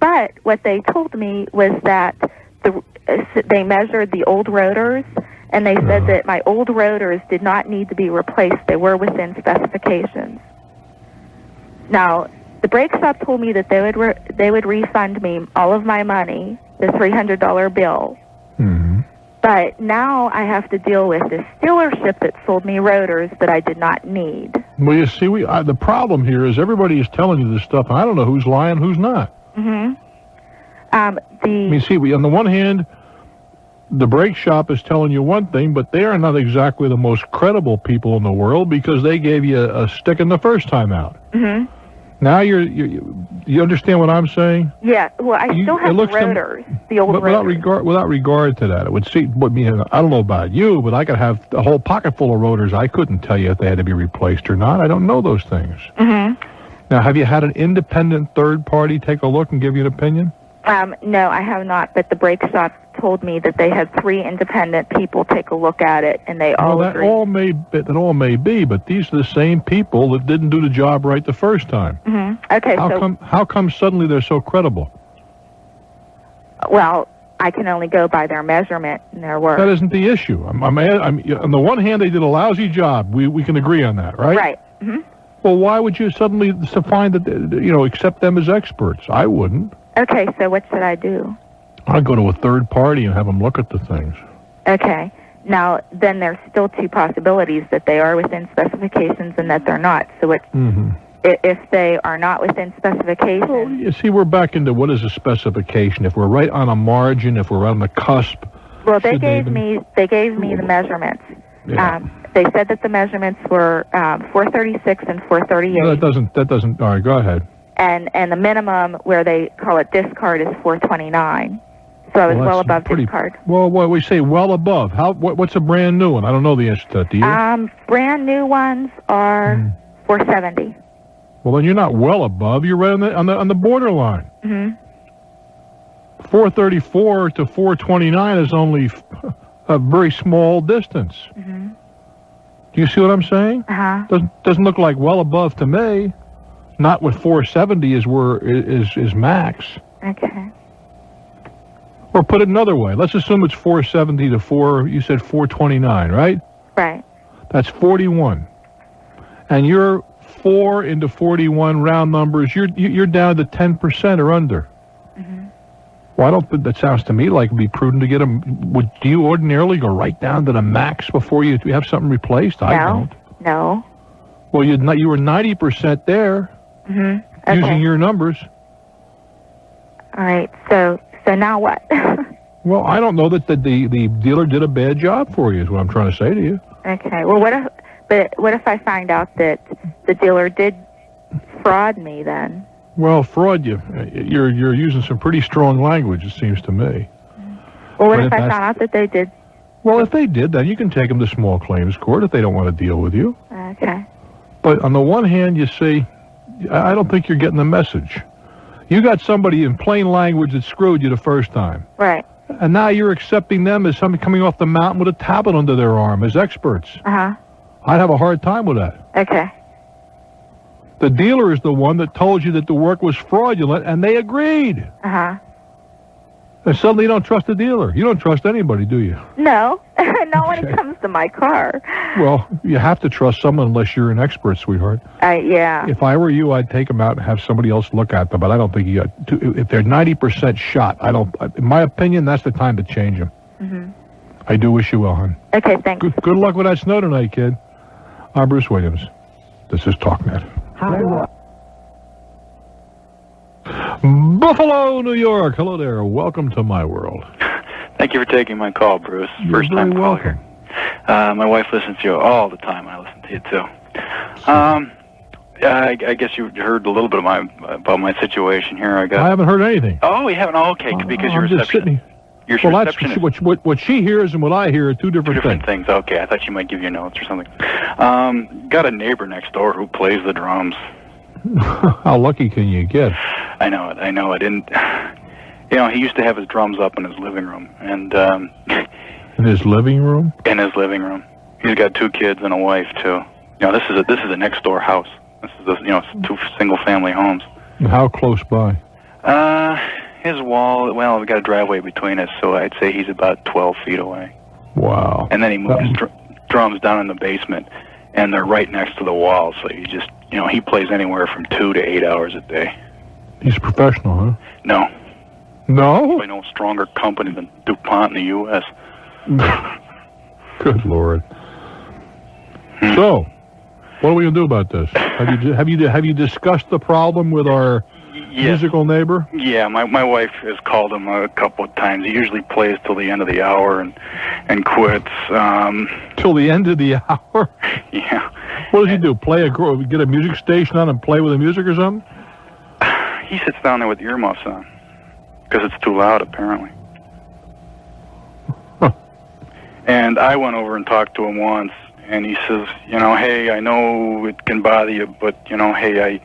But what they told me was that they measured the old rotors, and they said that my old rotors did not need to be replaced. They were within specifications. Now, the brake shop told me that they would refund me all of my money, the $300 bill. Mm-hmm. But now I have to deal with this dealership that sold me rotors that I did not need. Well, you see, the problem here is everybody is telling you this stuff, and I don't know who's lying, who's not. Mm-hmm. On the one hand, the brake shop is telling you one thing, but they are not exactly the most credible people in the world because they gave you a sticking the first time out. Mm-hmm. Now you understand what I'm saying? Yeah. Well, I still have the rotors, the old rotors. Without regard to that, it would seem. I don't know about you, but I could have a whole pocket full of rotors. I couldn't tell you if they had to be replaced or not. I don't know those things. Mm-hmm. Now, have you had an independent third party take a look and give you an opinion? No, I have not. But the brake shop told me that they had 3 independent people take a look at it, and they all agreed. That all may be, but these are the same people that didn't do the job right the first time. Mm-hmm. Okay. How come suddenly they're so credible? Well, I can only go by their measurement and their work. That isn't the issue. I'm on the one hand, they did a lousy job. We can agree on that, right? Right. Mm-hmm. Well, why would you suddenly find that accept them as experts? I wouldn't. Okay, so what should I do? I'd go to a third party and have them look at the things. Okay. Now, then there's still 2 possibilities, that they are within specifications and that they're not. So if they are not within specifications... Well, you see, we're back into what is a specification. If we're right on a margin, if we're on the cusp... Well, they gave me the measurements. Yeah. They said that the measurements were 436 and 438. No, that doesn't... All right, go ahead. And the minimum where they call it discard is 429. So I was well above discard. Well, what we say well above. What's a brand new one? I don't know the answer to that. Do you? Brand new ones are 470. Well, then you're not well above. You're right on the borderline. Mm-hmm. 434 to 429 is only a very small distance. Mm-hmm. Do you see what I'm saying? Uh-huh. Doesn't look like well above to me. Not with 470 is max. Okay. Or put it another way. Let's assume it's 470 to you said 429, right? Right. That's 41. And you're 4 into 41 round numbers. You're down to 10% or under. Mm-hmm. Well, that sounds to me like it'd be prudent to get them. Do you ordinarily go right down to the max before you have something replaced? I don't. No. Well, you were 90% there. Mm-hmm. Okay. Using your numbers. All right. So now what? Well, I don't know that the dealer did a bad job for you. Is what I'm trying to say to you. Okay. Well, what if I find out that the dealer did fraud me then? Well, fraud you're using some pretty strong language. It seems to me. Well, what if I found out that they did? Well, if they did, then you can take them to small claims court if they don't want to deal with you. Okay. But on the one hand, you see, I don't think you're getting the message. You got somebody in plain language that screwed you the first time. Right. And now you're accepting them as somebody coming off the mountain with a tablet under their arm as experts. Uh-huh. I'd have a hard time with that. Okay. The dealer is the one that told you that the work was fraudulent, and they agreed. Uh-huh. And suddenly you don't trust the dealer. You don't trust anybody, do you? No. Not when it comes to my car. Well, you have to trust someone unless you're an expert, sweetheart. Yeah. If I were you, I'd take them out and have somebody else look at them, but I don't think you got to. If they're 90% shot, in my opinion, that's the time to change them. Mm-hmm. I do wish you well, hon. Okay, thanks. Good luck with that snow tonight, kid. I'm Bruce Williams. This is Talknet. Buffalo, New York. Hello there. Welcome to my world. Thank you for taking my call, Bruce. You're First time caller here. My wife listens to you all the time. I listen to you too. I guess you heard a little bit about my situation here. I haven't heard anything. Oh, you haven't? Oh, okay, because you're receptionist. Well, that's what she hears and what I hear are two different things. Okay, I thought she might give you notes or something. Got a neighbor next door who plays the drums. How lucky can you get? I know it. And, he used to have his drums up in his living room. And in his living room? In his living room. He's got 2 kids and a wife, too. This is a next-door house. This is, 2 single-family homes. How close by? His wall, well, we got a driveway between us, so I'd say he's about 12 feet away. Wow. And then he moved his drums down in the basement, and they're right next to the wall, so you just, he plays anywhere from 2 to 8 hours a day. He's a professional, huh? No. No? I know stronger company than DuPont in the U.S. Good Lord. So, what are we going to do about this? Have you discussed the problem with our musical neighbor? Yeah, my wife has called him a couple of times. He usually plays till the end of the hour and quits. Till the end of the hour? Yeah. What does he do? Get a music station on and play with the music or something? He sits down there with earmuffs on because it's too loud, apparently. Huh. And I went over and talked to him once. And he says, hey, I know it can bother you, but, hey,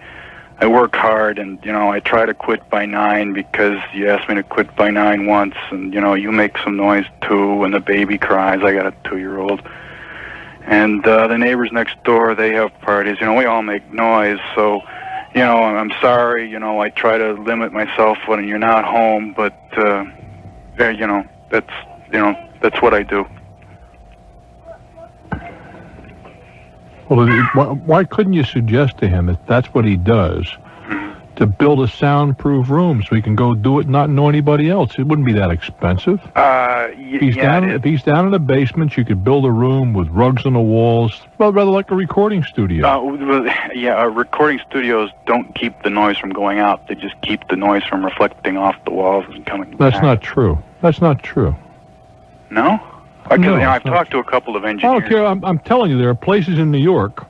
I work hard, and, I try to quit by 9 because you asked me to quit by 9 once, and, you make some noise, too, when the baby cries. I got a 2-year-old. And the neighbors next door, they have parties. We all make noise, so, I'm sorry, I try to limit myself when you're not home, but, that's what I do. Well, why couldn't you suggest to him, if that's what he does, to build a soundproof room so he can go do it and not know anybody else? It wouldn't be that expensive. If he's down in the basement, you could build a room with rugs on the walls, well, rather like a recording studio. Recording studios don't keep the noise from going out. They just keep the noise from reflecting off the walls and coming back. That's not true. No? Because I've talked to a couple of engineers. I don't care. I'm telling you, there are places in New York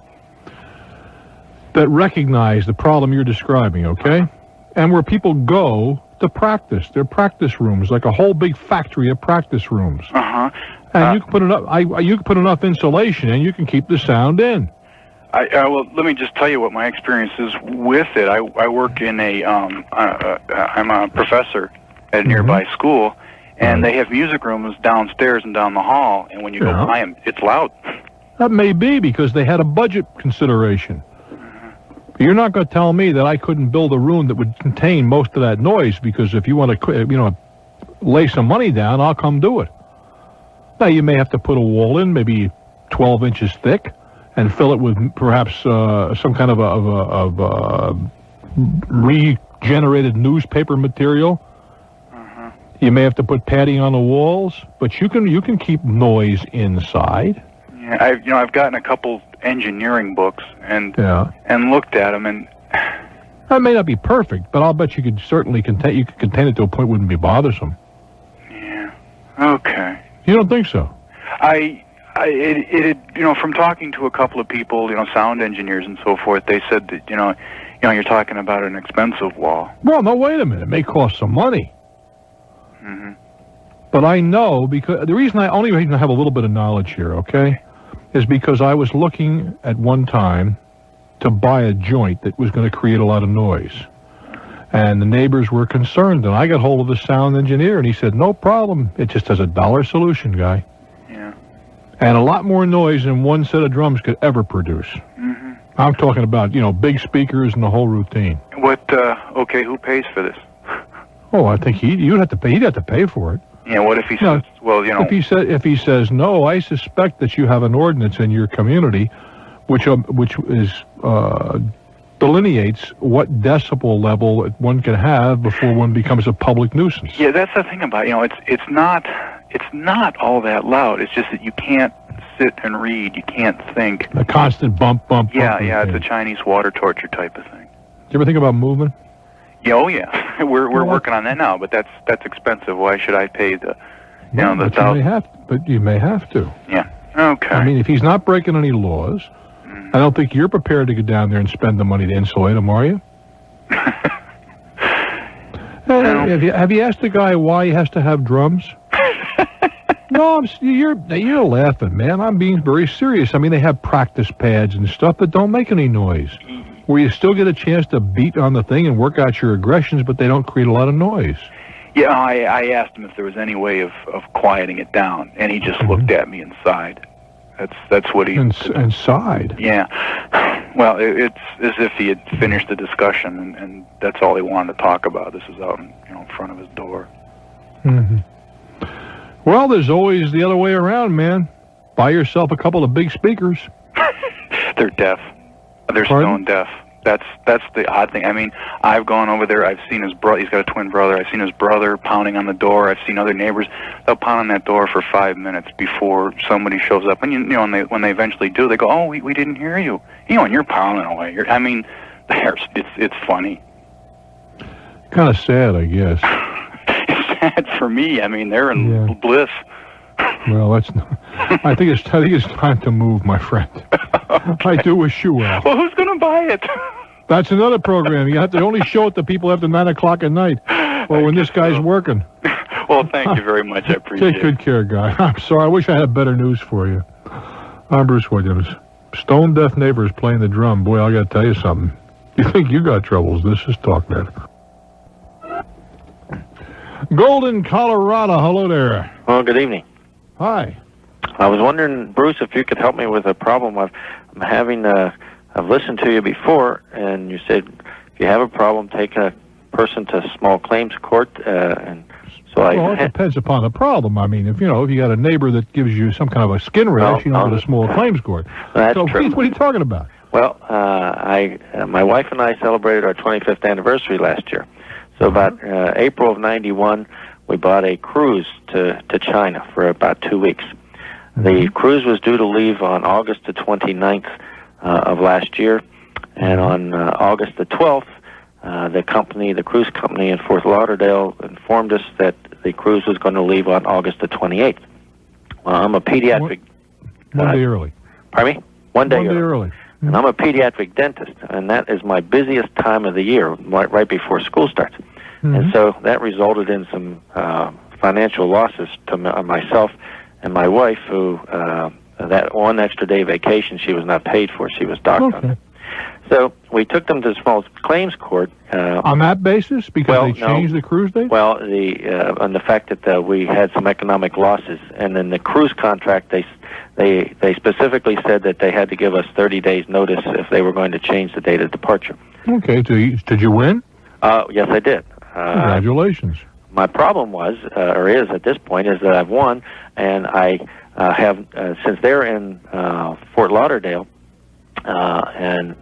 that recognize the problem you're describing, okay? And where people go to practice. They're practice rooms, like a whole big factory of practice rooms. Uh-huh. And you can put enough insulation in, you can keep the sound in. Well, let me just tell you what my experience is with it. I work in I'm a professor at a nearby school. And they have music rooms downstairs and down the hall, and when you go by them, it's loud. That may be because they had a budget consideration. But you're not going to tell me that I couldn't build a room that would contain most of that noise, because if you want to, lay some money down, I'll come do it. Now, you may have to put a wall in, maybe 12 inches thick, and fill it with perhaps some kind of regenerated newspaper material. You may have to put padding on the walls, but you can keep noise inside. Yeah, I've gotten a couple engineering books and looked at them, and that may not be perfect, but I'll bet you could certainly contain it to a point it wouldn't be bothersome. Yeah. Okay. You don't think so? From talking to a couple of people, sound engineers and so forth, they said that you're talking about an expensive wall. Well, no, wait a minute. It may cost some money. Mm-hmm. But I know, because the reason I have a little bit of knowledge here, okay, is because I was looking at one time to buy a joint that was going to create a lot of noise. And the neighbors were concerned, and I got hold of the sound engineer, and he said, no problem. It just has $1 solution, guy. Yeah. And a lot more noise than one set of drums could ever produce. Mm-hmm. I'm talking about, big speakers and the whole routine. Who pays for this? Oh, I think he'd have to pay for it. Yeah, what if he says, If he says no, I suspect that you have an ordinance in your community which delineates what decibel level one can have before one becomes a public nuisance. Yeah, that's the thing about it's not all that loud. It's just that you can't sit and read. You can't think. A constant bump. Yeah, it's a Chinese water torture type of thing. Do you ever think about moving? Yeah, oh yeah. We're working on that now, but that's expensive. Why should I pay the But you may have to. Yeah. Okay. I mean, if he's not breaking any laws, I don't think you're prepared to go down there and spend the money to insulate him, are you? Have you asked the guy why he has to have drums? No, you're laughing, man. I'm being very serious. I mean, they have practice pads and stuff that don't make any noise. where you still get a chance to beat on the thing and work out your aggressions, but they don't create a lot of noise. Yeah, I asked him if there was any way of quieting it down, and he just looked at me and sighed. That's what he... And sighed? Yeah. Well, it's as if he had finished the discussion, and that's all he wanted to talk about. This was out in front of his door. Mm-hmm. Well, there's always the other way around, man. Buy yourself a couple of big speakers. They're deaf. They're stone deaf. That's the odd thing. I mean, I've gone over there. I've seen his brother. He's got a twin brother. I've seen his brother pounding on the door. I've seen other neighbors. They'll pound on that door for 5 minutes before somebody shows up. And when they eventually do, they go, "Oh, we didn't hear you." And you're pounding away. I mean, it's funny. Kind of sad, I guess. It's sad for me. I mean, they're in bliss. Well, I think it's time to move, my friend. Okay. I do wish you well. Well, who's going to buy it? That's another program. You have to only show it to people after 9 o'clock at night, or when this guy's working. Well, thank you very much. I appreciate it. Take good care, guy. I'm sorry. I wish I had better news for you. I'm Bruce Williams. Stone deaf neighbors playing the drum. Boy, I got to tell you something. You think you got troubles? This is Talknet. Golden, Colorado. Hello there. Well, good evening. Hi. I was wondering, Bruce, if you could help me with a problem I'm having. I've listened to you before, and you said if you have a problem, take a person to small claims court. And so it depends upon the problem. I mean, if you got a neighbor that gives you some kind of a skin rash, you don't go to small claims court. That's so true. What are you talking about? Well, my wife and I celebrated our 25th anniversary last year. So about April of '91, we bought a cruise to China for about 2 weeks. The cruise was due to leave on August the 29th of last year, and on August the 12th, the cruise company in Fort Lauderdale informed us that the cruise was going to leave on August the 28th. I'm a pediatric... One day early. Pardon me? One day early. And I'm a pediatric dentist, and that is my busiest time of the year, right before school starts. And so that resulted in some financial losses to myself and my wife, who that one extra day vacation she was not paid for. She was docked on it. So we took them to the small claims court. On that basis? Because they changed the cruise date? Well, on the fact that we had some economic losses. And in the cruise contract, they specifically said that they had to give us 30 days notice if they were going to change the date of departure. Okay. Did you win? Yes, I did. Congratulations. My problem was, or is at this point, is that I've won, and I have, since they're in Fort Lauderdale, and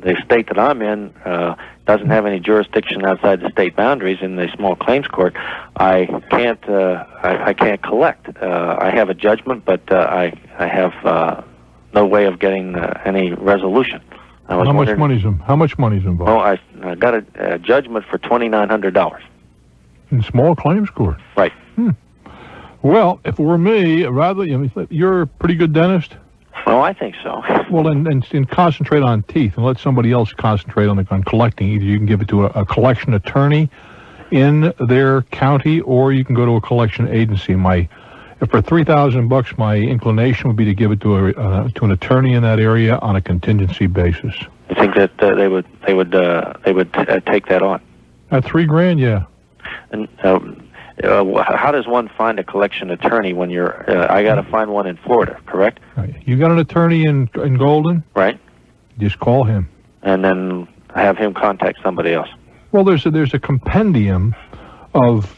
the state that I'm in doesn't have any jurisdiction outside the state boundaries in the small claims court, I can't collect. I have a judgment, but I have no way of getting any resolution. How much money's involved? Oh, I got a judgment for $2,900. In small claims court? Right. Well, if it were me, you're a pretty good dentist? Well, I think so. Well, and concentrate on teeth and let somebody else concentrate on collecting. Either you can give it to a collection attorney in their county, or you can go to a collection agency. For $3,000, my inclination would be to give it to an attorney in that area on a contingency basis. You think that they would take that on? At $3,000, yeah. And how does one find a collection attorney when you're? I got to find one in Florida, correct? Right. You got an attorney in Golden? Right. Just call him. And then have him contact somebody else. Well, there's a compendium of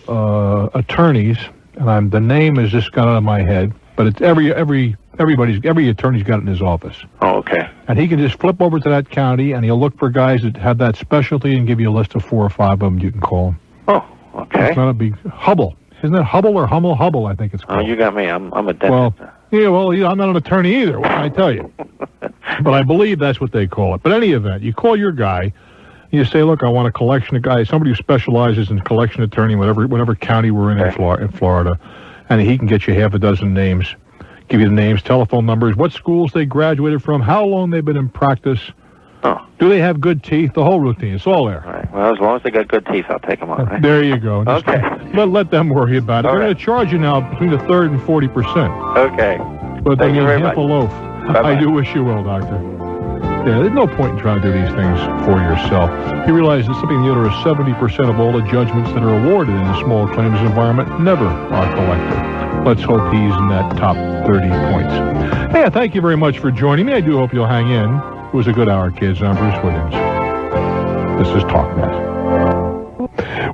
attorneys, and the name has just gone out of my head, but it's every attorney's got it in his office. Oh, okay. And he can just flip over to that county, and he'll look for guys that have that specialty and give you a list of 4 or 5 of them you can call them. Oh, okay. It's not a big Hubble. Isn't it Hubble or Hummel? Hubble, I think it's called. Oh, you got me. I'm a dentist. I'm not an attorney either. What can I tell you? But I believe that's what they call it. But any event, you call your guy, you say, look, I want a collection of guys, somebody who specializes in collection attorney, whatever county we're in Florida, and he can get you half a dozen names, give you the names, telephone numbers, what schools they graduated from, how long they've been in practice, do they have good teeth, the whole routine. It's all there. All right. Well, as long as they got good teeth, I'll take them on. Right? There you go. Just okay. Let them worry about it. They're going to charge you now between the 3rd and 40%. Okay. But Thank you very half much. a loaf. Bye-bye. I do wish you well, Doctor. Yeah, there's no point in trying to do these things for yourself. You realize that something in the order of 70% of all the judgments that are awarded in the small claims environment never are collected. Let's hope he's in that top 30 points. Hey, thank you very much for joining me. I do hope you'll hang in. It was a good hour, kids. I'm Bruce Williams. This is Talknet.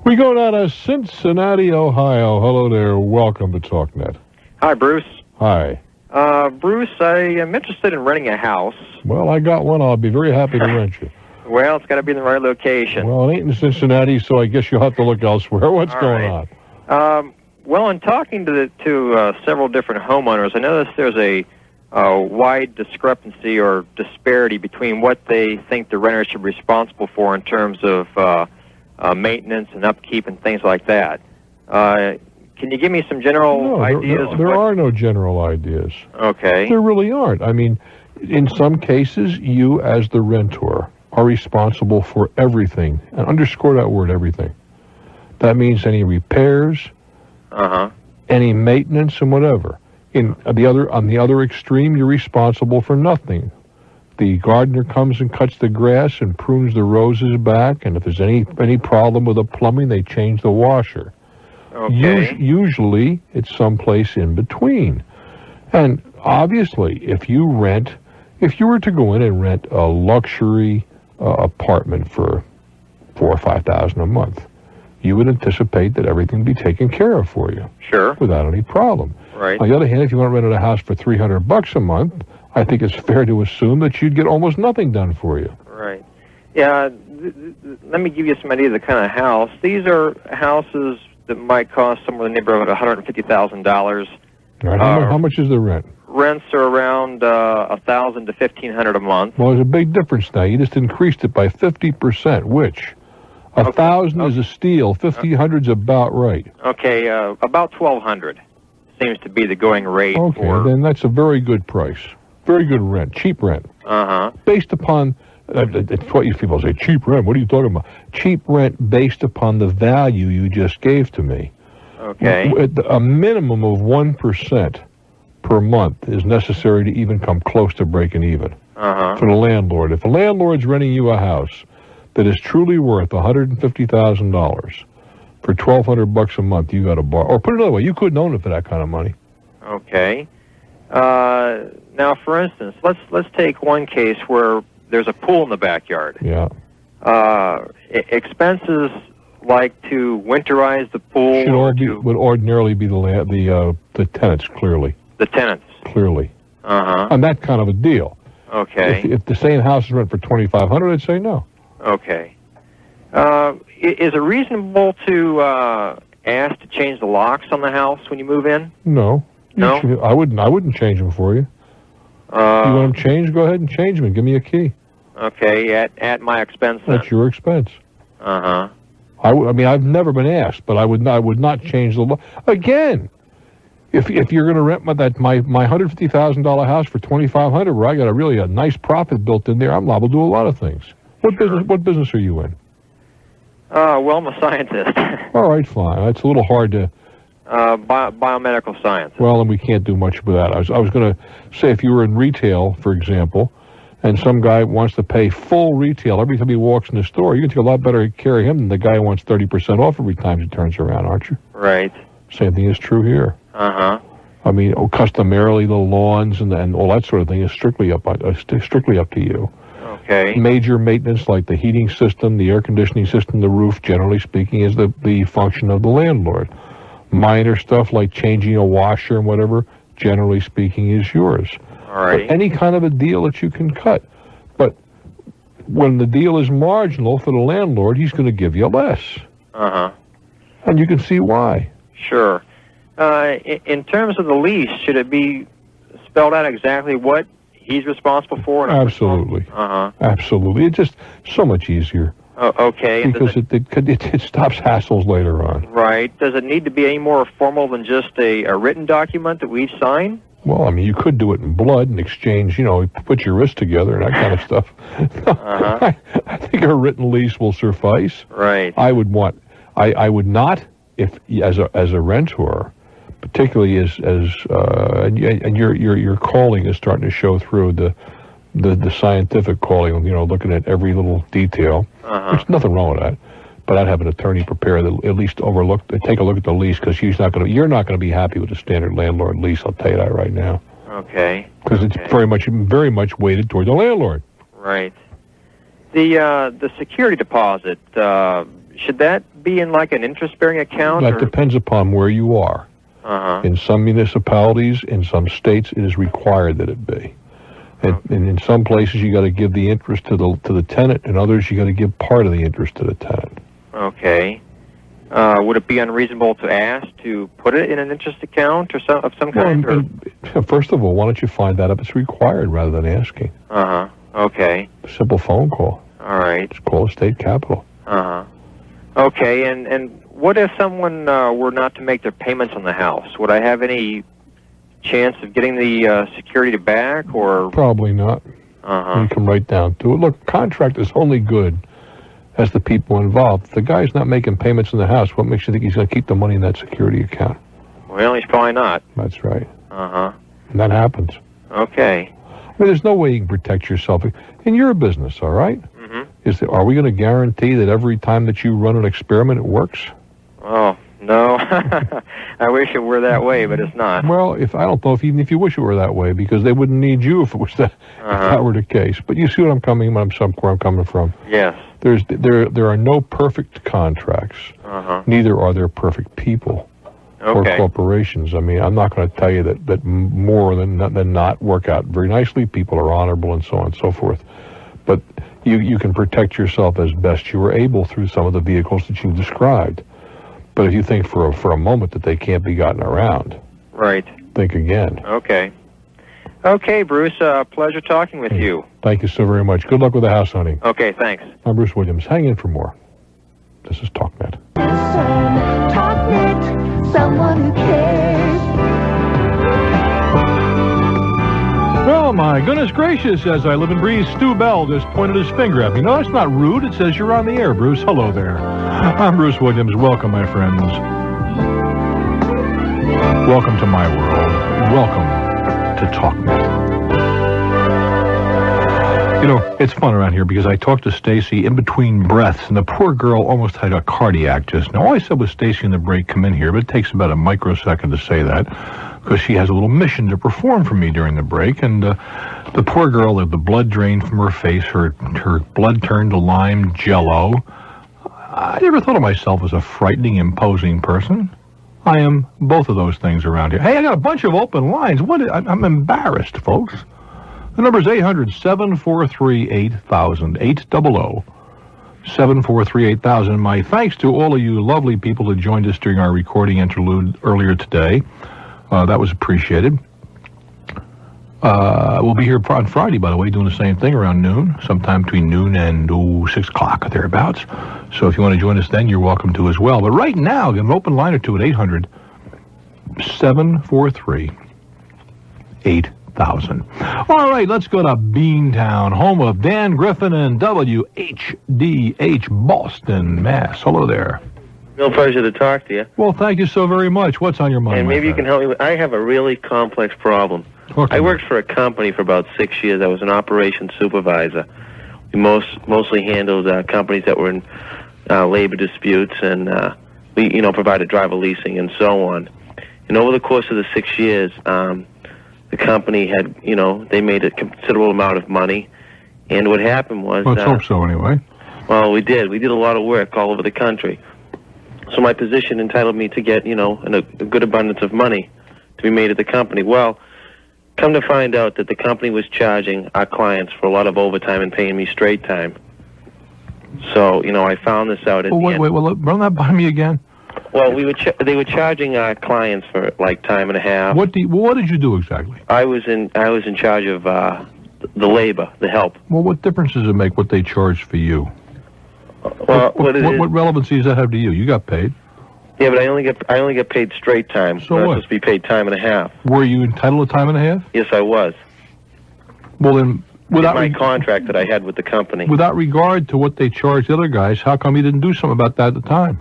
We go down to Cincinnati, Ohio. Hello there. Welcome to Talknet. Hi, Bruce. Hi. Bruce, I am interested in renting a house. Well, I got one. I'll be very happy to rent you. Well, it's got to be in the right location. Well, it ain't in Cincinnati, so I guess you'll have to look elsewhere. What's going on? Well, in talking to several different homeowners, I noticed there's a wide discrepancy or disparity between what they think the renter should be responsible for in terms of maintenance and upkeep and things like that. Can you give me some general ideas? There are no general ideas. Okay. There really aren't. I mean, in some cases, you as the rentor are responsible for everything. And underscore that word, everything. That means any repairs, any maintenance, and whatever. On the other extreme, you're responsible for nothing. The gardener comes and cuts the grass and prunes the roses back, and if there's any problem with the plumbing, they change the washer. Okay. Usually, it's someplace in between. And obviously, if you were to go in and rent a luxury apartment for $4,000 or $5,000 a month, you would anticipate that everything would be taken care of for you. Sure. Without any problem. Right. On the other hand, if you want to rent a house for $300 a month, I think it's fair to assume that you'd get almost nothing done for you. Right. Yeah, let me give you some idea of the kind of house. These are houses that might cost somewhere in the neighborhood of $150,000. Right. How much is the rent? Rents are around $1,000 to $1,500 a month. Well, there's a big difference now. You just increased it by 50%, which 1,000 is a steal. 1,500's about right. Okay, about $1,200 seems to be the going rate. Okay, then that's a very good price. Very good rent, cheap rent. Based upon, it's what you people say, cheap rent. What are you talking about? Cheap rent based upon the value you just gave to me. Okay. A minimum of 1% per month is necessary to even come close to breaking even. For the landlord. If a landlord's renting you a house that is truly worth $150,000 for $1,200 a month, you got to borrow. Or put it another way, you couldn't own it for that kind of money. Okay. Now, for instance, let's take one case where there's a pool in the backyard. Yeah. Expenses like to winterize the pool would ordinarily be the tenants, clearly. The tenants. Clearly. On that kind of a deal. Okay. If the same house is rent for $2,500, I'd say no. Okay. Is it reasonable to ask to change the locks on the house when you move in? No. No? I wouldn't change them for you. If you want them changed, go ahead and change them and give me a key. Okay, at my expense then. That's your expense. Uh-huh. I mean, I've never been asked, but I would not change the law. Again, if you're going to rent my $150,000 house for $2,500, where I got a nice profit built in there, I'm liable to do a lot of things. What business are you in? Well, I'm a scientist. All right, fine. It's a little hard to... biomedical science. Well, and we can't do much with that. I was going to say, if you were in retail, for example, and some guy wants to pay full retail every time he walks in the store, you can take a lot better care of him than the guy who wants 30% off every time he turns around, aren't you? Right. Same thing is true here. Uh-huh. I mean, customarily, the lawns and all that sort of thing is strictly up to you. Okay. Major maintenance like the heating system, the air conditioning system, the roof, generally speaking, is the function of the landlord. Minor stuff like changing a washer and whatever, generally speaking, is yours. All right. But any kind of a deal that you can cut. But when the deal is marginal for the landlord, he's going to give you less. Uh-huh. And you can see why. Sure. In terms of the lease, should it be spelled out exactly what he's responsible for? Absolutely. Uh-huh. Absolutely. It's just so much easier. Oh, okay. Because it stops hassles later on. Right. Does it need to be any more formal than just a written document that we each sign? Well, I mean, you could do it in blood and exchange, put your wrists together and that kind of stuff. Uh-huh. I think a written lease will suffice. Right. I would not, if as a rentor, particularly and your calling is starting to show through the scientific calling, looking at every little detail. There's nothing wrong with that. But I'd have an attorney prepare at least take a look at the lease, because you're not going to be happy with a standard landlord lease. I'll tell you that right now. Okay. Because it's very much weighted toward the landlord. Right. The security deposit, should that be in like an interest-bearing account? That depends upon where you are. In some municipalities, in some states, it is required that it be. And in some places, you got to give the interest to the tenant, and others you got to give part of the interest to the tenant. Okay. Would it be unreasonable to ask to put it in an interest account or of some kind? First of all, why don't you find out if it's required rather than asking? Okay. Simple phone call. All right. Just call the state capitol. Okay, and what if someone were not to make their payments on the house? Would I have any chance of getting the security back, or? Probably not. You come right down to it. Look, contract is only good as the people involved. If the guy's not making payments in the house, what makes you think he's going to keep the money in that security account? Well, he's probably not. That's right. And that happens. Okay. I mean, there's no way you can protect yourself. In your business, all right? Are we going to guarantee that every time that you run an experiment, it works? Oh, no. I wish it were that way, but it's not. Well, I don't know even if you wish it were that way, because they wouldn't need you if if that were the case. But you see what I'm coming from. Yes. There are no perfect contracts. Neither are there perfect people or corporations. I mean, I'm not going to tell you that more than not work out very nicely. People are honorable and so on and so forth. But you can protect yourself as best you are able through some of the vehicles that you've described. But if you think for a moment that they can't be gotten around, right, think again. Okay, Bruce, pleasure talking with you. Thank you so very much. Good luck with the house hunting. Okay, thanks. I'm Bruce Williams. Hang in for more. This is Talknet. Talknet, someone who cares. Well, my goodness gracious, as I live and breathe, Stu Bell just pointed his finger at me. No, that's not rude. It says you're on the air, Bruce. Hello there. I'm Bruce Williams. Welcome, my friends. Welcome to my world. Welcome to Talknet. It's fun around here because I talked to Stacy in between breaths, and the poor girl almost had a cardiac just now. All I said was, Stacy in the break, come in here, but it takes about a microsecond to say that, because she has a little mission to perform for me during the break, and the poor girl had the blood drained from her face, her blood turned to lime jello. I never thought of myself as a frightening, imposing person. I am both of those things around here. Hey, I got a bunch of open lines. I'm embarrassed, folks. The number is 800-743-8000, 800-743-8000. My thanks to all of you lovely people who joined us during our recording interlude earlier today. That was appreciated. We'll be here on Friday, by the way, doing the same thing around noon, sometime between noon and 6 o'clock or thereabouts. So if you want to join us then, you're welcome to as well. But right now, get an open line or two at 800-743-8000. All right, let's go to Beantown, home of Dan Griffin and WHDH, Boston, Mass. Hello there. Real pleasure to talk to you. Well, thank you so very much. What's on your mind? And maybe you can help me. I have a really complex problem. I worked for a company for about 6 years. I was an operations supervisor. We mostly handled companies that were in labor disputes, and we, provided driver leasing and so on. And over the course of the 6 years, the company had, they made a considerable amount of money. And what happened was... Let's hope so, anyway. Well, we did. We did a lot of work all over the country. So my position entitled me to get, a good abundance of money to be made at the company. Well, come to find out that the company was charging our clients for a lot of overtime and paying me straight time. So, I found this out at the end. Wait, run that by me again. Well, they were charging our clients for like time and a half. What did you do exactly? I was in charge of the labor, the help. Well, what difference does it make what they charge for you? Well, what relevancy does that have to you? You got paid. Yeah, but I only get paid straight time. So I'm what? supposed to be paid time and a half. Were you entitled to time and a half? Yes, I was. Well, then, without my contract that I had with the company. Without regard to what they charged the other guys, how come you didn't do something about that at the time?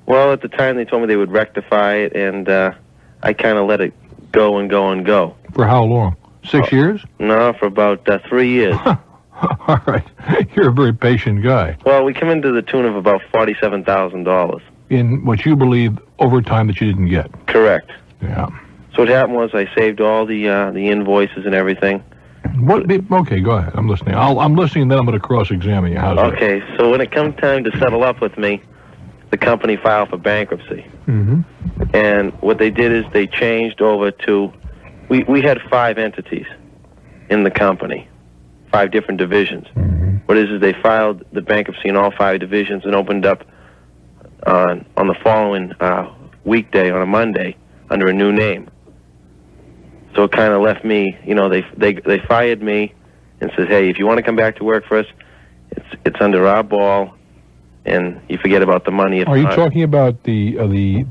Well, at the time they told me they would rectify it, and I kind of let it go and go and go. For how long? 6 years? No, for about 3 years. All right. You're a very patient guy. Well, we come into the tune of about $47,000. In what you believe overtime that you didn't get. Correct. Yeah. So what happened was I saved all the invoices and everything. Okay, go ahead. I'm listening. I'm listening, then I'm going to cross-examine you. How's that? Okay, so when it comes time to settle up with me, the company filed for bankruptcy. Mm-hmm. And what they did is they changed over to... We had 5 entities in the company, 5 different divisions. Mm-hmm. What is they filed the bankruptcy in all 5 divisions and opened up on the following weekday, on a Monday, under a new name. So it kind of left me, they fired me and said, hey, if you want to come back to work for us, it's under our ball, and you forget about the money. Are you talking about the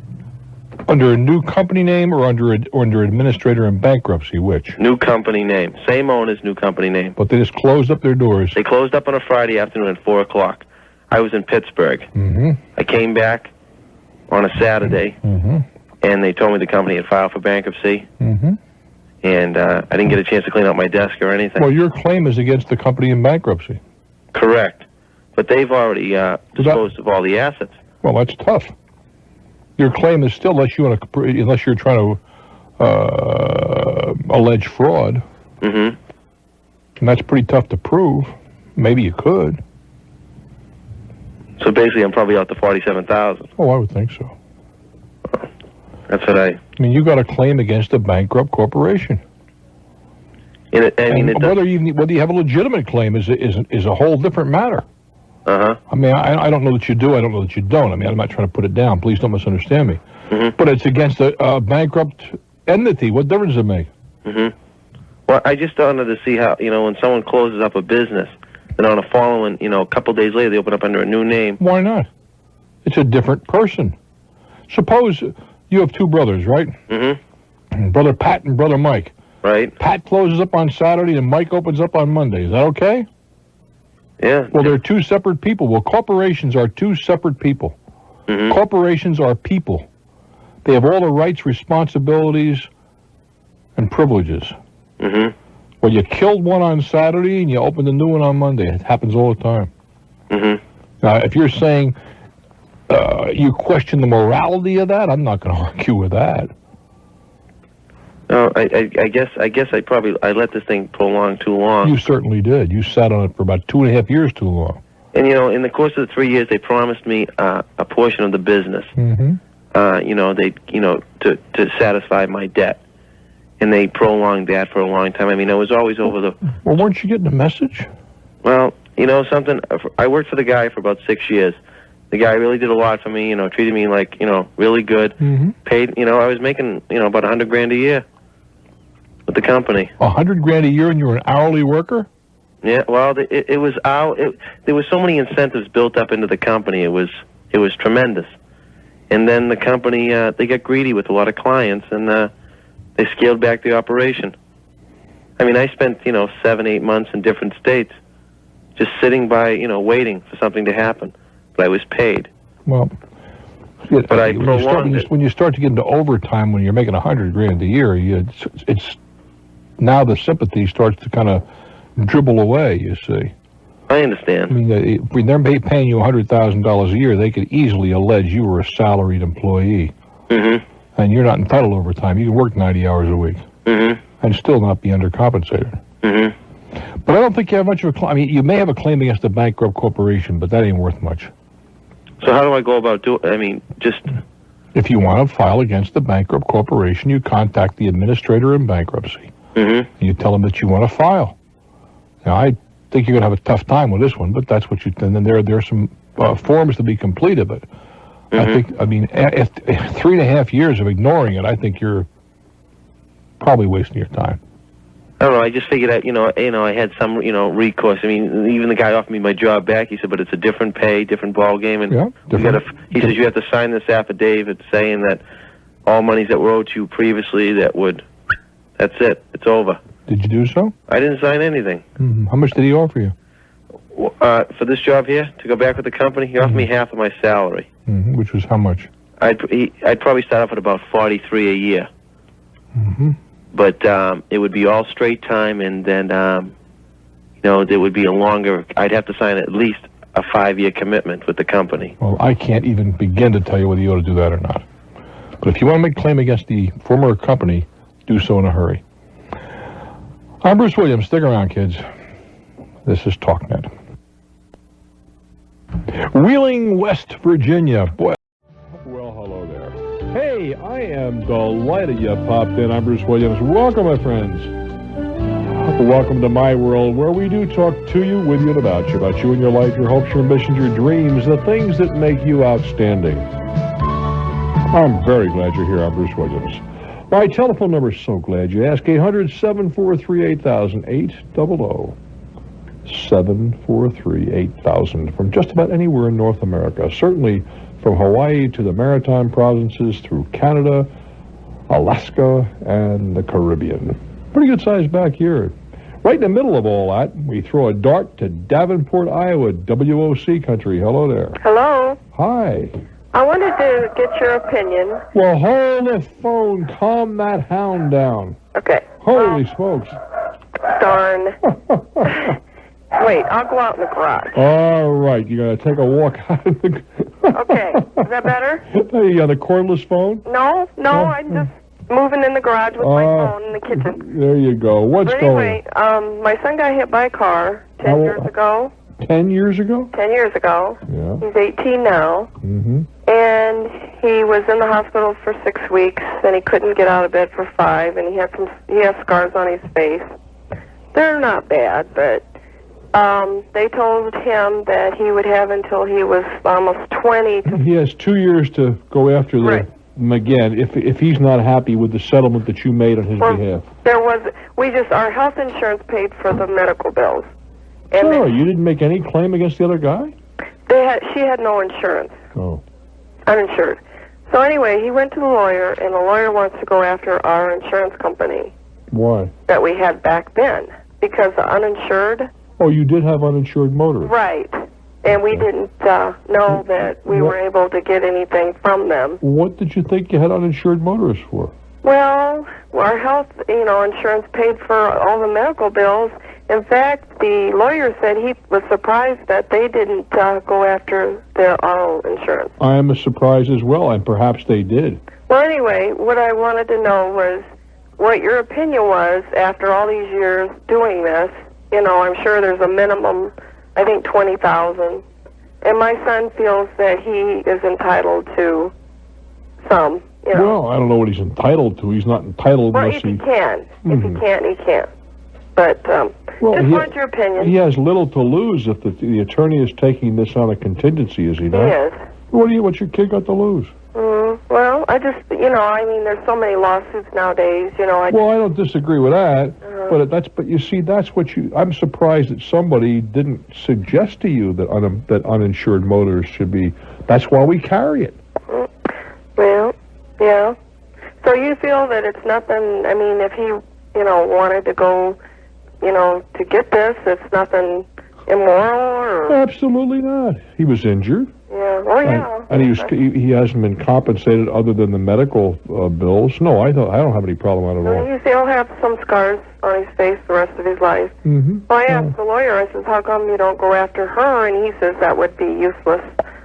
under a new company name or under administrator in bankruptcy? Which? New company name. Same owners, new company name. But they just closed up their doors. They closed up on a Friday afternoon at 4 o'clock. I was in Pittsburgh. Mm-hmm. I came back on a Saturday, Mm-hmm. and they told me the company had filed for bankruptcy, Mm-hmm. and I didn't get a chance to clean out my desk or anything. Well, your claim is against the company in bankruptcy. Correct. But they've already disposed of all the assets. Well, that's tough. Your claim is still, unless you're trying to allege fraud. Mm-hmm. And that's pretty tough to prove. Maybe you could. So basically, I'm probably out to $47,000. Oh, I would think so. That's what I mean, you got a claim against a bankrupt corporation. Whether you have a legitimate claim is a whole different matter. Uh-huh. I mean, I don't know that you do. I don't know that you don't. I mean, I'm not trying to put it down. Please don't misunderstand me. Mm-hmm. But it's against a bankrupt entity. What difference does it make? Mm-hmm. Well, I just wanted to see how, when someone closes up a business, then on a following, a couple days later, they open up under a new name. Why not? It's a different person. Suppose you have 2 brothers, right? Mm-hmm. Brother Pat and Brother Mike. Right. Pat closes up on Saturday and Mike opens up on Monday. Is that okay? Yeah. Well, they're 2 separate people. Well, corporations are 2 separate people. Mm-hmm. Corporations are people. They have all the rights, responsibilities, and privileges. Mm-hmm. Well, you killed one on Saturday and you opened a new one on Monday. It happens all the time. Mm-hmm. Now, if you're saying you question the morality of that, I'm not going to argue with that. No, I guess I let this thing prolong too long. You certainly did. You sat on it for about 2.5 years too long. And in the course of the 3 years, they promised me a portion of the business. Mm-hmm. To satisfy my debt, and they prolonged that for a long time. I mean, it was always over the. Well, weren't you getting a message? Well, something. I worked for the guy for about 6 years. The guy really did a lot for me. Treated me like really good. Mm-hmm. Paid. I was making about $100,000 a year with the company. $100,000 a year, and you were an hourly worker? Yeah. Well, there was so many incentives built up into the company. It was tremendous. And then the company they got greedy with a lot of clients, and they scaled back the operation. I mean, I spent 7-8 months in different states, just sitting by waiting for something to happen. But I was paid. Well, but I prolonged it. When you start to get into overtime, when you're making $100,000 a year, it's now the sympathy starts to kind of dribble away. You see. I understand. I mean, if they're paying you $100,000 a year, they could easily allege you were a salaried employee. Mm-hmm. And you're not entitled to overtime. You can work 90 hours a week. Mm-hmm. And still not be undercompensated. Mm-hmm. But I don't think you have much of a claim. I mean, you may have a claim against a bankrupt corporation, but that ain't worth much. So how do I go about doing? I mean, just if you want to file against the bankrupt corporation, you contact the administrator in bankruptcy. Mm-hmm. And you tell them that you want to file. Now, I think you're going to have a tough time with this one, but that's what you. And then there are some forms to be completed. But Mm-hmm. I mean, if 3.5 years of ignoring it, I think you're probably wasting your time. I don't know. I just figured out, I had some, recourse. I mean, even the guy offered me my job back. He said, but it's a different pay, different ball game, and he says you have to sign this affidavit saying that all monies that were owed to you previously that's it. It's over. Did you do so? I didn't sign anything. Mm-hmm. How much did he offer you? For this job here, to go back with the company, he offered me half of my salary. Mm-hmm. Which was how much? I'd probably start off at about $43 a year. Mm-hmm. but it would be all straight time, and then there would be a longer. I'd have to sign at least a 5-year commitment with the company. Well, I can't even begin to tell you whether you ought to do that or not. But if you want to make a claim against the former company, do so in a hurry. I'm Bruce Williams. Stick around, kids. This is Talknet. Wheeling, West Virginia. Boy. Well, hello there. Hey, I am delighted you popped in. I'm Bruce Williams. Welcome, my friends. Welcome to my world, where we do talk to you, with you, and about you and your life, your hopes, your ambitions, your dreams, the things that make you outstanding. I'm very glad you're here. I'm Bruce Williams. My telephone number is so glad you asked. 800-743-8000, 800-743-8000, from just about anywhere in North America, certainly from Hawaii to the Maritime provinces, through Canada, Alaska, and the Caribbean. Pretty good size backyard. Right in the middle of all that, we throw a dart to Davenport, Iowa, WOC country. Hello there. Hello. Hi. I wanted to get your opinion. Well, hold the phone. Calm that hound down. Okay. Holy smokes. Darn. Wait, I'll go out in the garage. All right, you're going to take a walk out of the... Okay, is that better? You got a cordless phone? No, I'm just moving in the garage with my phone in the kitchen. There you go. What's But anyway, my son got hit by a car 10 years ago. 10 years ago? 10 years ago. Yeah. He's 18 now. Mm-hmm. And he was in the hospital for 6 weeks, and he couldn't get out of bed for 5, and he has scars on his face. They're not bad, but they told him that he would have until he was almost 20 to... He has 2 years to go after them again if he's not happy with the settlement that you made on his behalf. Our health insurance paid for the medical bills. And So, you didn't make any claim against the other guy? she had no insurance. Oh. Uninsured. So anyway, he went to the lawyer, and the lawyer wants to go after our insurance company Why? that we had back then. Because the uninsured... Oh, you did have uninsured motorists. Right. And we didn't know that we were able to get anything from them. What did you think you had uninsured motorists for? Well, our health, insurance paid for all the medical bills. In fact, the lawyer said he was surprised that they didn't go after their auto insurance. I am surprised as well, and perhaps they did. Well, anyway, what I wanted to know was what your opinion was after all these years doing this. I'm sure there's a minimum, I think, $20,000. And my son feels that he is entitled to some, Well, I don't know what he's entitled to. He's not entitled unless if he can. If he can't, he can't. But just wanted your opinion. He has little to lose if the attorney is taking this on a contingency, is he not? Yes. What's your kid got to lose? Well, I just, there's so many lawsuits nowadays, Well, I don't disagree with that, but you see, that's what I'm surprised that somebody didn't suggest to you that that uninsured motorists should be. That's why we carry it. Well, yeah. So you feel that it's nothing? I mean, if he, wanted to go, to get this, it's nothing immoral or? Absolutely not. He was injured. Yeah. Oh, yeah. And he hasn't been compensated other than the medical bills. No, I don't have any problem on it at all. He'll have some scars on his face the rest of his life. Mm-hmm. Well, I asked the lawyer, I says, how come you don't go after her? And he says that would be useless.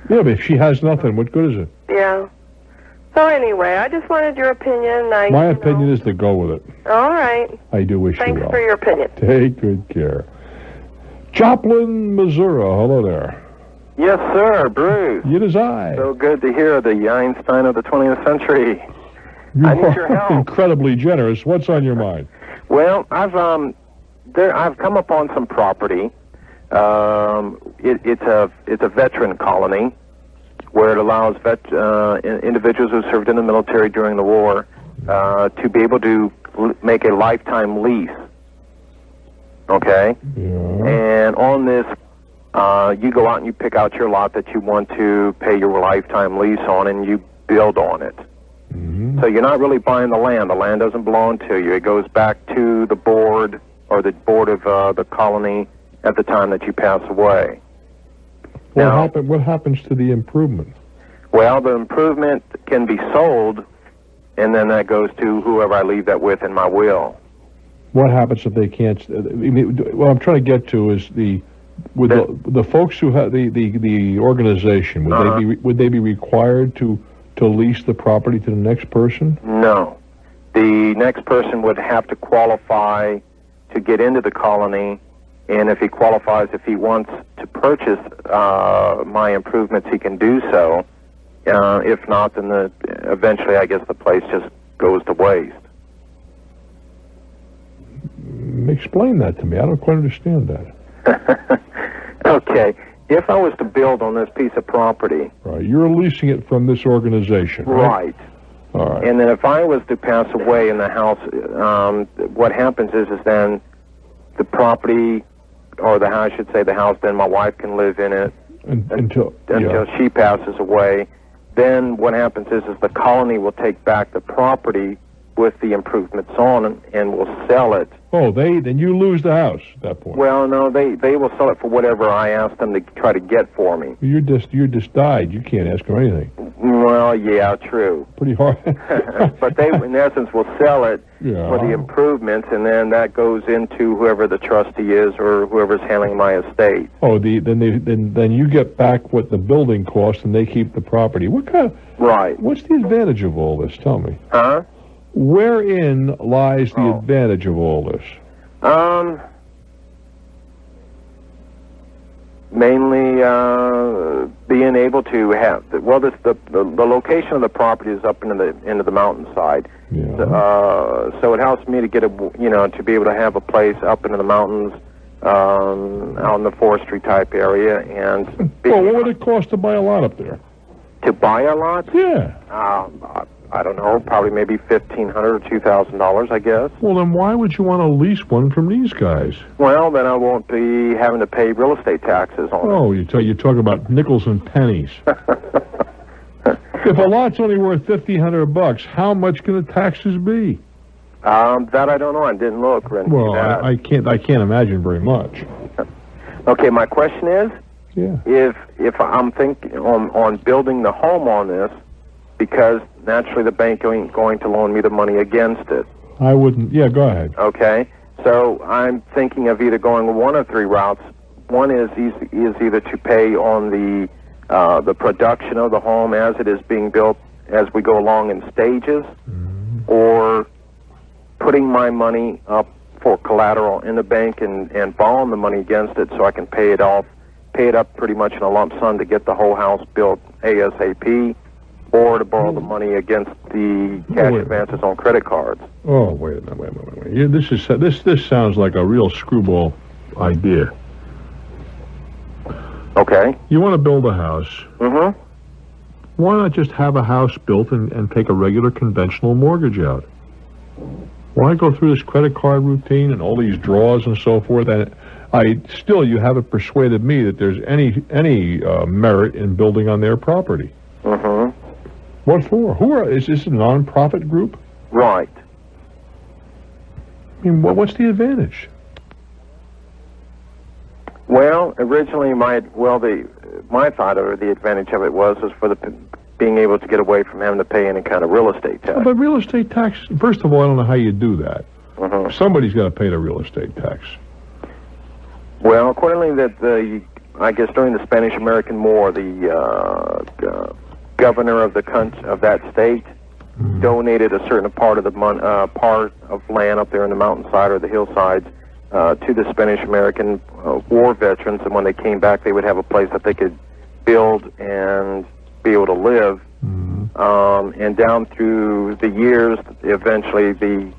Yeah, but if she has nothing, what good is it? Yeah. So anyway, I just wanted your opinion. My opinion is to go with it. All right. I do wish you well. Thanks for your opinion. Take good care. Joplin, Missouri. Hello there. Yes, sir, Bruce. It is I. So good to hear the Einstein of the 20th century. I need your help. Incredibly generous. What's on your mind? Well, I've come upon some property. It's a veteran colony where it allows individuals who served in the military during the war to be able to make a lifetime lease. Okay? Yeah. And on this, you go out and you pick out your lot that you want to pay your lifetime lease on, and you build on it. Mm-hmm. So you're not really buying the land. The land doesn't belong to you. It goes back to the board or the board of the colony at the time that you pass away. What happens to the improvement? Well, the improvement can be sold and then that goes to whoever I leave that with in my will. What happens if they can't? What I'm trying to get to is the folks who have the organization. Would they be required to lease the property to the next person? No, the next person would have to qualify to get into the colony, and if he qualifies, if he wants to purchase my improvements, he can do so. If not, then eventually, I guess the place just goes to waste. Explain that to me. I don't quite understand that. Okay. If I was to build on this piece of property... Right. You're leasing it from this organization, right? Right. All right. And then if I was to pass away in the house, what happens is then the property, or the house, I should say the house, then my wife can live in it until she passes away. Then what happens is the colony will take back the property with the improvements on and will sell it. Oh, then you lose the house at that point. Well, no, they will sell it for whatever I ask them to try to get for me. You're just died. You can't ask them anything. Well, yeah, true. Pretty hard. But they, in essence, will sell it for the improvements, and then that goes into whoever the trustee is or whoever's handling my estate. Oh, then you get back what the building costs, and they keep the property. What kind of... Right. What's the advantage of all this? Tell me. Huh? Wherein lies the advantage of all this? Mainly being able to have the location of the property is up into the mountainside. Yeah. So it helps me to get to be able to have a place up into the mountains, out in the forestry type area, and. Well, what would it cost to buy a lot up there? To buy a lot? Yeah. I don't know, probably maybe $1,500 or $2,000, I guess. Well, then why would you want to lease one from these guys? Well, then I won't be having to pay real estate taxes on it. Oh, you talk about nickels and pennies. If a lot's only worth $1,500, how much can the taxes be? That I don't know. I didn't look. Well, I can't imagine very much. Okay, my question is, if I'm thinking on building the home on this, because naturally the bank ain't going to loan me the money against it. I wouldn't. Yeah, go ahead. Okay, so I'm thinking of either going one of three routes. One is either to pay on the production of the home as it is being built as we go along in stages, or putting my money up for collateral in the bank and borrowing the money against it so I can pay it up pretty much in a lump sum to get the whole house built ASAP. Or to borrow the money against the cash advances on credit cards. Oh, wait a minute. Yeah, this sounds like a real screwball idea. Okay. You want to build a house. Mm-hmm. Why not just have a house built and take a regular conventional mortgage out? Why go through this credit card routine and all these draws and so forth? And you haven't persuaded me that there's any merit in building on their property. Mm-hmm. What for? Is this a non-profit group? Right. I mean, what's the advantage? Well, originally my thought of the advantage of it was for being able to get away from having to pay any kind of real estate tax. But real estate tax, first of all, I don't know how you do that. Mm-hmm. Somebody's got to pay the real estate tax. Well, accordingly, I guess during the Spanish-American War, the governor of that state donated a certain part of part of land up there in the mountainside or the hillsides to the Spanish-American war veterans, and when they came back, they would have a place that they could build and be able to live. And down through the years, eventually the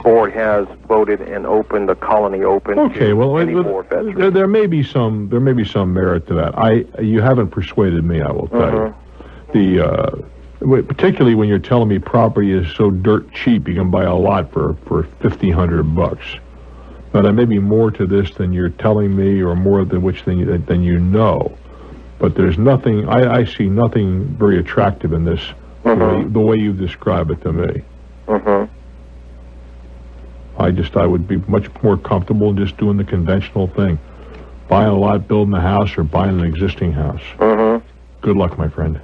board has voted and opened the colony open. Okay, well, any war veterans. there may be some merit to that. You haven't persuaded me, I will tell you. Particularly when you're telling me property is so dirt cheap, you can buy a lot for $1,500. Now, there may be more to this than you're telling me, or more than you know. But there's nothing. I see nothing very attractive in this. The way you describe it to me. I would be much more comfortable just doing the conventional thing, buying a lot, building a house, or buying an existing house. Good luck, my friend.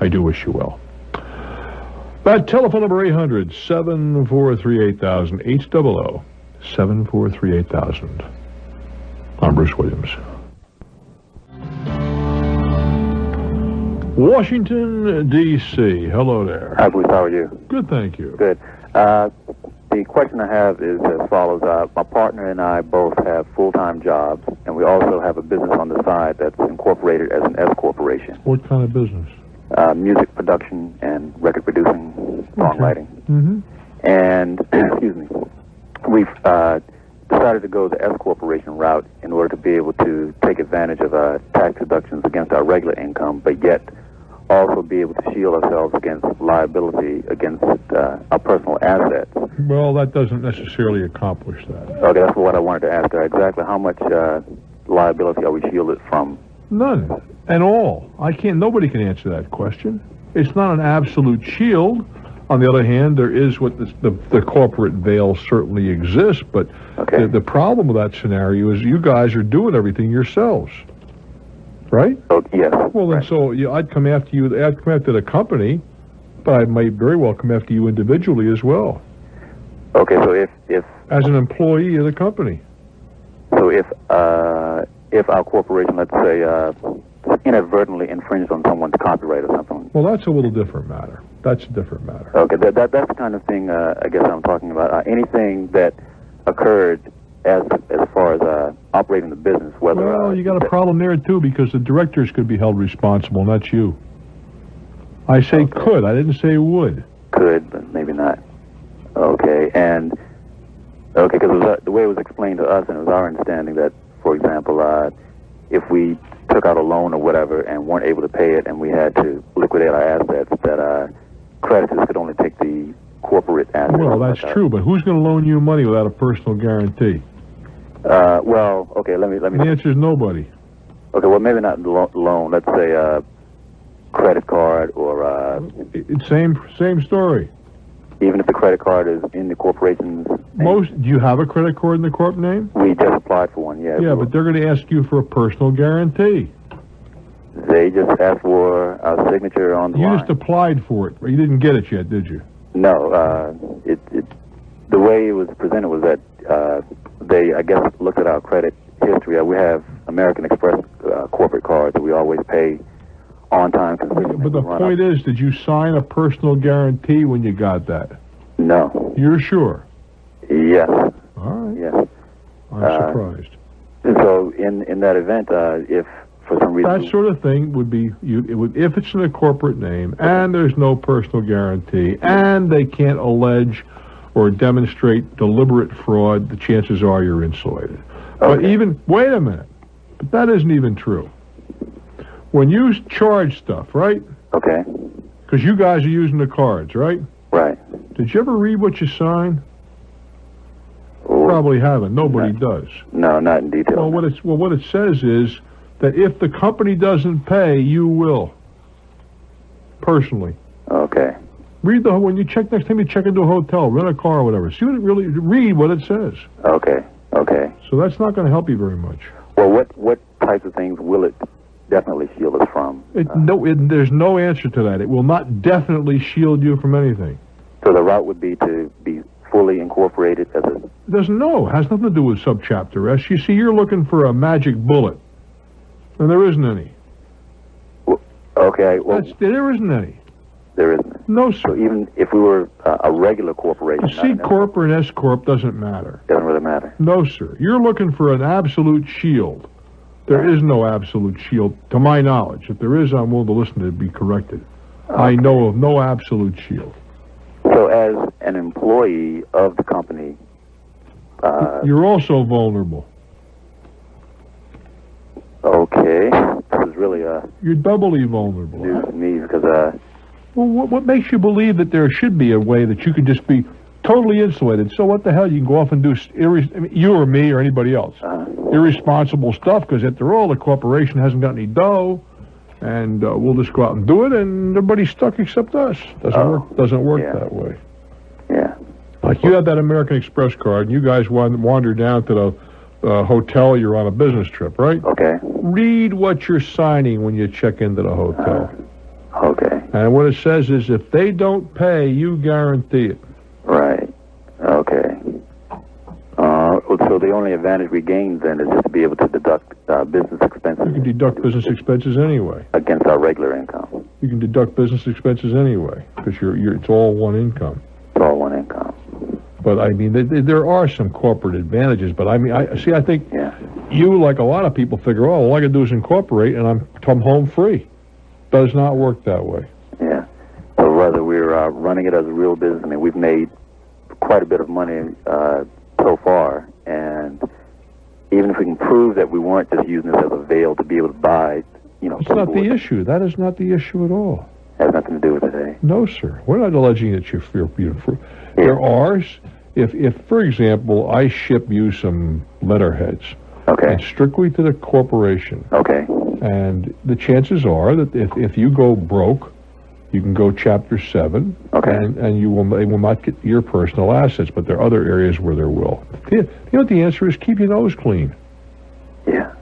I do wish you well. That telephone number 800-743-8000, 800-743-8000. I'm Bruce Williams. Washington, D.C. Hello there. Hi, Bruce. How are you? Good, thank you. Good. The question I have is as follows. My partner and I both have full-time jobs, and we also have a business on the side that's incorporated as an S corporation. What kind of business? Music production and record producing, songwriting. Mm-hmm. And, excuse me, we've decided to go the S corporation route in order to be able to take advantage of tax deductions against our regular income, but yet also be able to shield ourselves against liability against our personal assets. Well, that doesn't necessarily accomplish that. Okay, that's what I wanted to ask her. Exactly how much liability are we shielded from? None at all. Nobody can answer that question. It's not an absolute shield. On the other hand, there is what the corporate veil certainly exists, but the problem with that scenario is you guys are doing everything yourselves. Right? Oh, yes. Well, then, so I'd come after you. I'd come after the company, but I might very well come after you individually as well. Okay, so if as an employee of the company. So if our corporation, let's say, inadvertently infringed on someone's copyright or something. Well, that's a little different matter. That's a different matter. Okay, that's the kind of thing I guess I'm talking about. Anything that occurred as far as operating the business, whether... Well, you got a problem there, too, because the directors could be held responsible, not you. I say could. I didn't say would. Could, but maybe not. Okay, and... Okay, because the way it was explained to us, and it was our understanding that, for example, if we took out a loan or whatever and weren't able to pay it and we had to liquidate our assets, that creditors could only take the corporate assets. Well, that's true, but who's going to loan you money without a personal guarantee? Well, okay, let me... The answer is nobody. Okay, well, maybe not loan. Let's say credit card or... Same story. Even if the credit card is in the corporation's name? Do you have a credit card in the corp name? We just applied for one, yeah. Yeah, but they're going to ask you for a personal guarantee. They just asked for our signature on the line. You just applied for it. You didn't get it yet, did you? No. The way it was presented was that they, I guess, looked at our credit history. We have American Express corporate cards that we always pay on time. But the point is, did you sign a personal guarantee when you got that? No. You're sure? Yes. All right. Yes. I'm surprised. So in that event, if for some reason... That sort of thing would be, if it's in a corporate name, and there's no personal guarantee, and they can't allege or demonstrate deliberate fraud, the chances are you're insulated. But wait a minute, but that isn't even true. When you charge stuff, right? Okay. Because you guys are using the cards, right? Right. Did you ever read what you sign? Probably haven't. Nobody does. No, not in detail. Well, what it says is that if the company doesn't pay, you will. Personally. Okay. When you check next time you check into a hotel, rent a car or whatever. See what it really read what it says. Okay. Okay. So that's not going to help you very much. Well, what types of things will it definitely shield us from? There's no answer to that. It will not definitely shield you from anything. So the route would be to be fully incorporated as a... It has nothing to do with subchapter S. You see, you're looking for a magic bullet, and there isn't any. Okay. Well, there isn't any. There isn't. No, sir. So even if we were a regular corporation... C Corp or an S Corp doesn't matter. Doesn't really matter. No, sir. You're looking for an absolute shield. There is no absolute shield, to my knowledge. If there is, I'm willing to listen to it be corrected. Okay. I know of no absolute shield. So as an employee of the company... you're also vulnerable. Okay. This is really... you're doubly vulnerable. News to me because... Well, what makes you believe that there should be a way that you could just be totally insulated? So what the hell? You can go off and do, you or me or anybody else, irresponsible stuff, because after all, the corporation hasn't got any dough, and we'll just go out and do it, and everybody's stuck except us. Doesn't work that way. Yeah. Like you have that American Express card, and you guys wander down to the hotel. You're on a business trip, right? Okay. Read what you're signing when you check into the hotel. Okay. And what it says is if they don't pay, you guarantee it. Right. Okay. So the only advantage we gain then is just to be able to deduct business expenses. You can deduct business expenses anyway. Against our regular income. You can deduct business expenses anyway because it's all one income. It's all one income. But I mean, there are some corporate advantages. But I mean, I think you, like a lot of people, figure, oh, all I can do is incorporate, and I'm come home free. Does not work that way. Yeah. So rather, we're running it as a real business. I mean, we've made quite a bit of money so far, and even if we can prove that we weren't just using this as a veil to be able to buy, it's not the issue. That is not the issue at all. Has nothing to do with it, eh? No, sir. We're not alleging that you're There are, if for example, I ship you some letterheads, and strictly to the corporation, and the chances are that if you go broke, you can go Chapter 7, and they will not get your personal assets, but there are other areas where there will. You know what the answer is? Keep your nose clean. Yeah.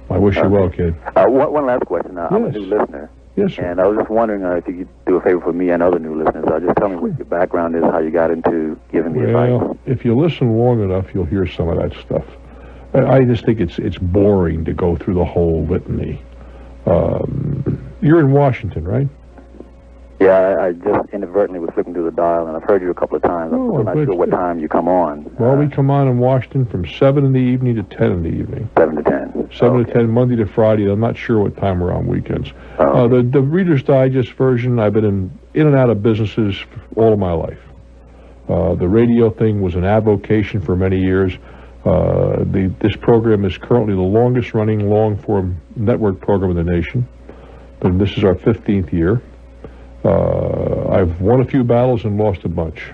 I wish you well, kid. One last question. I'm a new listener. Yes, sir. And I was just wondering if you could do a favor for me and other new listeners. Just tell me what your background is, how you got into giving me advice. Well, if you listen long enough, you'll hear some of that stuff. I just think it's boring to go through the whole litany. You're in Washington, right? Yeah, I just inadvertently was flipping through the dial, and I've heard you a couple of times. I'm still not sure what time you come on. Well, we come on in Washington from 7 in the evening to 10 in the evening. 7 to 10. 7 to 10, Monday to Friday. I'm not sure what time we're on weekends. The Reader's Digest version, I've been in and out of businesses all of my life. The radio thing was an avocation for many years. This program is currently the longest-running long-form network program in the nation. But this is our 15th year. I've won a few battles and lost a bunch.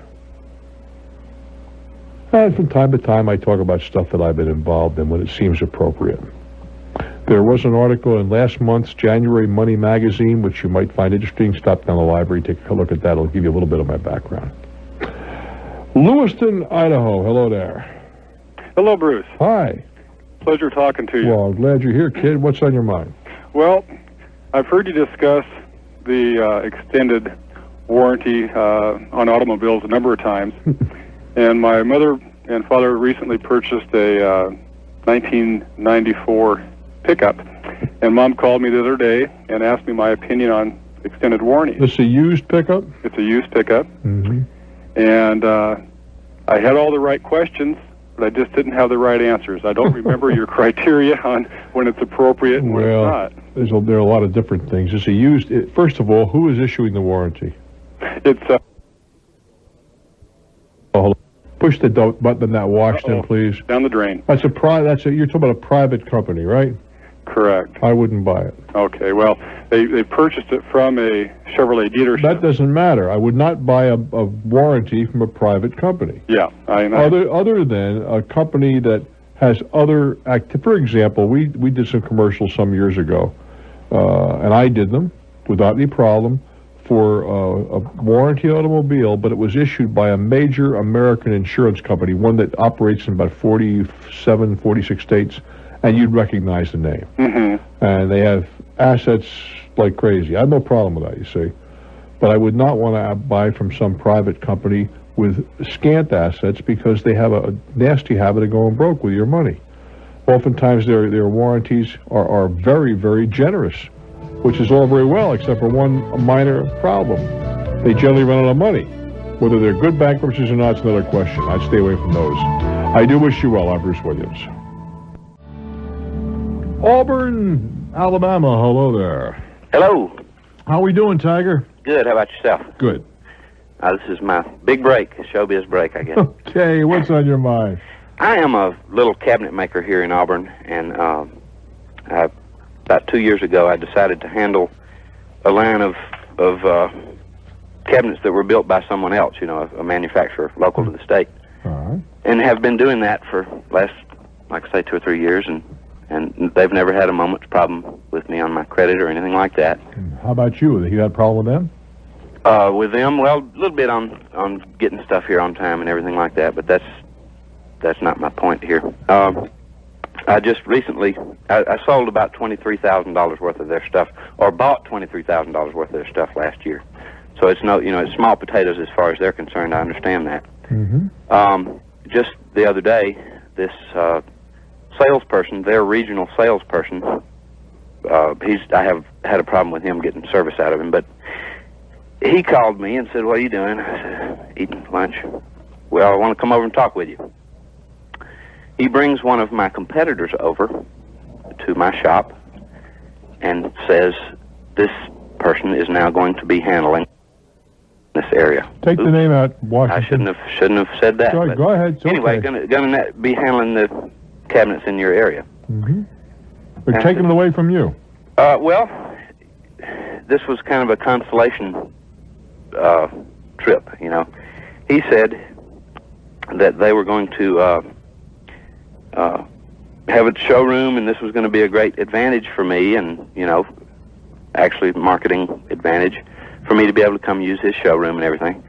And from time to time, I talk about stuff that I've been involved in when it seems appropriate. There was an article in last month's January Money magazine, which you might find interesting. Stop down the library, take a look at that. It'll give you a little bit of my background. Lewiston, Idaho. Hello there. Hello, Bruce. Hi. Pleasure talking to you. Well, I'm glad you're here, kid. What's on your mind? Well, I've heard you discuss the extended warranty on automobiles a number of times. And my mother and father recently purchased a 1994 pickup. And Mom called me the other day and asked me my opinion on extended warranty. It's a used pickup? It's a used pickup. Mm-hmm. And I had all the right questions, but I just didn't have the right answers. I don't remember your criteria on when it's appropriate and when it's not. There are a lot of different things. It's a used. First of all, who is issuing the warranty? It's. Push the button on that Washington, please. Down the drain. You're talking about a private company, right? Correct. I wouldn't buy it. Okay. Well, they purchased it from a Chevrolet dealership. That doesn't matter. I would not buy a warranty from a private company. Yeah, I know. Other than a company that has other for example, we did some commercials some years ago, and I did them without any problem for a warranty automobile, but it was issued by a major American insurance company, one that operates in about 47, 46 states, and you'd recognize the name. Mm-hmm. And they have assets like crazy. I have no problem with that, you see. But I would not want to buy from some private company with scant assets because they have a nasty habit of going broke with your money. Oftentimes their warranties are very, very generous, which is all very well, except for one minor problem. They generally run out of money. Whether they're good bankruptcies or not is another question. I'd stay away from those. I do wish you well. I'm Bruce Williams. Auburn, Alabama. Hello there. Hello. How we doing, Tiger? Good. How about yourself? Good. This is my big break, showbiz break, I guess. Okay, what's on your mind? I am a little cabinet maker here in Auburn, and about 2 years ago, I decided to handle a line of cabinets that were built by someone else, a manufacturer local to the state. All right. And have been doing that for last, like I say, 2 or 3 years, and they've never had a moment's problem with me on my credit or anything like that. How about you? You had a problem with them? With them, well, a little bit on getting stuff here on time and everything like that, but that's not my point here. I just recently, I sold about $23,000 worth of their stuff, or bought $23,000 worth of their stuff last year. So it's it's small potatoes as far as they're concerned. I understand that. Just the other day, this salesperson, their regional salesperson, I have had a problem with him getting service out of him, but he called me and said, "What are you doing?" I said, "Eating lunch." "Well, I want to come over and talk with you." He brings one of my competitors over to my shop and says, "This person is now going to be handling this area." Take the name out, Washington. I shouldn't have said that. Go, go ahead. It's anyway, okay. gonna be handling the cabinets in your area. But taking them away from you. Well, this was kind of a consolation trip. He said that they were going to have a showroom, and this was going to be a great advantage for me, and actually marketing advantage for me to be able to come use his showroom and everything.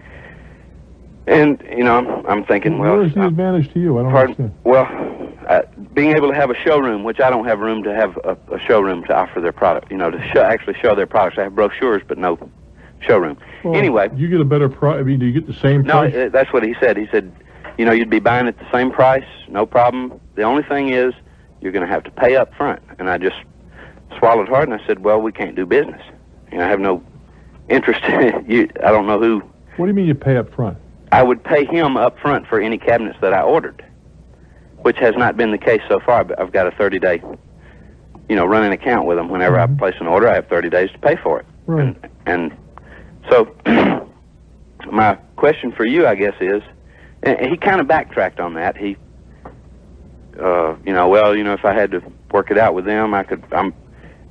And I'm thinking, well, where's the advantage to you? I don't understand. Well, being able to have a showroom, which I don't have room to have a showroom to offer their product. To actually show their products. I have brochures, but no showroom. Well, anyway, you get a better price. I mean, do you get the same price? No, that's what he said. He said, you'd be buying at the same price, no problem. The only thing is, you're going to have to pay up front. And I just swallowed hard, and I said, well, we can't do business. I have no interest in you. I don't know who. What do you mean you pay up front? I would pay him up front for any cabinets that I ordered, which has not been the case so far. But I've got a 30-day, running account with him. Whenever I place an order, I have 30 days to pay for it. Right. And so my question for you, I guess, is, and he kind of backtracked on that. He, if I had to work it out with them, I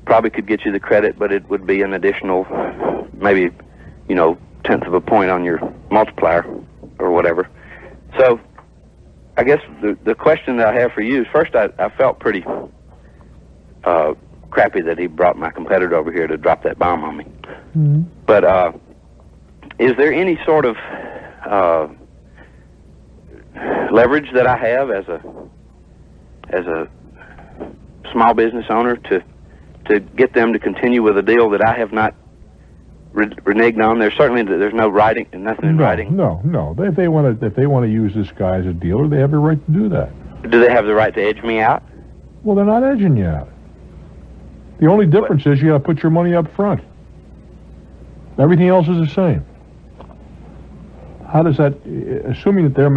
probably could get you the credit, but it would be an additional, maybe, 1/10 of a point on your multiplier or whatever. So I guess the question that I have for you is, first, I felt pretty crappy that he brought my competitor over here to drop that bomb on me. But is there any sort of leverage that I have as a small business owner to get them to continue with a deal that I have not reneged on? There's no writing, nothing in writing. No. If they want to use this guy as a dealer, they have the right to do that. Do they have the right to edge me out? Well, they're not edging you out. The only difference is you got to put your money up front. Everything else is the same. How does that? Assuming that they're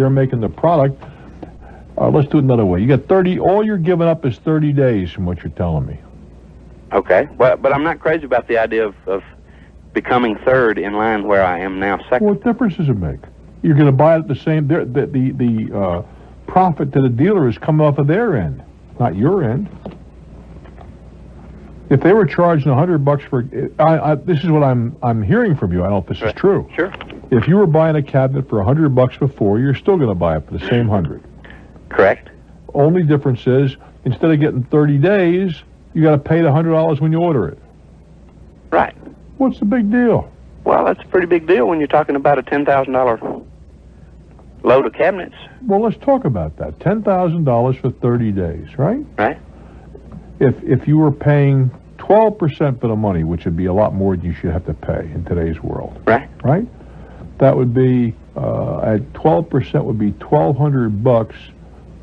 making the product. Let's do it another way. You got 30. All you're giving up is 30 days, from what you're telling me. Okay, but I'm not crazy about the idea of becoming third in line where I am now second. What difference does it make? You're going to buy it at the same. The profit to the dealer is coming off of their end, not your end. If they were charging $100 for, this is what I'm hearing from you. I don't know if this is true. Sure. If you were buying a cabinet for $100 before, you're still going to buy it for the same 100. Correct. Only difference is, instead of getting 30 days, you got to pay the $100 when you order it. Right. What's the big deal? Well, that's a pretty big deal when you're talking about a $10,000 load of cabinets. Well, let's talk about that. $10,000 for 30 days, right? Right. If you were paying 12% for the money, which would be a lot more than you should have to pay in today's world. Right. Right? That would be, at 12% would be $1,200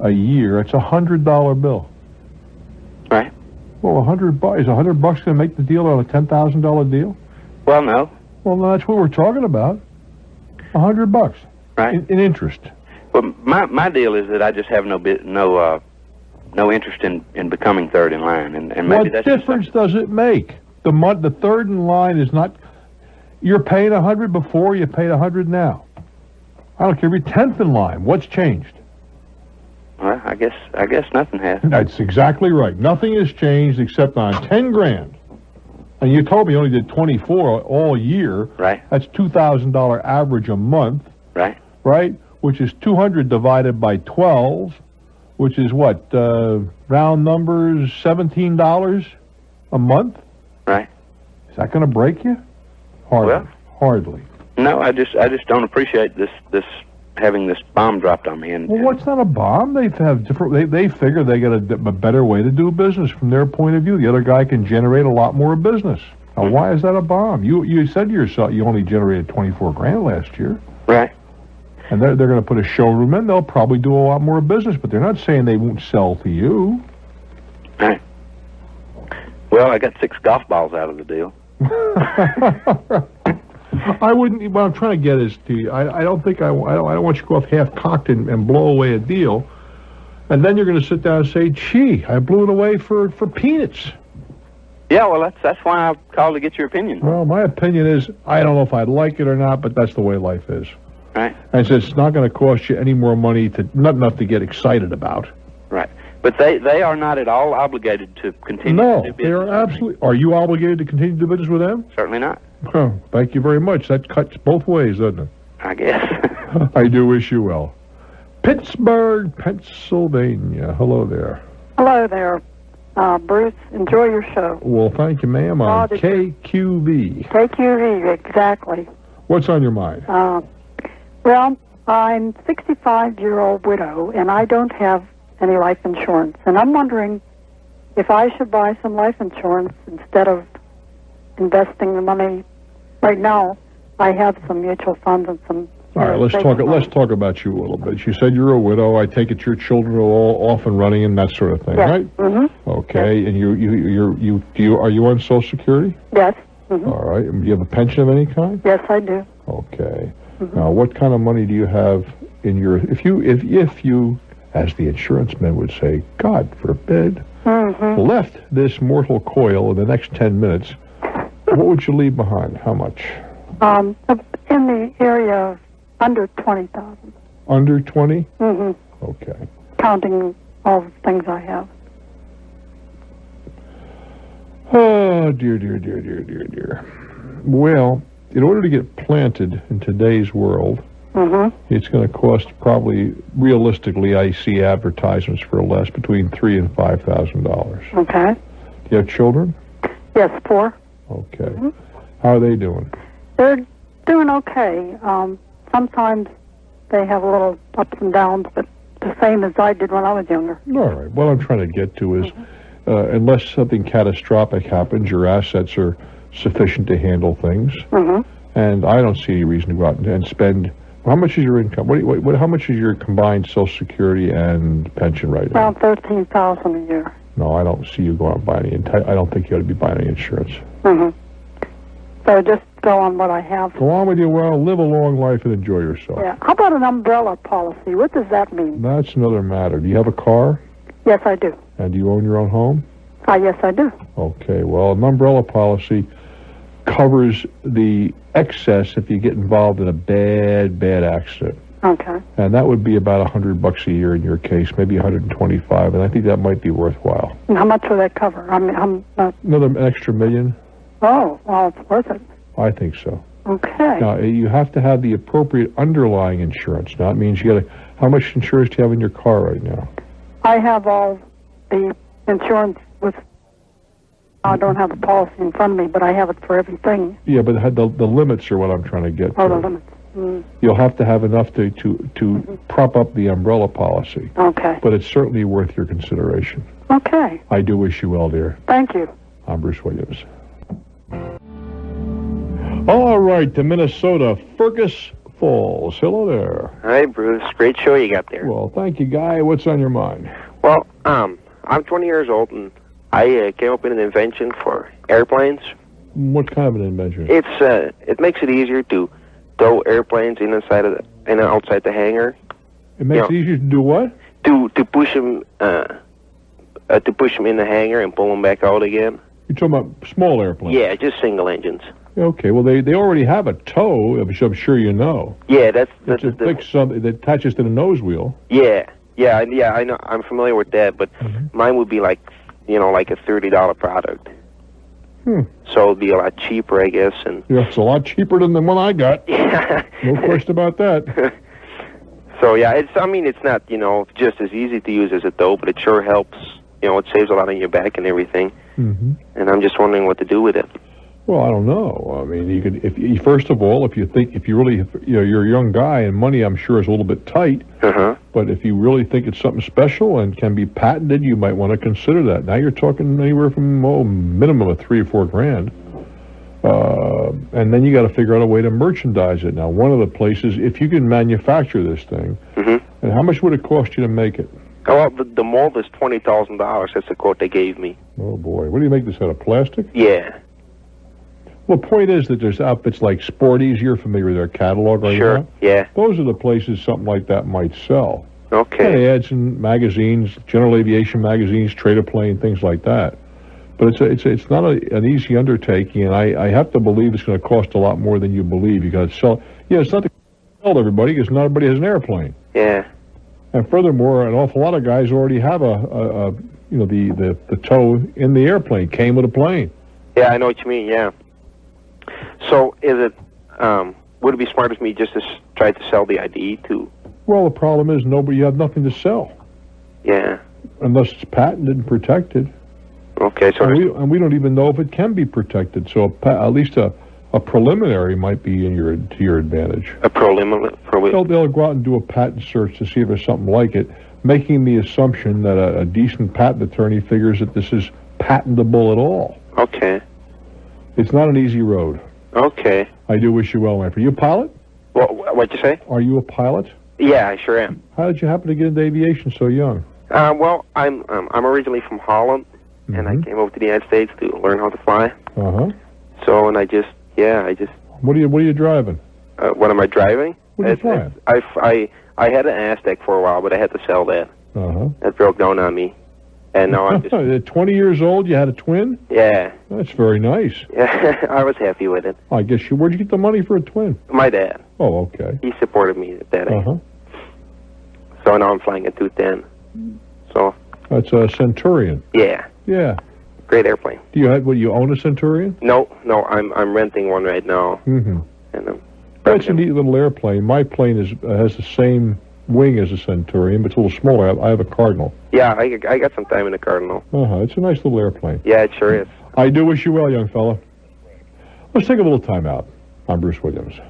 a year. It's a $100 bill. Right. Well, $100 is $100 going to make the deal on a $10,000 deal? Well, no. Well, that's what we're talking about. $100. Right. In interest. Well, my deal is that I just have no interest in becoming third in line, and maybe what difference does it make? The third in line is not. You're paying $100 before, you paid $100 now. I don't care if you're 10th in line. What's changed? Well, I guess nothing has. That's exactly right. Nothing has changed except on 10 grand. And you told me you only did 24 all year. Right. That's $2,000 average a month. Right. Right? Which is 200 divided by 12, which is what? Round numbers, $17 a month? Right. Is that going to break you? Hardly. Well, hardly. No, I just don't appreciate this having this bomb dropped on me. And Well, what's not a bomb? They have different. They figure they get a better way to do business from their point of view. The other guy can generate a lot more business. Now, why is that a bomb? You said to yourself you only generated $24,000 last year. Right. And they're going to put a showroom in. They'll probably do a lot more business, but they're not saying they won't sell to you. Right. Well, I got 6 golf balls out of the deal. I wouldn't. What I'm trying to get is to. I don't think I don't want you to go off half cocked and blow away a deal, and then you're going to sit down and say, "Gee, I blew it away for peanuts." Yeah, well, that's why I called to get your opinion. Well, my opinion is I don't know if I'd like it or not, but that's the way life is. Right. And it's not going to cost you any more money not enough to get excited about. Right. But they are not at all obligated to continue to do business. No, they are absolutely. Are you obligated to continue to do business with them? Certainly not. Oh, thank you very much. That cuts both ways, doesn't it? I guess. I do wish you well. Pittsburgh, Pennsylvania. Hello there. Hello there, Bruce. Enjoy your show. Well, thank you, ma'am. On KQV. KQV, exactly. What's on your mind? Well, I'm 65-year-old widow, and I don't have any life insurance. And I'm wondering if I should buy some life insurance instead of investing the money. Right now, I have some mutual funds and some... All right, let's talk about you a little bit. You said you're a widow. I take it your children are all off and running and that sort of thing, yes. right? Mm-hmm. Okay, yes. And are you on Social Security? Yes. Mm-hmm. All right. And do you have a pension of any kind? Yes, I do. Okay. Mm-hmm. Now, what kind of money do you have in your... If you, as the insurance men would say, God forbid, left this mortal coil in the next 10 minutes, what would you leave behind? How much? In the area of under 20,000. Under 20? Mm-hmm. Okay. Counting all the things I have. Oh, dear. Well, in order to get planted in today's world, it's going to cost probably, realistically, I see advertisements for less, between $3,000 and $5,000. Okay. Do you have children? Yes, 4. Okay. How are they doing? They're doing okay. Sometimes they have a little ups and downs, but the same as I did when I was younger. All right. What I'm trying to get to is, unless something catastrophic happens, your assets are sufficient to handle things. And I don't see any reason to go out and spend... How much is your income? How much is your combined Social Security and pension right now? Around $13,000 a year. No, I don't see you going out and buying any. I don't think you ought to be buying any insurance. So just go on what I have. Go on with your live a long life and enjoy yourself. Yeah. How about an umbrella policy? What does that mean? That's another matter. Do you have a car? Yes, I do. And do you own your own home? Yes, I do. Okay. Well, an umbrella policy covers the excess if you get involved in a bad accident. Okay. And that would be about $100 a year in your case, maybe $125, and I think that might be worthwhile. And how much will that cover? I mean, an extra $1 million. Oh, well, it's worth it. I think so. Okay. Now, you have to have the appropriate underlying insurance. Now, it means you got to... How much insurance do you have in your car right now? I have all the insurance with... I don't have the policy in front of me, but I have it for everything. Yeah, but the limits are what I'm trying to get to. Oh, the limits. You'll have to have enough to prop up the umbrella policy. Okay. But it's certainly worth your consideration. Okay. I do wish you well, dear. Thank you. I'm Bruce Williams. All right, to Minnesota, Fergus Falls. Hello there. Hi, Bruce. Great show you got there. Well, thank you, Guy. What's on your mind? Well, I'm 20 years old, and I came up with an invention for airplanes. What kind of an invention? It makes it easier to throw airplanes inside of and outside the hangar. It makes it easier to do what? To push them in the hangar and pull them back out again. You're talking about small airplanes? Yeah, just single engines. Okay, well, they already have a tow, which I'm sure you know. Yeah, that's a thick something that attaches to the nose wheel. Yeah, I know. I'm familiar with that, but mine would be like a $30 product. So it'd be a lot cheaper, I guess. And yeah, it's a lot cheaper than the one I got. Yeah. No question about that. So yeah, it's not just as easy to use as a tow, but it sure helps. It saves a lot on your back and everything. And I'm just wondering what to do with it. Well, I don't know. I mean, you could, first of all, if you really, you're a young guy and money, I'm sure, is a little bit tight. But if you really think it's something special and can be patented, you might want to consider that. Now you're talking anywhere from minimum of $3 or $4 grand. And then you got to figure out a way to merchandise it. Now, one of the places, if you can manufacture this thing, and how much would it cost you to make it? Well, the mold is $20,000. That's the quote they gave me. Oh boy, what do you make this out of? Plastic? Yeah. Well, the point is that there's outfits like Sporties. You're familiar with their catalog, are you Sure. not? Yeah. Those are the places something like that might sell. Okay. And ads in magazines, general aviation magazines, trader plane, things like that. But it's not an easy undertaking, and I have to believe it's going to cost a lot more than you believe. You got to sell. Yeah, it's not to sell to everybody because not everybody has an airplane. Yeah. And furthermore, an awful lot of guys already have the tow in the airplane. Came with a plane. Yeah, I know what you mean. Yeah. So, would it be smart of me just to try to sell the ID too? Well, the problem is you have nothing to sell. Yeah. Unless it's patented and protected. Okay, so and we don't even know if it can be protected. So at least a preliminary might be to your advantage. A preliminary. They'll go out and do a patent search to see if there's something like it, making the assumption that a decent patent attorney figures that this is patentable at all. Okay. It's not an easy road. Okay. I do wish you well, my friend. Are you a pilot? What'd you say? Are you a pilot? Yeah, I sure am. How did you happen to get into aviation so young? Well, I'm originally from Holland, and I came over to the United States to learn how to fly. So, and I just. What are you driving? What am I driving? What are you flying? I had an Aztec for a while, but I had to sell that. That broke down on me, and now I'm just. At 20 years old, you had a twin? Yeah. That's very nice. Yeah, I was happy with it. I guess where'd you get the money for a twin? My dad. Oh, okay. He supported me at that age. So now I'm flying a 210. So. That's a Centurion. Yeah. Yeah. Great airplane. Do you own a Centurion? No, I'm renting one right now. And that's a neat little airplane. My plane has the same wing as a Centurion, but it's a little smaller. I have a Cardinal. Yeah, I got some time in the Cardinal. It's a nice little airplane. Yeah, it sure is. I do wish you well, young fella. Let's take a little time out. I'm Bruce Williams.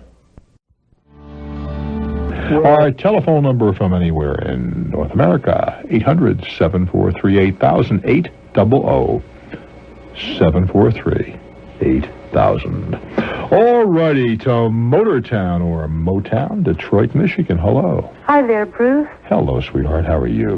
Our telephone number from anywhere in North America, 800-743-8000, 800-743-8000. All righty, to Motortown or Motown, Detroit, Michigan. Hello. Hi there, Bruce. Hello, sweetheart. How are you?